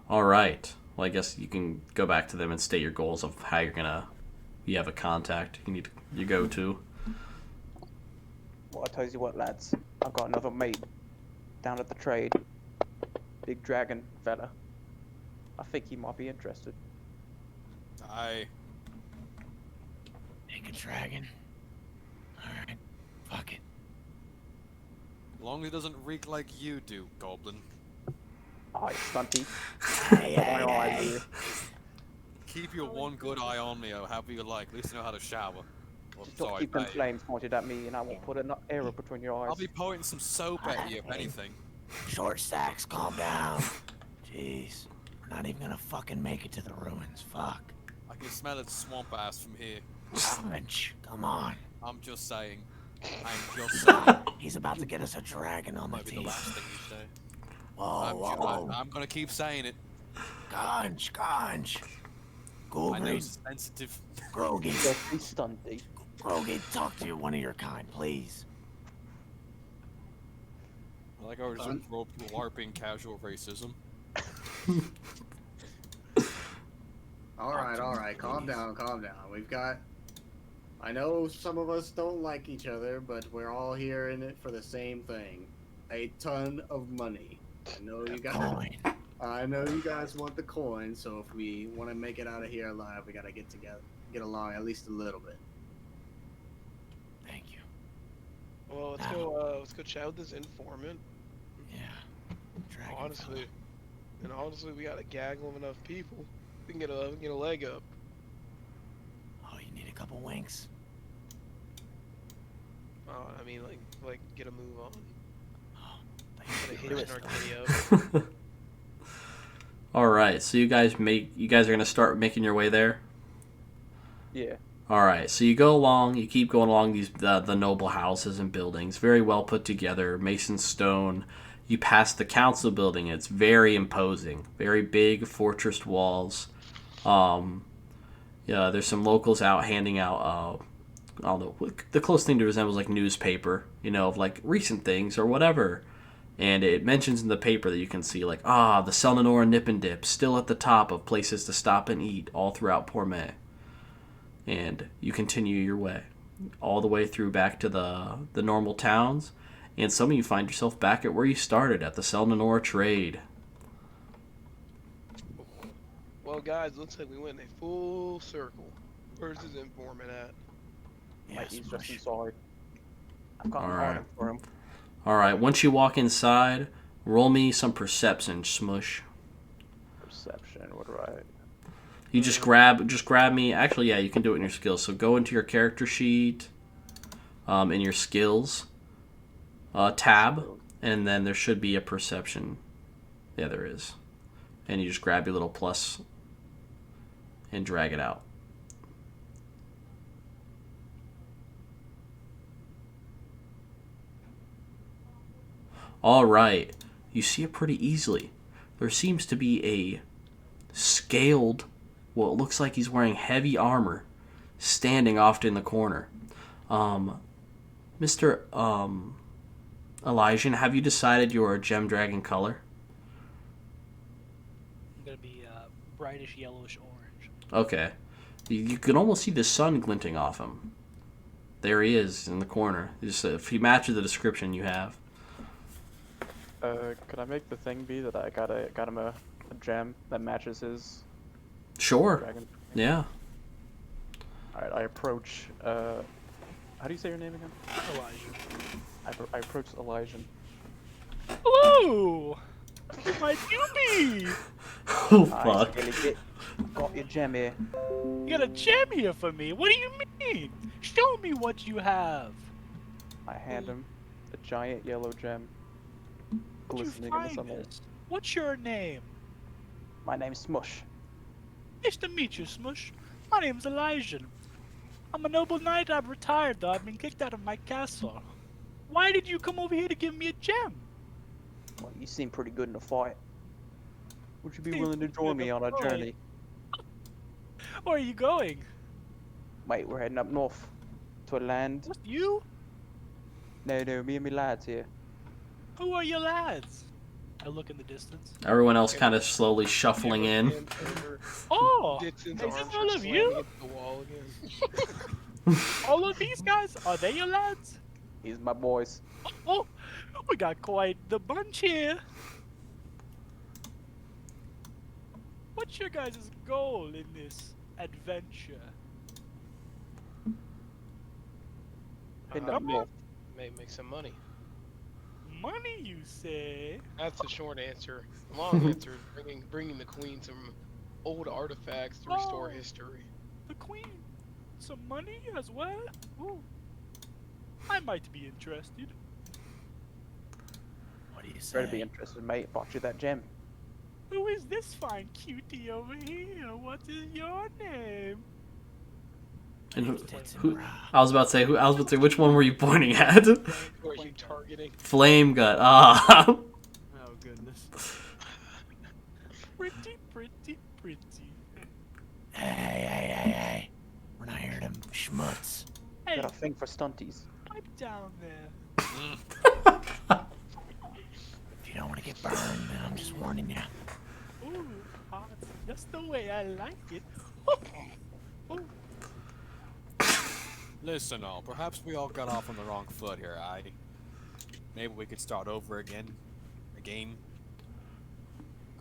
All right. Well, I guess you can go back to them and state your goals of how you have a contact you go to. Well, I tell you what, lads. I've got another mate down at the trade. Big dragon fella. I think he might be interested. Make a dragon. Alright. Fuck it. As long as it doesn't reek like you do, Goblin. Aye, stunty. Hey. Keep your one good eye on me, or however you like. At least you know how to shower. Well, Just don't sorry, keep them mate. flames pointed at me, and I won't put an arrow between your eyes. I'll be pointing some soap at you, if anything. Short stacks, calm down. Jeez. We're not even gonna fucking make it to the ruins. Fuck. I can smell its swamp ass from here. Punch. Come on. I'm just saying. I'm just saying. He's about to get us a dragon on the Might be the teeth. last thing you say. Whoa. I'm gonna keep saying it. Ganj. I know Gulgrid. it's sensitive. Groggy. Don't be stunty. Groggy, talk to one of your kind, please. I like how we're just LARPing casual racism. All right. Calm down. We've got. I know some of us don't like each other, but we're all here in it for the same thing. A ton of money. I know you guys. Coin. I know you guys want the coin, so if we want to make it out of here alive, we gotta get along at least a little bit. Thank you. Well, let's go chat with this informant. Yeah. Dragon Honestly, we got a gaggle of enough people. We can get a leg up. Oh, you need a couple winks. I mean, like get a move on. Oh, Get a hitch in our giddy up. All right, so you guys are gonna start making your way there. Yeah. All right, so you go along, you keep going along these the noble houses and buildings, very well put together, mason stone. You pass the council building. It's very imposing, very big, fortressed walls. Yeah, there's some locals out handing out. I don't know. The closest thing to resemble is like newspaper, of like recent things or whatever. And it mentions in the paper that you can see like, the Selnanora Nip and Dip still at the top of places to stop and eat all throughout Pormei. And you continue your way all the way through back to the normal towns. And some of you find yourself back at where you started, at the Selnanora Trade. Well, guys, looks like we went a full circle. Where's his informant at? Like he's just inside. I've got an Alright. item for him. Alright, once you walk inside, roll me some perception, Smush. Perception. What do I? You just grab me. Actually, yeah, you can do it in your skills. So go into your character sheet, in your skills tab, and then there should be a perception. Yeah, there is. And you just grab your little plus and drag it out. All right, you see it pretty easily. There seems to be a scaled, well, it looks like he's wearing heavy armor, standing off in the corner. Mr. Elijah, have you decided you're a gem dragon color? I'm gonna be brightish yellowish orange. Okay. You can almost see the sun glinting off him. There he is in the corner. If he matches the description you have. Could I make the thing be that I got him a gem that matches his Sure. dragon? Yeah. Alright, I approach, how do you say your name again? Elijah. I approach Elijah. Hello! My doobie! Oh, fuck. Got your gem here. You got a gem here for me? What do you mean? Show me what you have. I hand him a giant yellow gem, Where'd you glistening in the find sunlight. this? What's your name? My name's Smush. Nice to meet you, Smush. My name's Elijah. I'm a noble knight. I've retired, though. I've been kicked out of my castle. Why did you come over here to give me a gem? Well, you seem pretty good in a fight. Would you be Seem willing to pretty join good me in a on our fight. journey? Where are you going? Mate, we're heading up north to a land. What, you? No, me and me lads here. Who are your lads? I look in the distance. Everyone else kind of slowly shuffling in. Oh! Ditson's is arms this are all of slamming you? into the wall again. All of these guys? Are they your lads? He's my boys. Oh, we got quite the bunch here. What's your guys' goal in this adventure? Heading up north. Make some money. Money, you say? That's the short answer. The long answer is bringing the queen some old artifacts to restore Oh. history. The queen? Some money as well? Ooh. I might be interested. What do you Better be say? interested, mate. Bought you that gem. Who is this fine cutie over here? What is your name? And Ditson who, Ra. I was about to say, which one were you pointing at? Who are you targeting? Flame gut. Ah. Oh goodness. Pretty. Hey. We're not here to schmutz. Hey, Got a thing for stunties. pipe down there. If you don't want to get burned, then I'm just warning you. Ooh, hot. Just the way I like it. Listen, all. Perhaps we all got off on the wrong foot here. Maybe we could start over again. A game.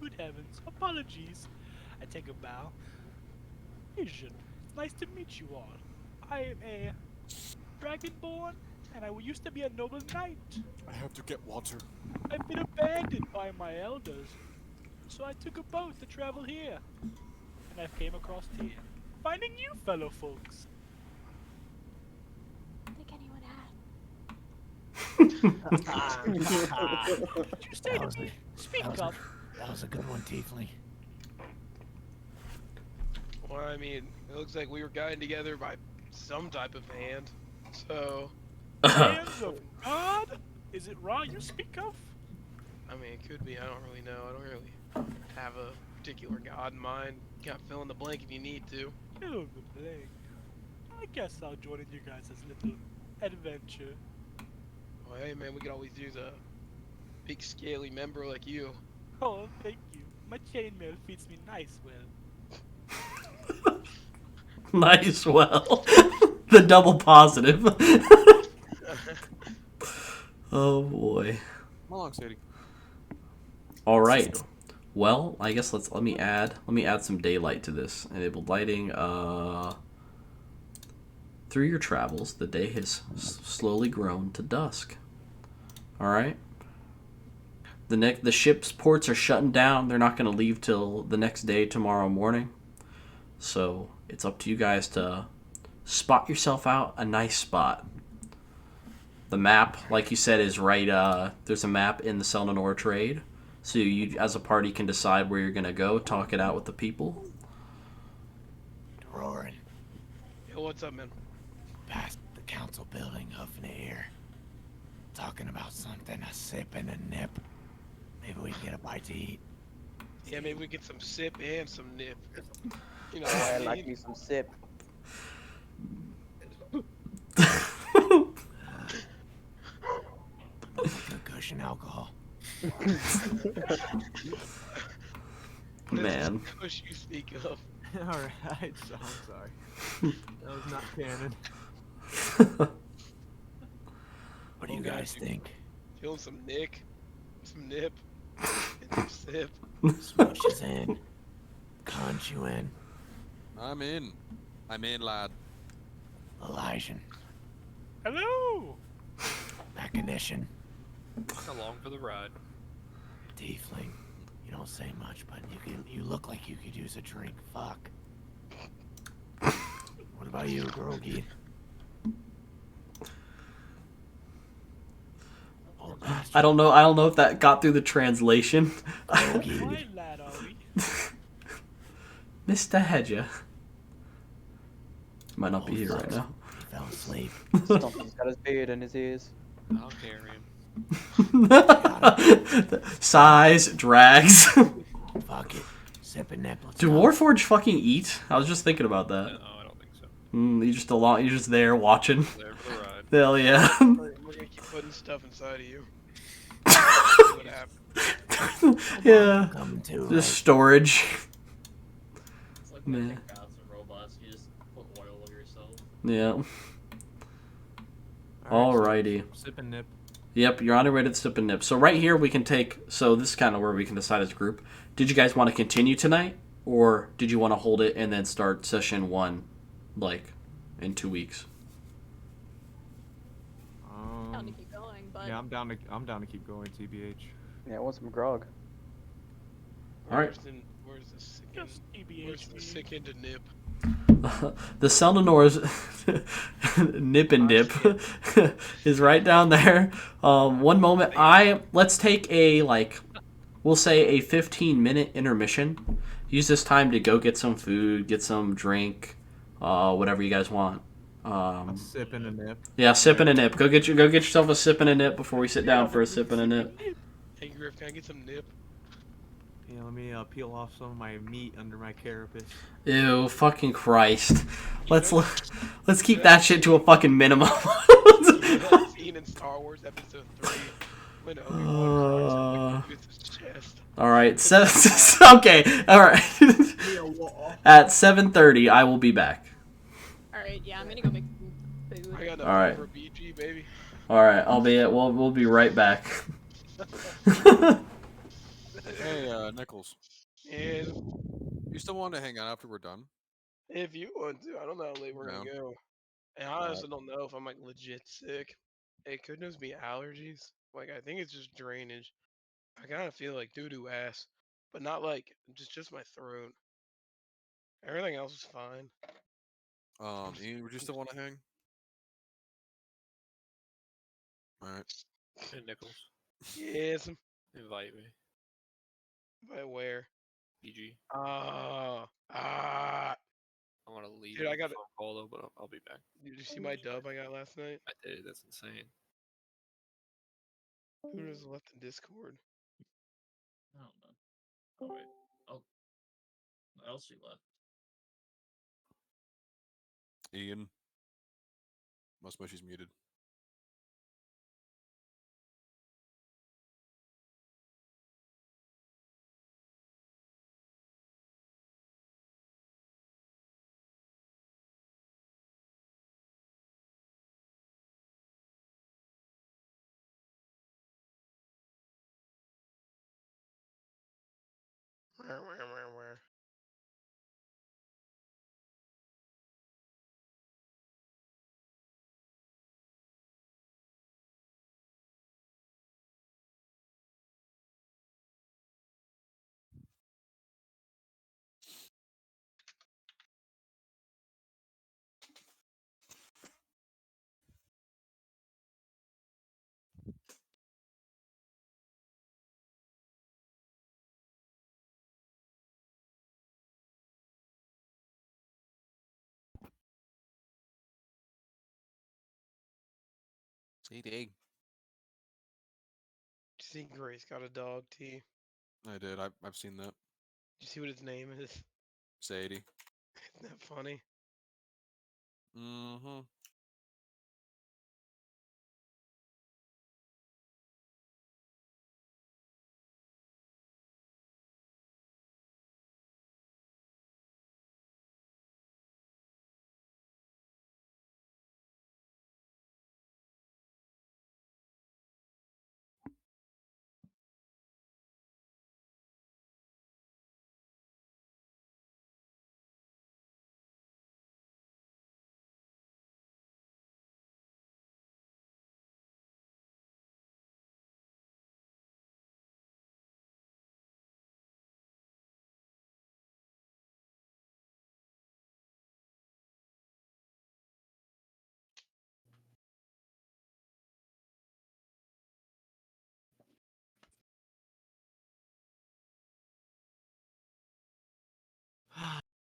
Good heavens, apologies. I take a bow. Vision, it's nice to meet you all. I am a dragonborn, and I used to be a noble knight. I have to get water. I've been abandoned by my elders, so I took a boat to travel here. And I've came across here, finding you fellow folks. I think anyone Did you say to me? Speak up. That was a good one, Tiefling. Well, I mean, it looks like we were guided together by some type of hand. So, Hands of God? Is it Ra you speak of? I mean, it could be. I don't really know. I don't really have a particular god in mind. You got fill in the blank if you need to. Fill in the blank. I guess I'll join in you guys' little adventure. Well, hey man, we could always use a big scaly member like you. Oh, thank you. My chainmail fits me nice well. Nice, well. The double positive. Oh boy. Come along, Sadie. All right. Well, I guess let me add some daylight to this. Enabled lighting. Through your travels, the day has slowly grown to dusk. All right. The ship's ports are shutting down. They're not going to leave till the next day, tomorrow morning. So it's up to you guys to spot yourself out a nice spot. The map, like you said, is right. There's a map in the Selnanor trade, so you, as a party, can decide where you're gonna go. Talk it out with the people. Roaring Yo, what's up, man? past the council building, huffing the air. Talking about something, a sip and a nip. Maybe we can get a bite to eat. Yeah, maybe we get some sip and some nip. You know Oh, what I I like mean? me some sip. Concussion alcohol. Man. Kush you speak of. Alright, so I'm sorry. That was not canon. What do you guys think? Feeling some nick, some nip, and some sip. Smooches in. Conch you in. I'm in. I'm in, lad. Elijah. Hello! Mechanician. Along for the ride. Tiefling. You don't say much, but you look like you could use a drink. Fuck. What about you, Groggy? Old bastard. I don't know if that got through the translation. Groggy. Fine lad, are we? Mr. Hedger might not be here right now. He fell asleep. Something's got his beard in his ears. I'll carry him. Size drags. Fuck it. Sip and nip. Let's Do go. Warforged fucking eat? I was just thinking about that. No, I don't think so. You're just there watching. There for the ride. Hell yeah. We're gonna keep putting stuff inside of you. See what happens. Yeah. Coming to, Just right? storage. It's like when I Man. think gods and robots, you just put oil over yourself. Yeah. Alright, Alrighty. so sip and nip. Yep, you're on your way to the sip and nip. So right here we can take. So this is kind of where we can decide as a group. Did you guys want to continue tonight, or did you want to hold it and then start session 1, like, in 2 weeks? Down to keep going, but Yeah, I'm down to keep going, TBH. Yeah, I want some grog. Alright. Where's the sick Just Where's TBH. the sick end of nip? The Selnanor's nip and dip is right down there. One moment, let's take we'll say a 15-minute intermission. Use this time to go get some food, get some drink, whatever you guys want. A sip and a nip. Yeah, sip and a nip. Go get yourself a sip and a nip before we sit down for a sip and a nip. Hey Griff, can I get some nip? Yeah, let me peel off some of my meat under my carapace. Ew, fucking Christ. Let's keep that shit to a fucking minimum. That scene in Star Wars Episode 3 When Obi-Wan cracks him like with his chest. All right. Okay. All right. At 7:30, I will be back. Alright, yeah, I'm gonna go make some food. I got All enough right. for a BG, baby. All right. We'll be right back. Hey, Nichols. And You still want to hang out after we're done? if you want to, I don't know how late we're gonna go. And I honestly don't know if I'm like legit sick. It could just be allergies. Like I think it's just drainage. I kind of feel like doo-doo ass, but not like just my throat. Everything else is fine. Ian, would you still want to hang? All right. Hey, Nichols, Yes. invite me. But where? PG. Ah. I want to leave Dude, and I make a got it. phone call though, but I'll be back. Did you see my dub I got last night? I did. That's insane. Who just left in Discord? I don't know. Oh wait. Oh, Elsie left. Ian. Must wish he's muted. Where? CD. You see Grace got a dog, T? I did. I've seen that. You see what its name is? Sadie. Isn't that funny? Mm-hmm.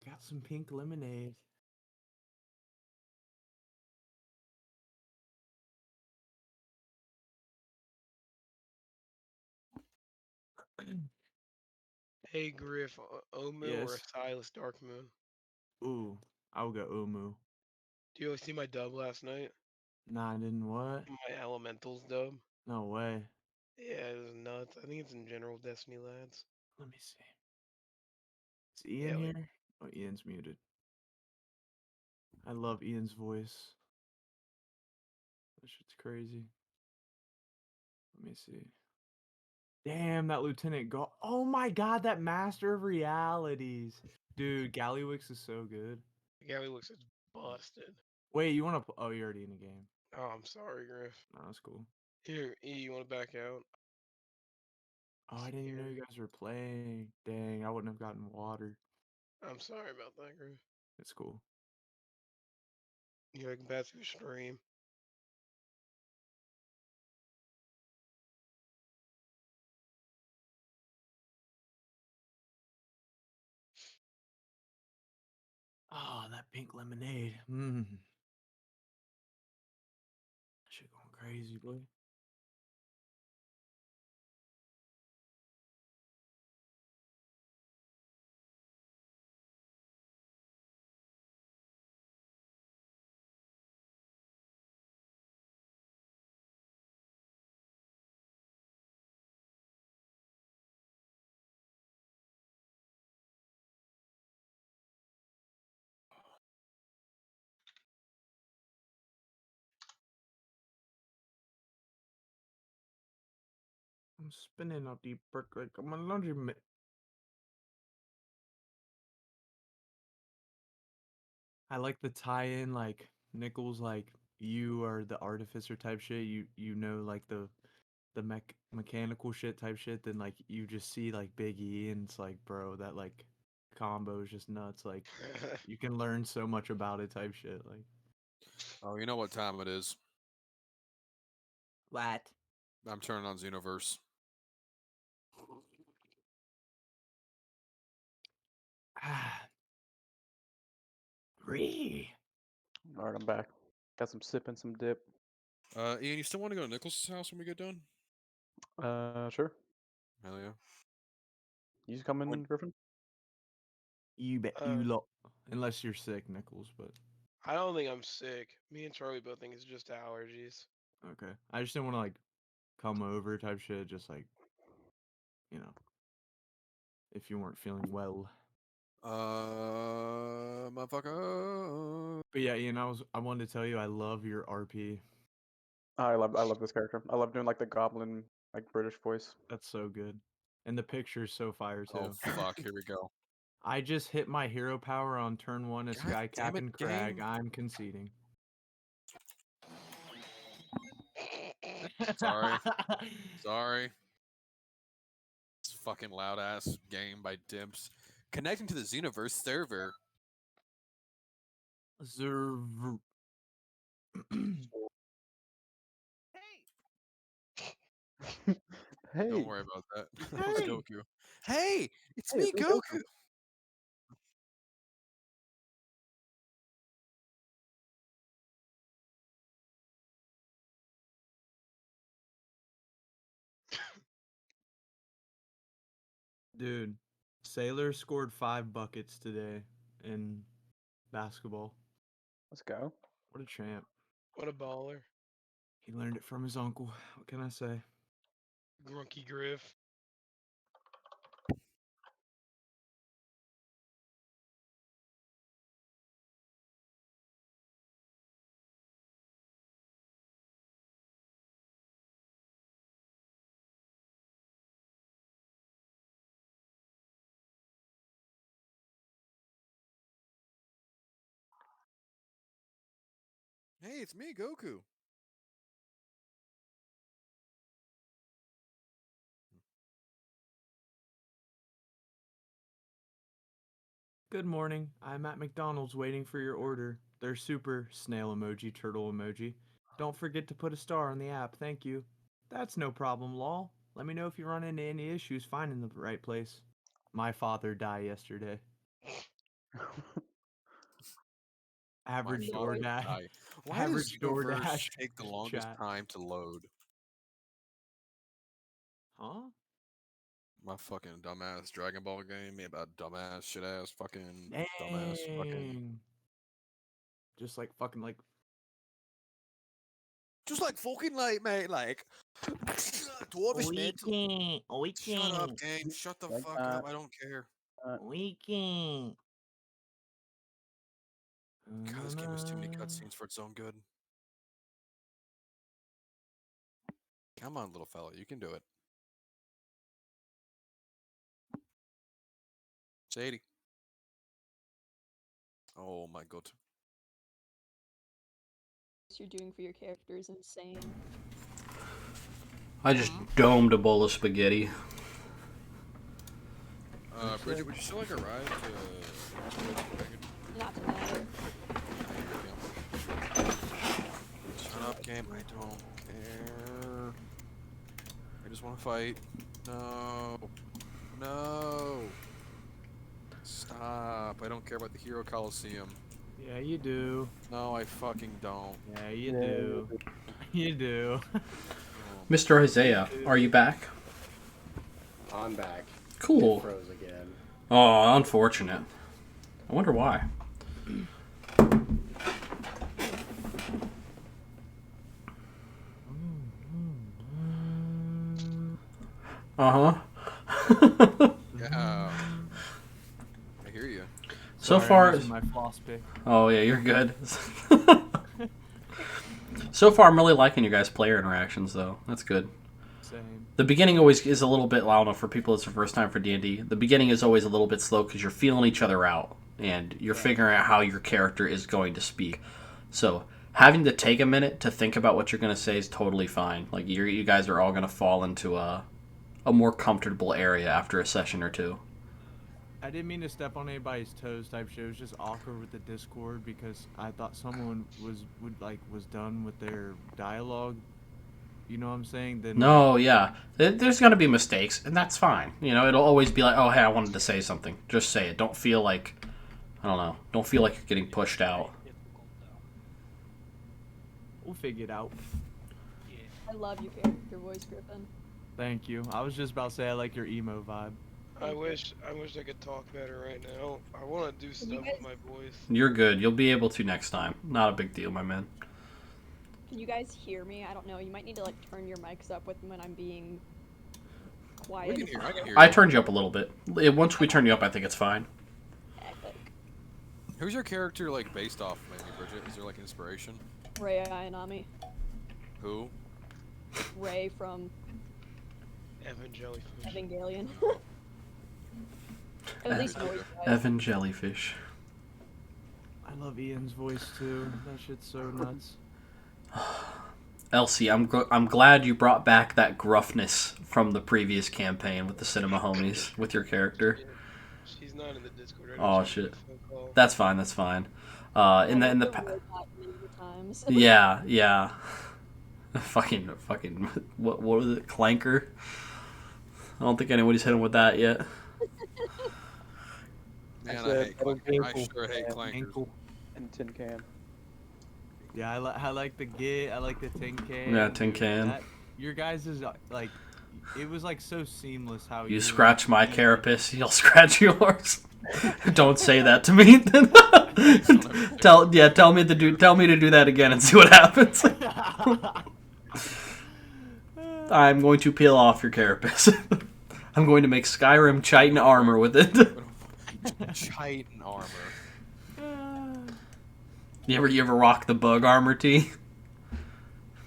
Got some pink lemonade. Hey Griff, Omu or Yes. Silas Darkmoon? Ooh, I'll go Umu. Do you see my dub last night? Nah, I didn't what? My Elementals dub? No way. Yeah, it was nuts. I think it's in general Destiny Lads. Let me see. Is Ian Yeah, here? Oh, Ian's muted. I love Ian's voice. That shit's crazy. Let me see. Damn, that Lieutenant Oh my god, that Master of Realities. Dude, Gallywix is so good. Gally looks it's busted. Wait, you want to... Oh, you're already in the game. Oh, I'm sorry, Griff. No, that's cool. Here, E, you want to back out? Oh, I didn't even know you guys were playing. Dang, I wouldn't have gotten water. I'm sorry about that, Griff. It's cool. Here, I can pass you a stream. Oh, that pink lemonade. Mmm. Shit going crazy, boy. I'm spinning out the brick like I'm a laundry mat. I like the tie-in, like Nichols, like you are the artificer type shit. You know like the mechanical shit type shit. Then like you just see like Big E, and it's like, bro, that like combo is just nuts. Like you can learn so much about it type shit. Like Oh, you know what time it is? what? I'm turning on Xenoverse. Ah, Ree. All right, I'm back. Got some sip and some dip. Ian, you still want to go to Nichols' house when we get done? Sure. Hell yeah. You coming, Griffin? You bet you lot. Unless you're sick, Nichols, but I don't think I'm sick. Me and Charlie both think it's just allergies. okay. I just didn't want to like come over type shit. Just like, you know, if you weren't feeling well. Motherfucker. But yeah, Ian, I wanted to tell you I love your RP. I love this character. I love doing like the goblin, like British voice. That's so good. And the picture's so fire Oh, too. fuck. Here we go. I just hit my hero power on turn 1 as God Sky damn Cap it, and Crag. game. I'm conceding. Sorry. Sorry. This fucking loud ass game by Dimps. Connecting to the Xenoverse server. Zerv. Hey, Don't worry about that. That was Hey. Goku. Hey, it's Hey, me, it's me, Goku. Goku. Dude, Sailor scored 5 buckets today in basketball. Let's go. What a champ. What a baller. He learned it from his uncle. What can I say? Grunky Griff. Hey, it's me, Goku. Good morning. I'm at McDonald's waiting for your order. They're super snail emoji, turtle emoji. Don't forget to put a star on the app. Thank you. That's no problem, lol. Let me know if you run into any issues finding the right place. My father died yesterday. My Average father DoorDash. died. Why does Average Xenoverse DoorDash take the longest chat. time to load? Huh? My fucking dumbass Dragon Ball game made about dumbass shit ass fucking dumbass fucking Dang. Just like fucking like just like fucking like mate like dwarvish mental. Shut up, game. Shut the Like fuck that. up. I don't care. Weekend. God, this game has too many cutscenes for its own good. Come on, little fella, you can do it. Sadie. Oh my god. You're doing for your character is insane. I just domed a bowl of spaghetti. Bridget, would you still like a ride to Not tonight. Shut up, game. I don't care. I just want to fight. No. No. Stop. I don't care about the Hero Coliseum. Yeah, you do. No, I fucking don't. Yeah, you do. You do. Mr. Isaiah, are you back? I'm back. Cool. It froze again. Oh, unfortunate. I wonder why. Uh-huh. Yeah. I hear you. So Sorry, far, I'm using my floss pick. oh yeah, you're good. So far, I'm really liking your guys' player interactions, though. That's good. Same. The beginning always is a little bit, I don't know, for people it's the first time for D&D, the beginning is always a little bit slow because you're feeling each other out, and you're figuring out how your character is going to speak. So, having to take a minute to think about what you're going to say is totally fine. Like, you guys are all going to fall into a more comfortable area after a session or two. I didn't mean to step on anybody's toes type shit. It was just awkward with the Discord because I thought someone was done with their dialogue. You know what I'm saying? Then No, yeah. There's going to be mistakes, and that's fine. You know, it'll always be like, oh, hey, I wanted to say something. Just say it. Don't feel like, I don't know, don't feel like you're getting pushed out. we'll figure it out. I love your character voice, Griffin. Thank you. I was just about to say I like your emo vibe. I wish I could talk better right now. I want to do stuff with my voice. You're good. You'll be able to next time. Not a big deal, my man. Can you guys hear me? I don't know. You might need to like turn your mics up with when I'm being quiet. We can hear. I can hear. I turned you up a little bit. Once we turn you up, I think it's fine. Epic. Who's your character like based off, maybe, Bridget? Is there like inspiration? Ray Ayanami. Who? Ray from Evan Jellyfish. Evangelion. At least voice wise. Evan Jellyfish. I love Ian's voice too. That shit's so nuts. Elsie, I'm glad you brought back that gruffness from the previous campaign with the cinema homies with your character. Yeah, she's not in the Discord. Oh shit. That's fine. That's fine. In the times. yeah. fucking what was it? Clanker. I don't think anybody's hit him with that yet. Man, That's I it. hate clankers. I sure hate Yeah, clankers. Ankle. And tin can. Yeah, I like the git. I like the tin can. Yeah, tin can. Your guys is like, it was like so seamless how You scratch my carapace, you'll scratch yours. Don't say that to me. Tell me to do that again and see what happens. I'm going to peel off your carapace. I'm going to make Skyrim chitin armor with it. Chitin armor. You ever rock the bug armor, T?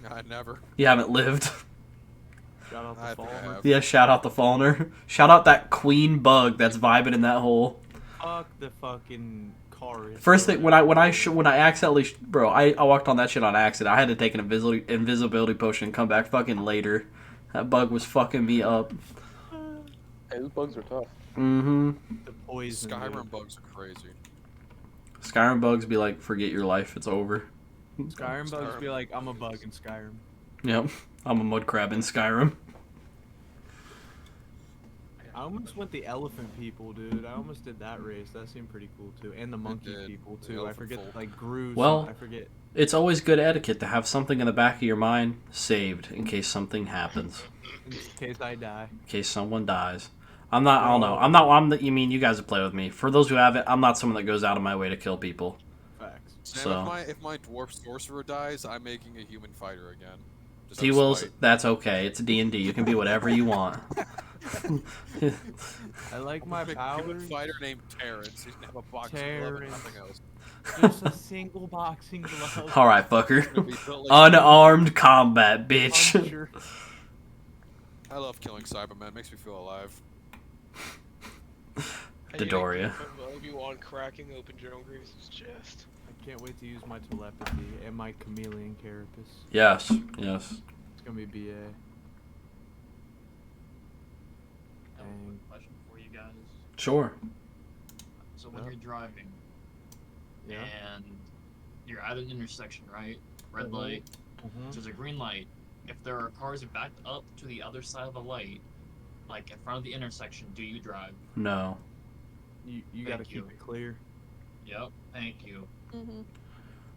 I never. You haven't lived. Shout out I the think I Falmer. have. Yeah, shout out the Fallner. Shout out that queen bug that's vibing in that hole. Fuck the fucking car. First thing when I accidentally, bro, I walked on that shit on accident. I had to take an invisibility potion and come back fucking later. That bug was fucking me up. Hey, those bugs are tough. Mm-hmm. The poison. Skyrim bugs are crazy. Skyrim bugs be like, forget your life, it's over. Skyrim bugs be like, I'm a bug in Skyrim. Yep, I'm a mud crab in Skyrim. I almost went the elephant people, dude. I almost did that race. That seemed pretty cool too. And the monkey did. people The too. I elephant forget folk. like Gru. Well- I forget. It's always good etiquette to have something in the back of your mind saved in case something happens, In case I die. in case someone dies. I don't know. You mean you guys have played with me. For those who haven't, I'm not someone that goes out of my way to kill people. Facts. Sam, So- if my dwarf sorcerer dies, I'm making a human fighter again. Just T out of Wills, spite. that's okay. It's D&D. You can be whatever you want. I like my Make a powers. human fighter named Terrence. He's gonna have a boxing glove and Terrence. nothing else. Just a single boxing glove. All right, He's gonna fucker. be built like- Unarmed combat, bitch. Puncher. I love killing Cybermen. Makes me feel alive. Dodoria. Obi-Wan cracking open General Grievous' chest. I can't wait to use my telepathy and my chameleon carapace. Yes, yes. It's gonna be BA. I have a quick question for you guys. Sure. So when Yeah. you're driving Yeah. and you're at an intersection, right? Red light, Mhm. there's a green light. If there are cars backed up to the other side of the light, like in front of the intersection, do you drive? No. You Thank gotta you. keep it clear. Yep, thank you. Mm-hmm.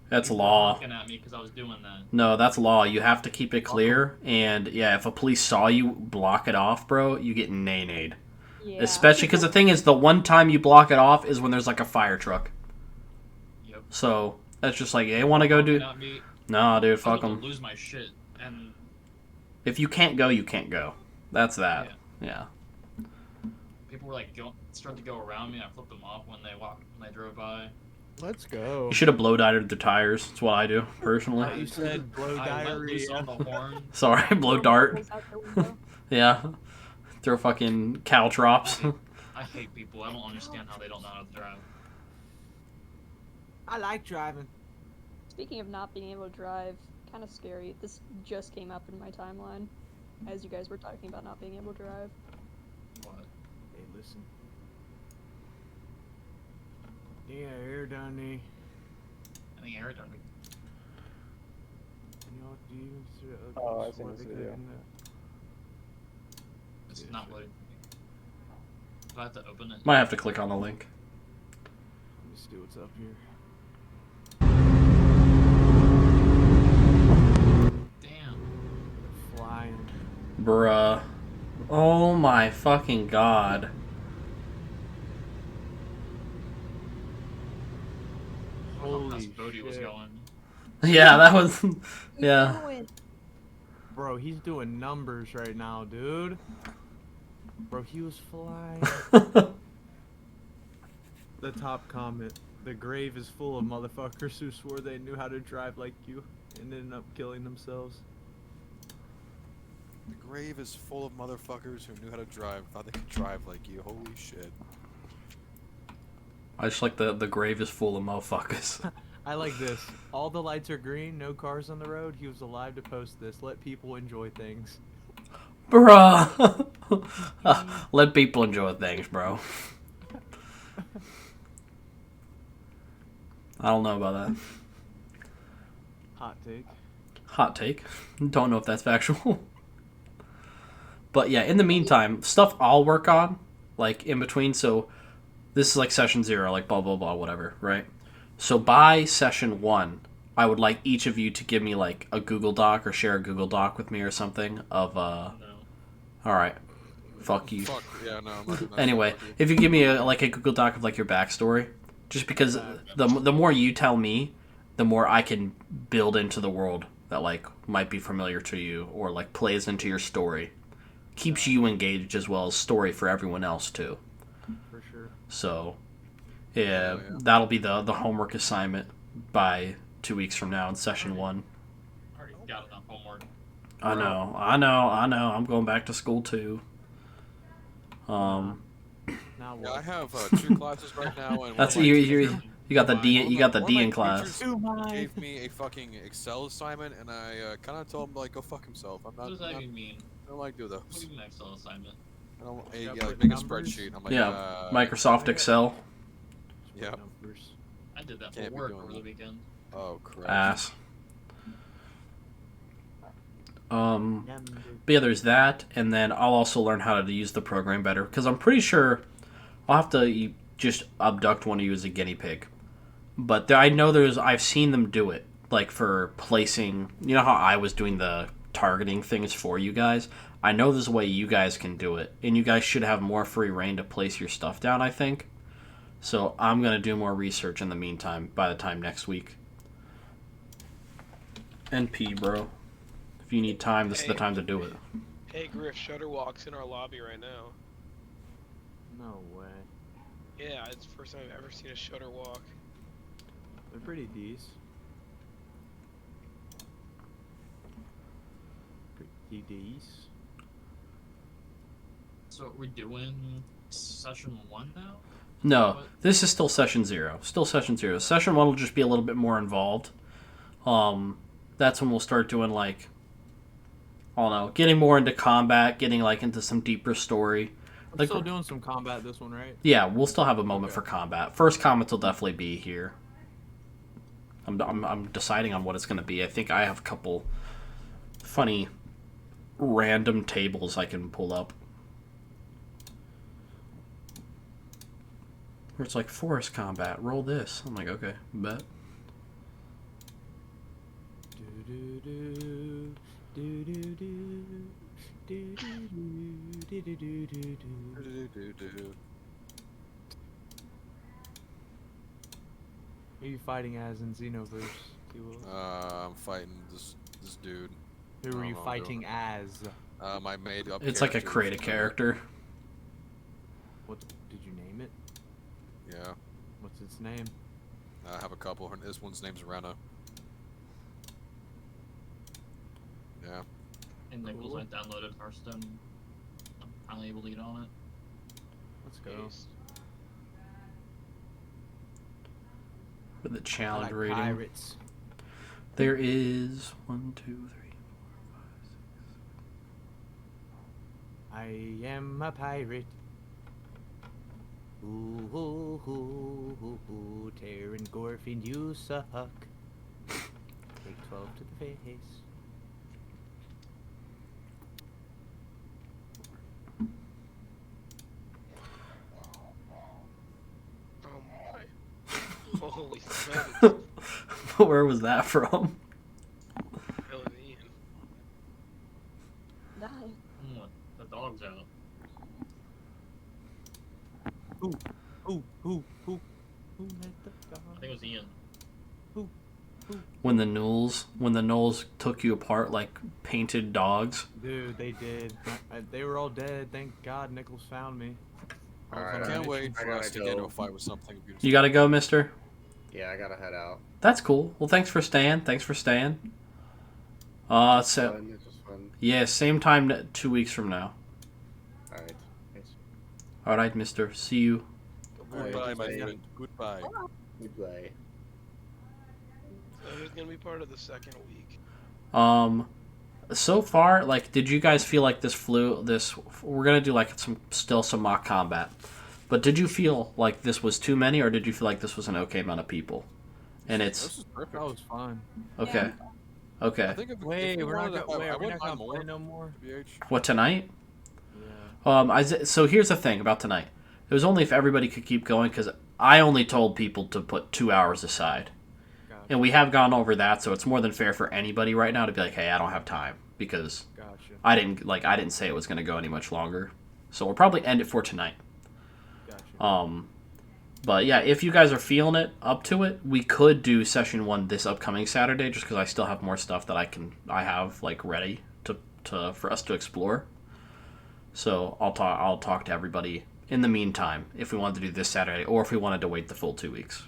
That's You were law. Looking at me because I was doing that. No, that's law. You have to keep it clear. And yeah, if a police saw you block it off, bro, you get nay-nayed. Yeah. Especially because the thing is, the one time you block it off is when there's like a fire truck. Yep. So that's just like, they want to go do. Looking at me, No, dude, I was fuck about to them. lose my shit, and If you can't go, you can't go. That's that. Yeah. people were like start to go around me. I flipped them off when they drove by. Let's go. You should have blow dieted the tires. That's what I do personally. You said blow I let loose diarrhea. on the horn. Sorry, blow dart. Goes out the window. Yeah, throw fucking caltrops. I hate people. I don't understand how they don't know how to drive. I like driving. Speaking of not being able to drive, kind of scary. This just came up in my timeline as you guys were talking about not being able to drive. What? Hey, listen. Yeah, air down there. I think Eric done. Oh, I've seen this video. It's not loading for me. If I have to open it. Might have to click on the link. Let me see what's up here. Damn. Flying. Bruh. Oh my fucking god. How fast Holy Bodhi was shit. going. Yeah, that was. Yeah. Bro, he's doing numbers right now, dude. Bro, he was flying. The top comment. The grave is full of motherfuckers who swore they knew how to drive like you and ended up killing themselves. The grave is full of motherfuckers who knew how to drive, thought they could drive like you. Holy shit. I just like the grave is full of motherfuckers. I like this. All the lights are green, no cars on the road. He was alive to post this. Let people enjoy things. Bruh. Let people enjoy things, bro. I don't know about that. Hot take. Hot take. Don't know if that's factual. But yeah, in the meantime, stuff I'll work on, like in between. So this is like session 0, like blah, blah, blah, whatever, right? So by session 1, I would like each of you to give me like a Google Doc or share a Google Doc with me or something of, No. alright. Fuck you. Fuck, yeah, no, I'm not doing that. Anyway, Fuck you. if you give me a Google Doc of like your backstory, just because the more you tell me, the more I can build into the world that like might be familiar to you or like plays into your story. Keeps you engaged as well as story for everyone else too. For sure. So, yeah, yeah. that'll be the homework assignment by 2 weeks from now in session 1. I already got enough homework. I know. I'm going back to school too. Now Yeah, what? I have 2 classes right now, and That's one of my you teachers- got the D one you got the of D my in class. teachers gave me a fucking Excel assignment, and I kind of told him like, go fuck himself. I'm What not. does that not even mean? I don't like do What those. do you mean Excel assignment? I don't. Yeah, Yeah, put like make a numbers. spreadsheet. I'm like, Yeah, Microsoft Excel. Yeah. Numbers. I did that Can't for be work doing over that. the weekend. Oh crap. Ass. Numbers. But yeah, there's that, and then I'll also learn how to use the program better because I'm pretty sure I'll have to just abduct one of you as a guinea pig. But I know I've seen them do it, like for placing. You know how I was doing the targeting things for you guys. I know there's a way you guys can do it, and you guys should have more free reign to place your stuff down. I think. So I'm gonna do more research in the meantime. By the time next week. NP, bro. If you need time, this is the time to do it. Hey Griff, Shutterwalk's in our lobby right now. No way. Yeah, it's the first time I've ever seen a Shutterwalk. They're pretty decent. Pretty decent. So are we doing session 1 now? No, this is still session 0. Still session 0. Session 1 will just be a little bit more involved. That's when we'll start doing like, I don't know, getting more into combat, getting like into some deeper story. I'm Like, still doing some combat this one, right? yeah, we'll still have a moment Okay. for combat. First comments will definitely be here. I'm deciding on what it's going to be. I think I have a couple funny random tables I can pull up. Where it's like forest combat, roll this. I'm like, okay, bet. Who are you fighting as in Xenoverse? I'm fighting this dude. Who are you I'm fighting as? I made up. It's like a characters create a for- character. What did you name it? Yeah. What's its name? I have a couple. This one's name's Rena. Yeah. And Nichols, I downloaded Hearthstone. I'm finally able to get on it. Let's go. Beast. For the I challenge like rating. pirates. There is 1, 2, 3, 4, 5, 6. I am a pirate. Ooh, ooh, ooh, ooh, ooh, Terran Gorfin, you suck. Take 12 to the face. Oh my. Holy smokes. Where was that from? Hell, Ian. Die. The dog's out. Who let the dog? I think it was Ian. When the Knolls took you apart like painted dogs. Dude, they did. They were all dead. Thank God Nichols found me. I was Alright, on a Can't mission. wait I for us gotta to get into go. a fight with something beautiful. You gotta go, mister? Yeah, I gotta head out. That's cool. Well, thanks for staying. So, Fun, this was fun. yeah, same time 2 weeks from now. Alright. Thanks. Alright, mister. See you. Goodbye, my Yeah. friend. Goodbye. Goodbye. So who's gonna be part of the second week? So far, like, did you guys feel like we're gonna do, like, some mock combat. But did you feel like this was too many, or did you feel like this was an okay amount of people? And This it's, is perfect. That was fun. okay. I Okay. think if Wait, we we're not wanted to- gonna, I we're wouldn't not gonna mind play more. no more. BH. What, tonight? Yeah. So here's the thing about tonight. It was only if everybody could keep going, because I only told people to put 2 hours aside. Gotcha. And we have gone over that, so it's more than fair for anybody right now to be like, hey, I don't have time, because Gotcha. I didn't say it was going to go any much longer. So we'll probably end it for tonight. Gotcha. But yeah, if you guys are feeling it, up to it, we could do session 1 this upcoming Saturday, just because I still have more stuff that I have like ready for us to explore. So I'll talk to everybody in the meantime if we wanted to do this Saturday, or if we wanted to wait the full 2 weeks.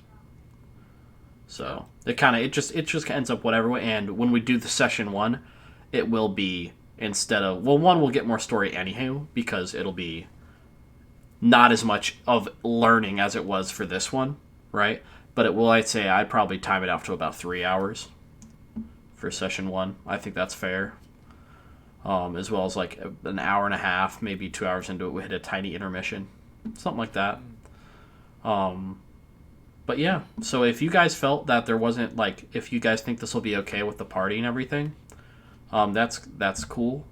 So it just ends up whatever way. And when we do the session 1, it will be one, we'll get more story anywho, because it'll be not as much of learning as it was for this one, right? But I'd probably time it out to about 3 hours for session 1. I think that's fair. As well as like an hour and a half, maybe 2 hours into it, we hit a tiny intermission, something like that. But yeah, so if you guys felt that there wasn't, like, if you guys think this will be okay with the party and everything, that's cool.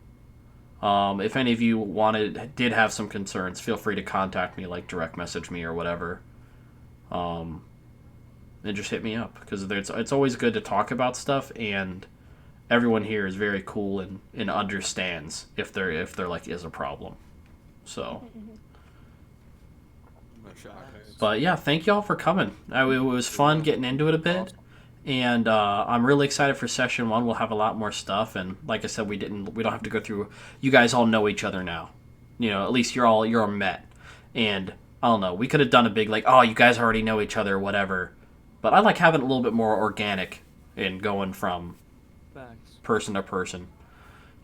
If any of you did have some concerns, feel free to contact me, like direct message me or whatever. And just hit me up, because it's always good to talk about stuff, and everyone here is very cool and understands if there like is a problem. So, but yeah, thank y'all for coming. It was fun getting into it a bit. And I'm really excited for session 1. We'll have a lot more stuff, and like I said, we don't have to go through. You guys all know each other now. At least you're all met. And I don't know. We could have done a big like, oh, you guys already know each other, or whatever. But I like having a little bit more organic and going from Facts. person to person.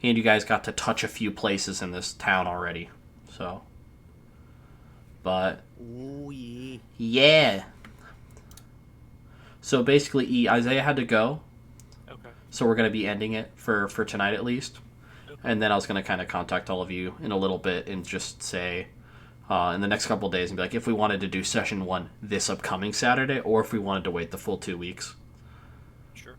And you guys got to touch a few places in this town already. So, but Oh yeah. yeah. So basically, Isaiah had to go. Okay. So we're going to be ending it for tonight at least. And then I was going to kind of contact all of you in a little bit and just say in the next couple of days and be like, if we wanted to do session 1 this upcoming Saturday, or if we wanted to wait the full 2 weeks. Sure.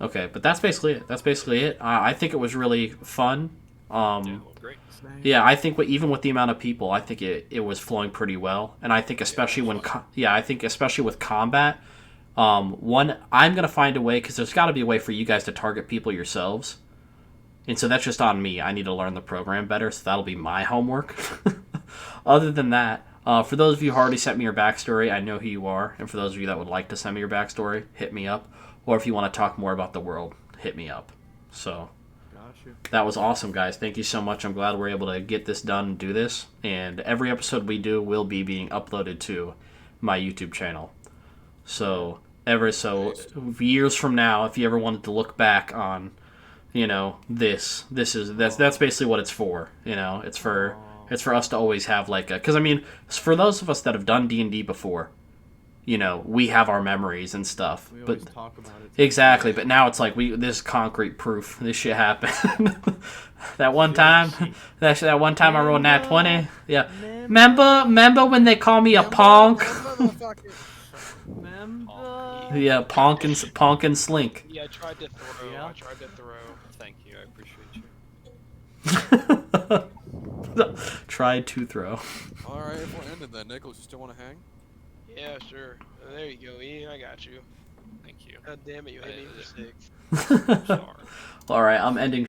Okay, but that's basically it. I think it was really fun. Yeah, well, great. Yeah, I think even with the amount of people, I think it was flowing pretty well. And I think especially especially with combat, one, I'm going to find a way, because there's got to be a way for you guys to target people yourselves. And so that's just on me. I need to learn the program better, so that'll be my homework. Other than that, for those of you who already sent me your backstory, I know who you are. And for those of you that would like to send me your backstory, hit me up. Or if you want to talk more about the world, hit me up. So that was awesome, guys. Thank you so much. I'm glad we're able to get this done and do this. And every episode we do will be being uploaded to my YouTube channel. So years from now, if you ever wanted to look back on, that's basically what it's for. It's for us to always have like a, because I mean, for those of us that have done D&D before, we have our memories and stuff. We but always talk about it. exactly, but now it's like this is concrete proof. This shit happened. that one time I rolled nat 20. Yeah. Remember when they call me a punk? Remember? Yeah, Ponk and Slink. Yeah, I tried to throw. Yeah. I tried to throw. Thank you, I appreciate you. Tried to throw. Alright, everyone ended then. Nicholas, you still want to hang? Yeah, sure. There you go, Ian. I got you. Thank you. God damn it, you hit me for 6. Sorry. Alright, I'm ending